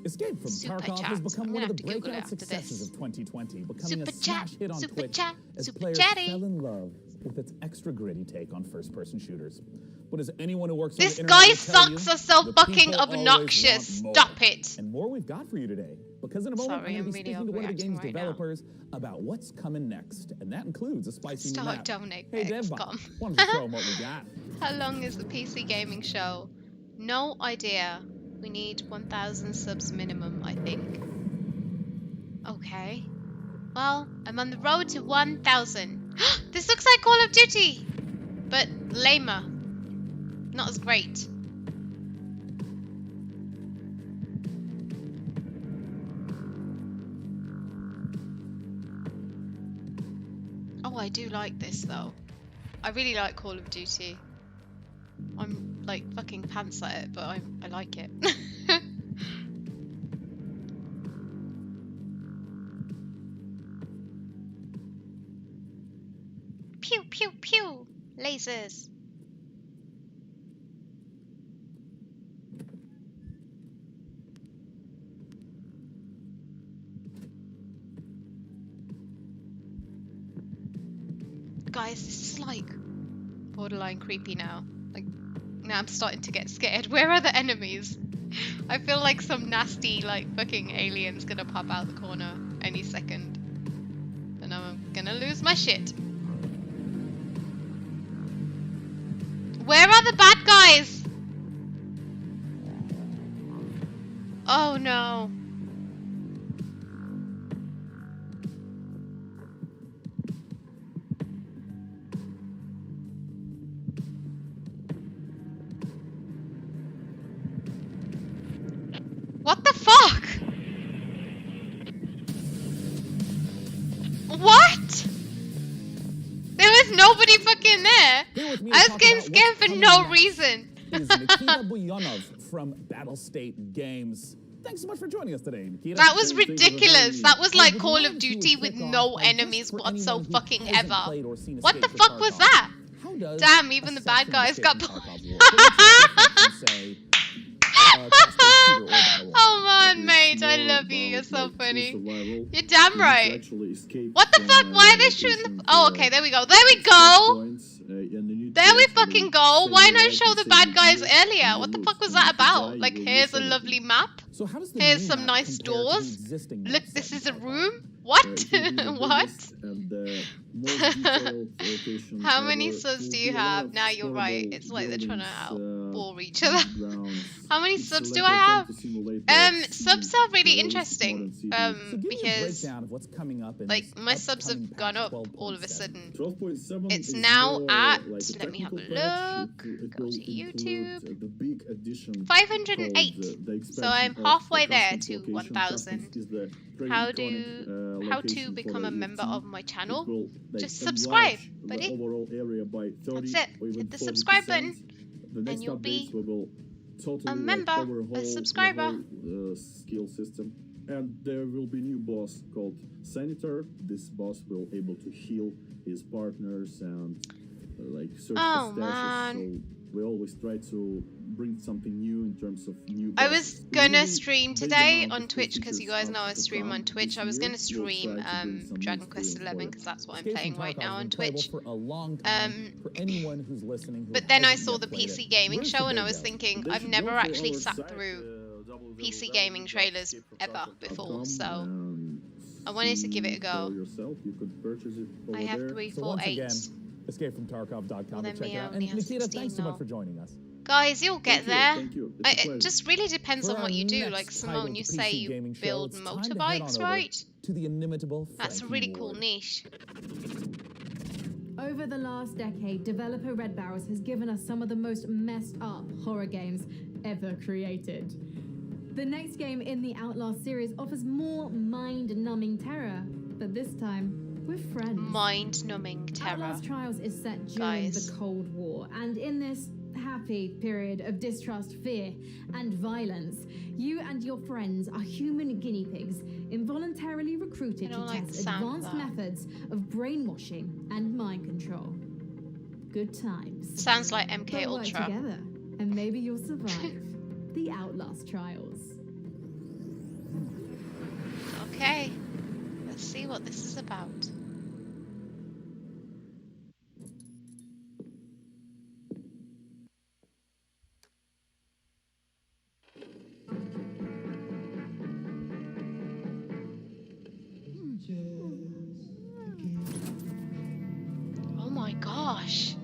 Escape from Super Tarkov Chat. has become I'm one gonna of the have to Google it breakout after successes this. of 2020, becoming Super a smash hit on Super Twitch Chat, as Super players Chatty. fell in love with its extra gritty take on first-person shooters. But as anyone who works on This the internet guy will tell you, sucks are so the fucking people always obnoxious. want more. Stop it. And more we've got for you today, because in a moment Sorry, I'm I'm going to be really speaking to one of the overreacting game's right now. developers about what's coming next, and that includes a spicy new Start map. donate Hey pics, Devbot, come. why don't you show 'em what we got? How long is the PC gaming show? No idea. We need 1,000 subs minimum, I think. Okay. Well, I'm on the road to 1,000. This looks like Call of Duty, but lamer. Not as great. Oh, I do like this though. I really like Call of Duty. I'm like fucking pants at it, but I like it. Pew pew pew! Lasers. Guys, this is like borderline creepy now. Like, now I'm starting to get scared. Where are the enemies? I feel like some nasty, like, fucking alien's gonna pop out the corner any second. And I'm gonna lose my shit. Where are the bad guys? Oh no. What the fuck? What? There was nobody fucking there. I was getting scared for no reason. Is Nikita Buyanov from Battlestate Games. Thanks so much for joining us today, Nikita. That was ridiculous. That was like Call of Duty with no enemies whatsoever fucking ever. What the fuck was that? Oh man, mate, I love you. You're so funny. You're damn right. What the fuck? Why are they shooting the? Oh, okay, there we go. There we go. There we fucking go. Why not show the bad guys earlier? What the fuck was that about? Like, here's a lovely map. Here's some nice doors. Look, this is a room. What? What? How many subs do you have? Now you're right. It's like they're trying to outbore each other. How many subs do I have? Subs are really interesting. Because like my subs have gone up all of a sudden. It's now at, let me have a look. Go to YouTube. 508. So I'm halfway there to 1,000. How to become a member of my channel? Just subscribe, buddy. That's it. Hit the subscribe button, and you'll be a member, a subscriber. Skill system, and there will be new boss called Senator. This boss will able to heal his partners and like search for stashes. So we always try to bring something new in terms of new. I was gonna stream today on Twitch because you guys know I stream on Twitch. I was gonna stream Dragon Quest XI because that's what I'm playing right now on Twitch. For anyone who's listening, but then I saw the PC gaming show and I was thinking I've never actually sat through PC gaming trailers ever before, so I wanted to give it a go. I have 348. EscapeFromTarkov.com Well, to check out. And Nikita, thanks so much for joining us. Guys, you'll get there. It just really depends on what you do. Like Simone, you say you build motorbikes, right? To the inimitable. That's a really cool niche. Over the last decade, developer Red Barrels has given us some of the most messed up horror games ever created. The next game in the Outlast series offers more mind-numbing terror, but this time with friends. Mind-numbing terror. Outlast Trials is set during the Cold War, and in this happy period of distrust, fear, and violence, you and your friends are human guinea pigs involuntarily recruited to test advanced methods of brainwashing and mind control. Good times. Sounds like MK But work Ultra. together, and maybe you'll survive the Outlast Trials. Okay, let's see what this is about. Oh my gosh.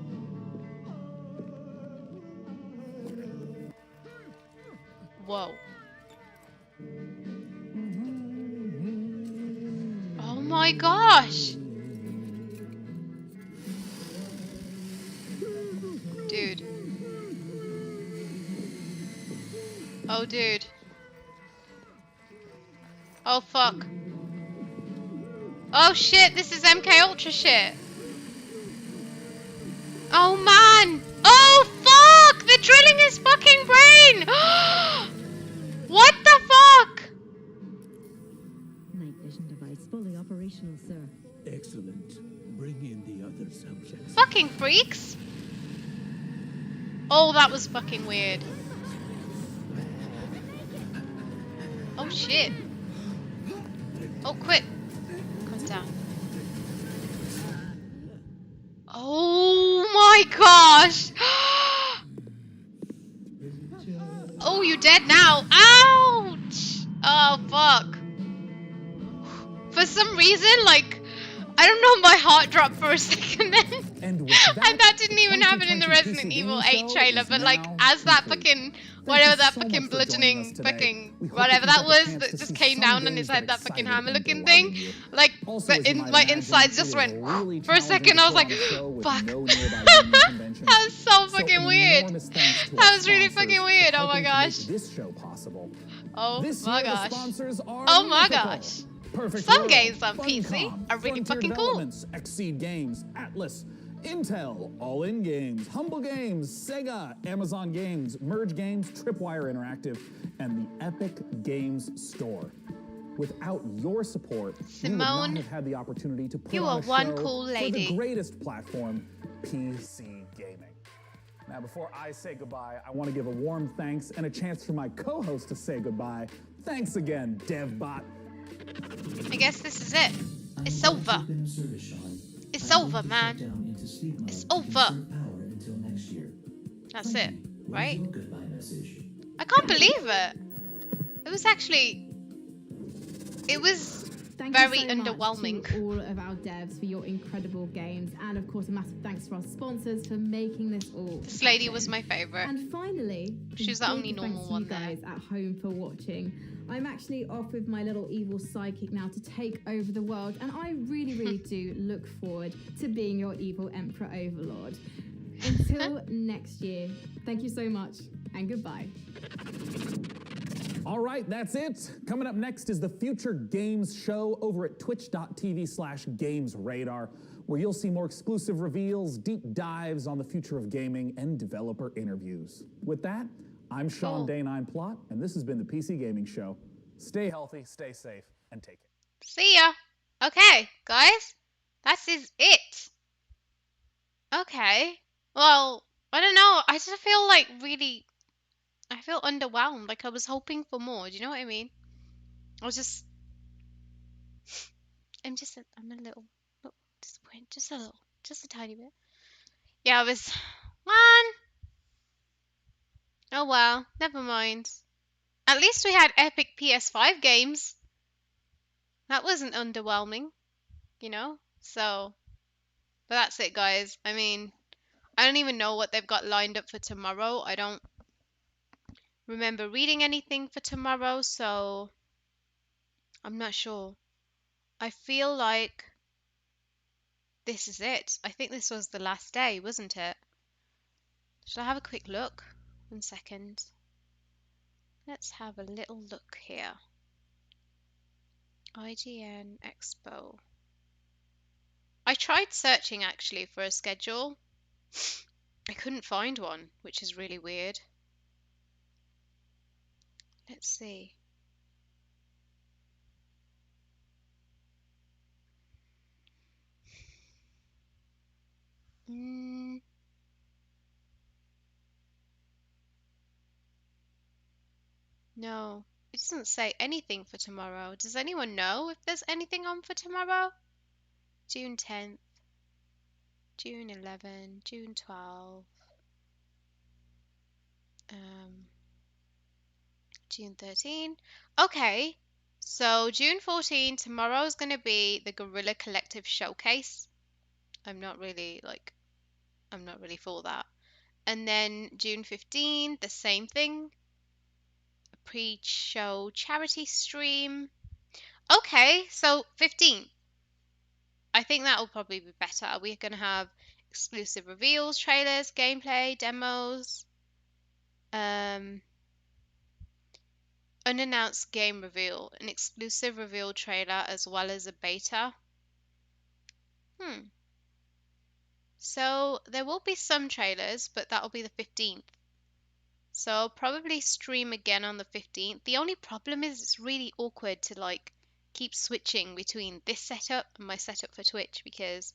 Whoa. Oh my gosh. Dude. Oh, dude. Oh, fuck. Oh, shit. This is MK Ultra shit. Oh, man. Oh, fuck. They're drilling his fucking brain. What the fuck? Night vision device fully operational, sir. Excellent. Bring in the other subjects. Fucking freaks. Oh, that was fucking weird. Oh, shit. Oh, quit. Calm down. Oh my gosh. Oh, you dead now. Ouch. Oh, fuck. For some reason, like, I don't know, my heart dropped for a second then. And that didn't even happen in the Resident Evil 8 trailer, but like, as that fucking, whatever that fucking bludgeoning fucking, whatever that was, that just came down on his head, that fucking hammer looking thing, like, my insides just went, for a second I was like, fuck. That was so fucking weird. That was really fucking weird, oh my gosh. Oh my gosh. Oh my gosh. Some games on PC are really fucking cool. Exceed Games, Atlas, Intel, All In Games, Humble Games, Sega, Amazon Games, Merge Games, Tripwire Interactive, and the Epic Games Store. Without your support, we would not have had the opportunity to put on a show cool lady. for the greatest platform, PC gaming. Now, before I say goodbye, I want to give a warm thanks and a chance for my co-host to say goodbye. Thanks again, DevBot. I guess this is it. It's over. It's over, man. It's over. That's it, right? I can't believe it. It was actually... It was very underwhelming. Thank you so much to all of our devs for your incredible games, and of course a massive thanks to our sponsors for making this all. This lady was my favorite. And finally, she's the only normal one there. You guys at home for watching. I'm actually off with my little evil sidekick now to take over the world, and I really do look forward to being your evil emperor overlord. Until next year, thank you so much and goodbye. All right, that's it. Coming up next is the Future Games Show over at twitch.tv/gamesradar, where you'll see more exclusive reveals, deep dives on the future of gaming, and developer interviews. With that, I'm Sean Day9 Plot, and this has been the PC Gaming Show. Stay healthy, stay safe, and take care. See ya. Okay, guys, that is it. Okay. Well, I don't know. I just feel like really... I feel underwhelmed. Like I was hoping for more. Do you know what I mean? I was just... I'm a little disappointed. Just a little. Just a tiny bit. Yeah, I was... Man! Oh well. Never mind. At least we had epic PS5 games. That wasn't underwhelming. You know? So... But that's it, guys. I mean... I don't even know what they've got lined up for tomorrow. I don't remember reading anything for tomorrow, so I'm not sure. I feel like this is it. I think this was the last day, wasn't it? Should I have a quick look? 1 second. Let's have a little look here. IGN Expo. I tried searching actually for a schedule. I couldn't find one, which is really weird. Let's see. No, it doesn't say anything for tomorrow. Does anyone know if there's anything on for tomorrow? June 10th, June 11, June 12, June 13. Okay, so June 14, tomorrow is going to be the Guerrilla Collective Showcase. I'm not really for that. And then June 15, the same thing. A pre-show charity stream. Okay, so 15. I think that will probably be better. We're going to have exclusive reveals, trailers, gameplay, demos, unannounced game reveal, an exclusive reveal trailer, as well as a beta. So there will be some trailers, but that will be the 15th. So I'll probably stream again on the 15th. The only problem is it's really awkward to like keep switching between this setup and my setup for Twitch because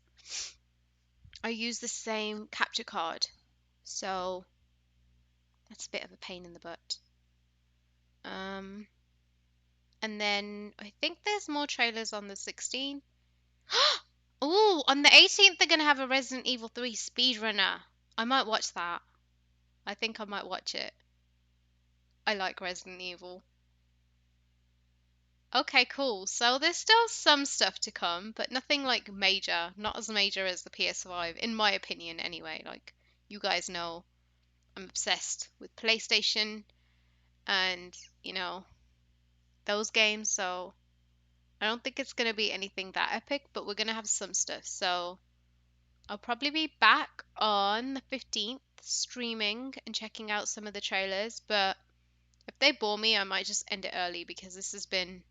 I use the same capture card. So that's a bit of a pain in the butt. And then I think there's more trailers on the 16th. Oh, on the 18th they're going to have a Resident Evil 3 speedrunner. I might watch that. I think I might watch it. I like Resident Evil. Okay, cool. So there's still some stuff to come, but nothing like major. Not as major as the PS5, in my opinion anyway. Like, you guys know I'm obsessed with PlayStation and, you know, those games, so I don't think it's going to be anything that epic, but we're going to have some stuff. So I'll probably be back on the 15th streaming and checking out some of the trailers, but if they bore me, I might just end it early because this has been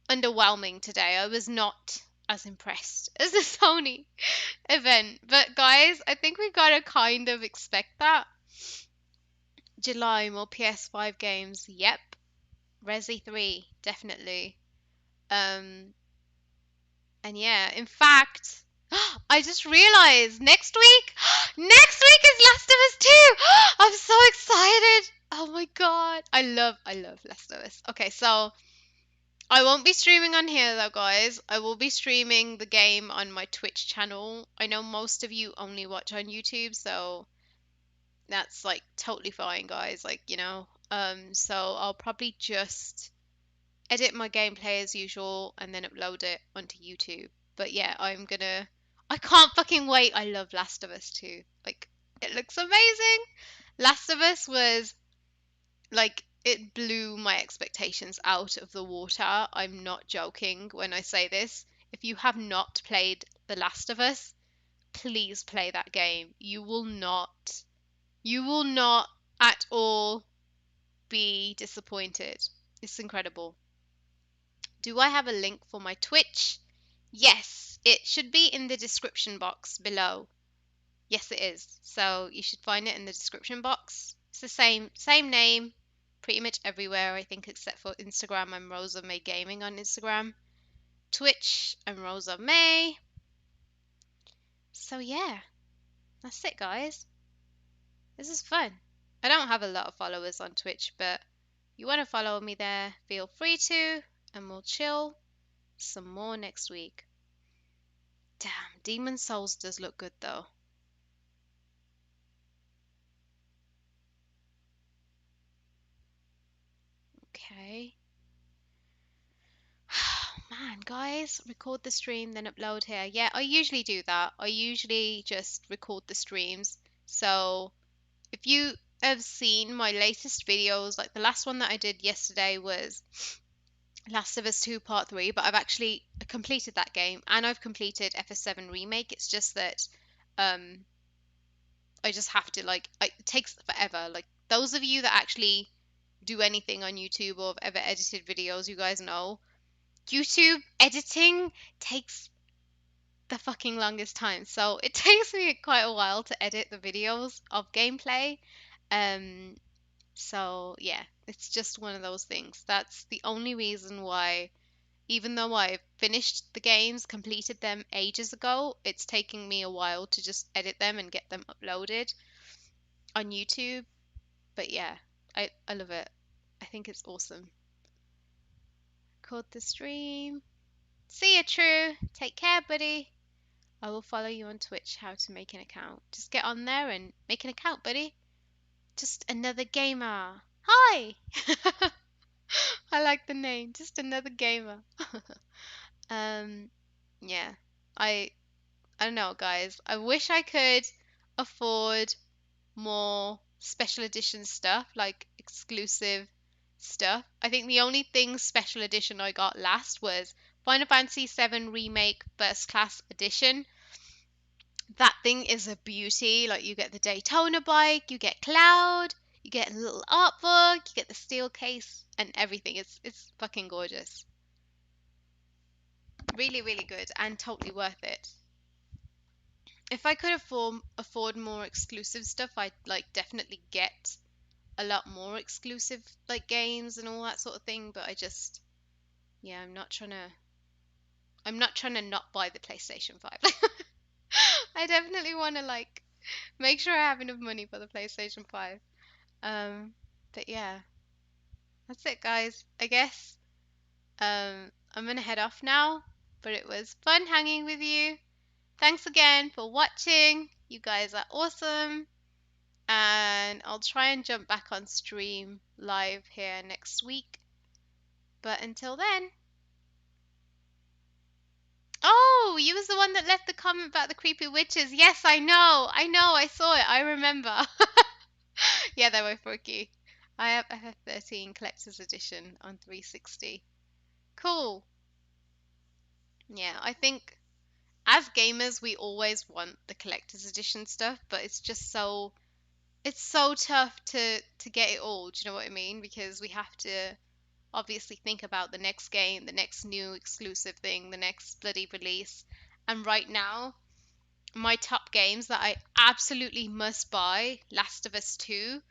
underwhelming today. I was not as impressed as the Sony event, but guys, I think we got to kind of expect that. July, more PS5 games. Yep. Resi 3, definitely. And yeah, in fact, I just realized next week Next week is Last of Us 2. I'm so excited. Oh my god. I love Last of Us. Okay, so I won't be streaming on here though, guys. I will be streaming the game on my Twitch channel. I know most of you only watch on YouTube, so that's like totally fine, guys. Like, so I'll probably just edit my gameplay as usual and then upload it onto YouTube. But yeah, I can't fucking wait. I love Last of Us 2. Like, it looks amazing. Last of Us was like, it blew my expectations out of the water. I'm not joking when I say this. If you have not played The Last of Us, please play that game. You will not at all be disappointed. It's incredible. Do I have a link for my Twitch? Yes, it should be in the description box below. Yes, it is. So you should find it in the description box. It's the same name pretty much everywhere, I think, except for Instagram. I'm Rosa May Gaming on Instagram. Twitch, I'm Rosa May. So yeah, that's it, guys. This is fun. I don't have a lot of followers on Twitch, but you want to follow me there, feel free to, and we'll chill some more next week. Damn, Demon Souls does look good though. Okay. Man, guys, record the stream, then upload here. Yeah, I usually do that. I usually just record the streams. So if you have seen my latest videos, like the last one that I did yesterday was Last of Us 2 Part 3, but I've actually completed that game and I've completed FS7 Remake. It's just that I just have to it takes forever. Like those of you that actually do anything on YouTube or have ever edited videos, you guys know YouTube editing takes the fucking longest time. So it takes me quite a while to edit the videos of gameplay. Um so yeah, it's just one of those things. That's the only reason why, even though I've finished the games, completed them ages ago, it's taking me a while to just edit them and get them uploaded on YouTube. But yeah, I love it. I think it's awesome. Record the stream. See you, True. Take care, buddy. I will follow you on Twitch. How to make an account. Just get on there and make an account, buddy. Just another gamer. Hi. I like the name. Just another gamer. Yeah. I don't know, guys. I wish I could afford more special edition stuff, like exclusive stuff. I think the only thing special edition I got last was Final Fantasy VII Remake First Class Edition. That thing is a beauty. Like, you get the Daytona bike, you get Cloud, you get a little art book, you get the steel case and everything. It's fucking gorgeous. Really, really good and totally worth it. If I could afford more exclusive stuff, I'd like definitely get a lot more exclusive like games and all that sort of thing, but yeah, I'm not trying to not buy the PlayStation 5. I definitely want to like make sure I have enough money for the PlayStation 5. But yeah, that's it, guys. I guess I'm gonna head off now, but it was fun hanging with you. Thanks again for watching. You guys are awesome. And I'll try and jump back on stream live here next week. But until then. Oh, you was the one that left the comment about the creepy witches. Yes, I know. I saw it. I remember. Yeah, they were freaky. I have FF13 Collector's Edition on 360. Cool. Yeah, I think as gamers we always want the Collector's Edition stuff, but it's so tough to get it all. Do you know what I mean? Because we have to obviously think about the next game, the next new exclusive thing, the next bloody release. And right now, my top games that I absolutely must buy: Last of Us 2.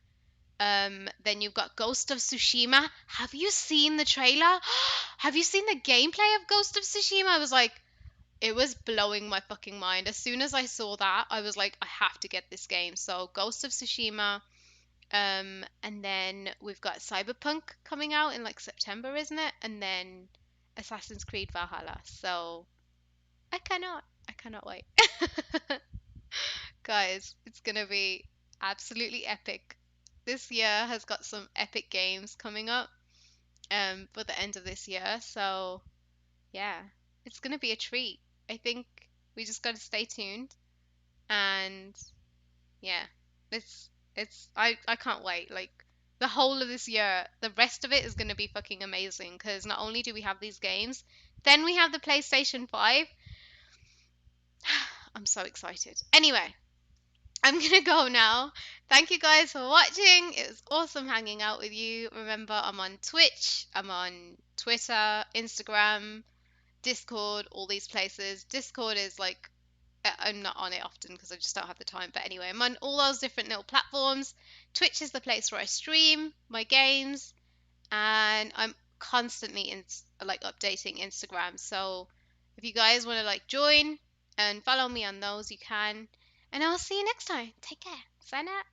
Then you've got Ghost of Tsushima. Have you seen the trailer? Have you seen the gameplay of Ghost of Tsushima? I was like, It was blowing my fucking mind. As soon as I saw that, I was like, I have to get this game. So Ghost of Tsushima, and then we've got Cyberpunk coming out in like September, isn't it? And then Assassin's Creed Valhalla. So I cannot wait. Guys, it's gonna be absolutely epic. This year has got some epic games coming up, for the end of this year. So yeah, it's gonna be a treat. I think we just gotta stay tuned, and yeah, I can't wait. Like the whole of this year, the rest of it is gonna be fucking amazing because not only do we have these games, then we have the PlayStation 5. I'm so excited. Anyway, I'm gonna go now. Thank you guys for watching. It was awesome hanging out with you. Remember, I'm on Twitch, I'm on Twitter, Instagram, Discord, all these places. Discord is like, I'm not on it often because I just don't have the time. But anyway, I'm on all those different little platforms. Twitch is the place where I stream my games, and I'm constantly like updating Instagram. So if you guys want to like join and follow me on those, you can. And I'll see you next time. Take care. Sign out.